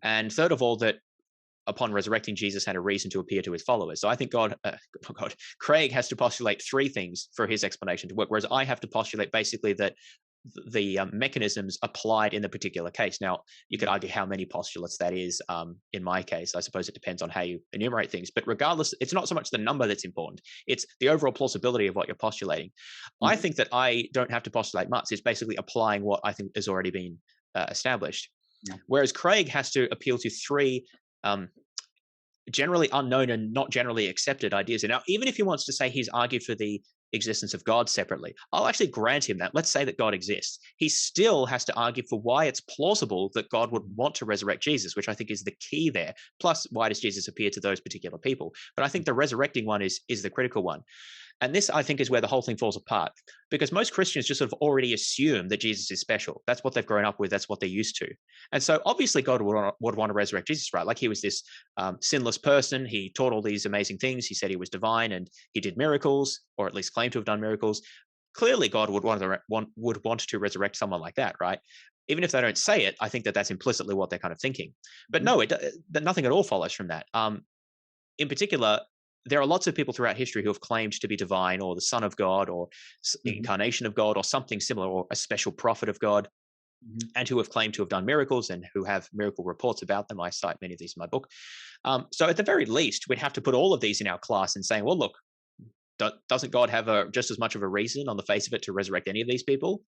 And third of all, that upon resurrecting Jesus had a reason to appear to his followers. So I think Craig has to postulate three things for his explanation to work, whereas I have to postulate basically that the mechanisms applied in the particular case. Now, you could argue how many postulates that is. In my case, I suppose it depends on how you enumerate things. But regardless, it's not so much the number that's important. It's the overall plausibility of what you're postulating. I think that I don't have to postulate much. It's basically applying what I think has already been established. Whereas Craig has to appeal to three generally unknown and not generally accepted ideas. And now, even if he wants to say he's argued for the existence of God separately, I'll actually grant him that. Let's say that God exists. He still has to argue for why it's plausible that God would want to resurrect Jesus, which I think is the key there. Plus, why does Jesus appear to those particular people? But I think the resurrecting one is the critical one. And this, I think, is where the whole thing falls apart, because most Christians just sort of already assume that Jesus is special. That's what they've grown up with. That's what they're used to. And so obviously God would want to resurrect Jesus, right? Like, he was this sinless person. He taught all these amazing things. He said he was divine, and he did miracles, or at least claimed to have done miracles. Clearly, God would want to resurrect someone like that, right? Even if they don't say it, I think that that's implicitly what they're kind of thinking. But no, nothing at all follows from that. In particular, there are lots of people throughout history who have claimed to be divine, or the Son of God, or incarnation of God, or something similar, or a special prophet of God. Mhm. and who have claimed to have done miracles and who have miracle reports about them. I cite many of these in my book. So at the very least, we'd have to put all of these in our class and saying, well, look, doesn't God have just as much of a reason on the face of it to resurrect any of these people?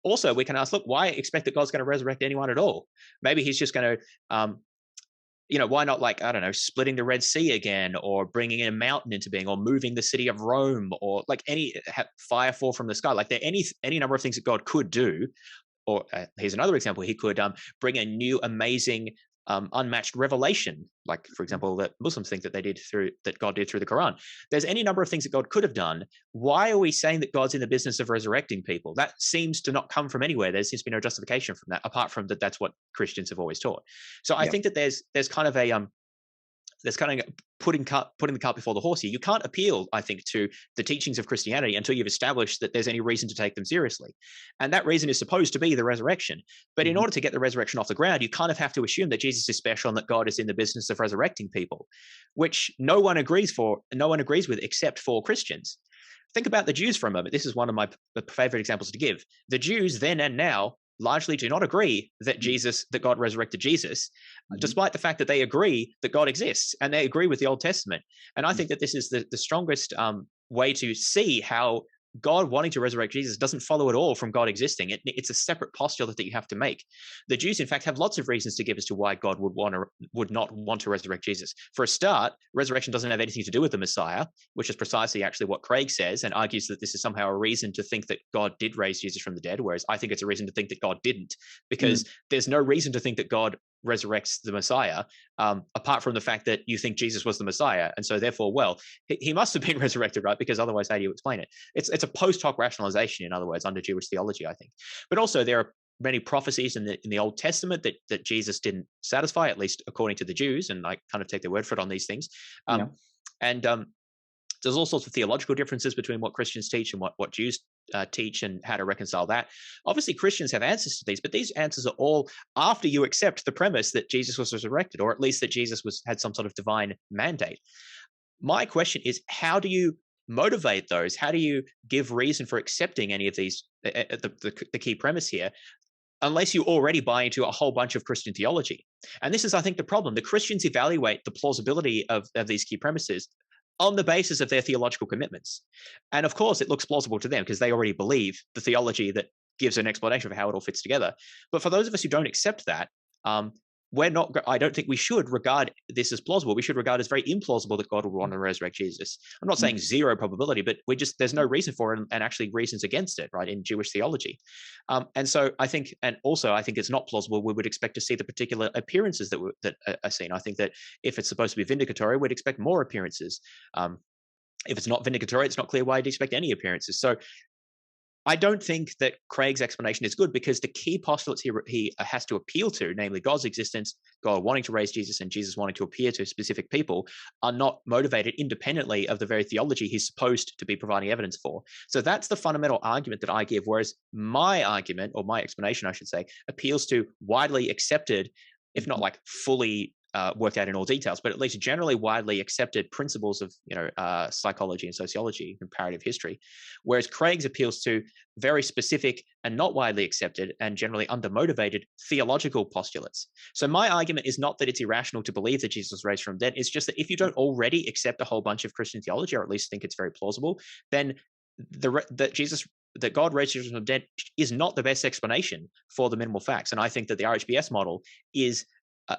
Also, we can ask, look, why expect that God's going to resurrect anyone at all? Maybe he's just going to, why not, like, I don't know, splitting the Red Sea again, or bringing a mountain into being, or moving the city of Rome, or like fire fall from the sky. Like, there are any number of things that God could do. Or here's another example. He could bring a new, amazing, unmatched revelation, like, for example, that Muslims think that that God did through the Quran. There's any number of things that God could have done. Why are we saying that God's in the business of resurrecting people? That seems to not come from anywhere. There seems to be no justification from that, apart from that's what Christians have always taught. So I think that there's kind of a there's kind of putting the cart before the horse here. You can't appeal, I think, to the teachings of Christianity until you've established that there's any reason to take them seriously. And that reason is supposed to be the resurrection. But in order to get the resurrection off the ground, you kind of have to assume that Jesus is special and that God is in the business of resurrecting people, which no one agrees with except for Christians. Think about the Jews for a moment. This is one of my favorite examples to give. The Jews then and now largely do not agree that God resurrected Jesus, despite the fact that they agree that God exists and they agree with the Old Testament. And I think that this is the strongest way to see how God wanting to resurrect Jesus doesn't follow at all from God existing. It's a separate postulate that you have to make. The Jews, in fact, have lots of reasons to give as to why God would not want to resurrect Jesus. For a start, resurrection doesn't have anything to do with the Messiah, which is precisely actually what Craig says, and argues that this is somehow a reason to think that God did raise Jesus from the dead, whereas I think it's a reason to think that God didn't, because there's no reason to think that God resurrects the Messiah, apart from the fact that you think Jesus was the Messiah. And so therefore, well, he must have been resurrected, right? Because otherwise, how do you explain it? It's a post hoc rationalization, in other words, under Jewish theology, I think. But also there are many prophecies in the Old Testament that Jesus didn't satisfy, at least according to the Jews, and I kind of take their word for it on these things. And there's all sorts of theological differences between what Christians teach and what Jews teach, and how to reconcile that. Obviously, Christians have answers to these, but these answers are all after you accept the premise that Jesus was resurrected, or at least that Jesus had some sort of divine mandate. My question is, how do you motivate those? How do you give reason for accepting any of these, the key premise here, unless you already buy into a whole bunch of Christian theology? And this is, I think, the problem. The Christians evaluate the plausibility of these key premises on the basis of their theological commitments. And of course, it looks plausible to them because they already believe the theology that gives an explanation of how it all fits together. But for those of us who don't accept that, I don't think we should regard this as plausible. We should regard it as very implausible that God would want to resurrect Jesus. I'm not saying zero probability, but there's no reason for it, and actually reasons against it, right, in Jewish theology. And so I think it's not plausible we would expect to see the particular appearances that are seen. I think that if it's supposed to be vindicatory, we'd expect more appearances. If it's not vindicatory, it's not clear why you'd expect any appearances. So I don't think that Craig's explanation is good, because the key postulates he has to appeal to, namely God's existence, God wanting to raise Jesus, and Jesus wanting to appear to specific people, are not motivated independently of the very theology he's supposed to be providing evidence for. So that's the fundamental argument that I give, whereas my argument, or my explanation, I should say, appeals to widely accepted, if not like fully worked out in all details, but at least generally widely accepted principles of psychology and sociology, comparative history, whereas Craig's appeals to very specific and not widely accepted and generally undermotivated theological postulates. So my argument is not that it's irrational to believe that Jesus was raised from the dead. It's just that if you don't already accept a whole bunch of Christian theology, or at least think it's very plausible, then that God raised Jesus from the dead is not the best explanation for the minimal facts. And I think that the RHBS model is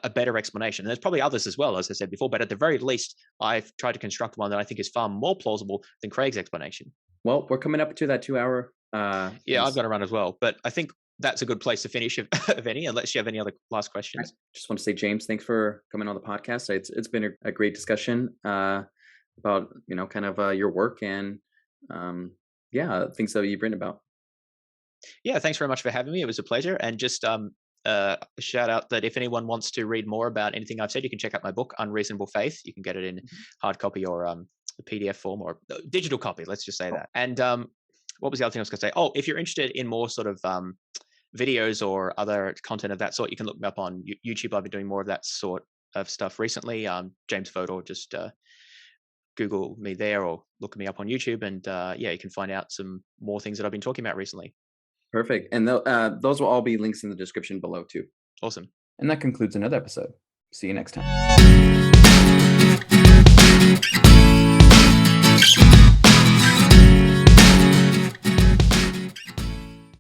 a better explanation. And there's probably others as well, as I said before, but at the very least, I've tried to construct one that I think is far more plausible than Craig's explanation. Well, we're coming up to that 2 hour. Yeah, I've got to run as well, but I think that's a good place to finish, if any, unless you have any other last questions. I just want to say, James, thanks for coming on the podcast. It's been a great discussion about, kind of your work and things that you've written about. Yeah, thanks very much for having me. It was a pleasure. And just shout out that if anyone wants to read more about anything I've said, you can check out my book, Unreasonable Faith. You can get it in hard copy or a PDF form, or digital copy. Let's just say that. And what was the other thing I was going to say? Oh, if you're interested in more sort of videos or other content of that sort, you can look me up on YouTube. I've been doing more of that sort of stuff recently. James Fodor, just Google me there or look me up on YouTube, and you can find out some more things that I've been talking about recently. Perfect. And those will all be links in the description below too. Awesome. And that concludes another episode. See you next time.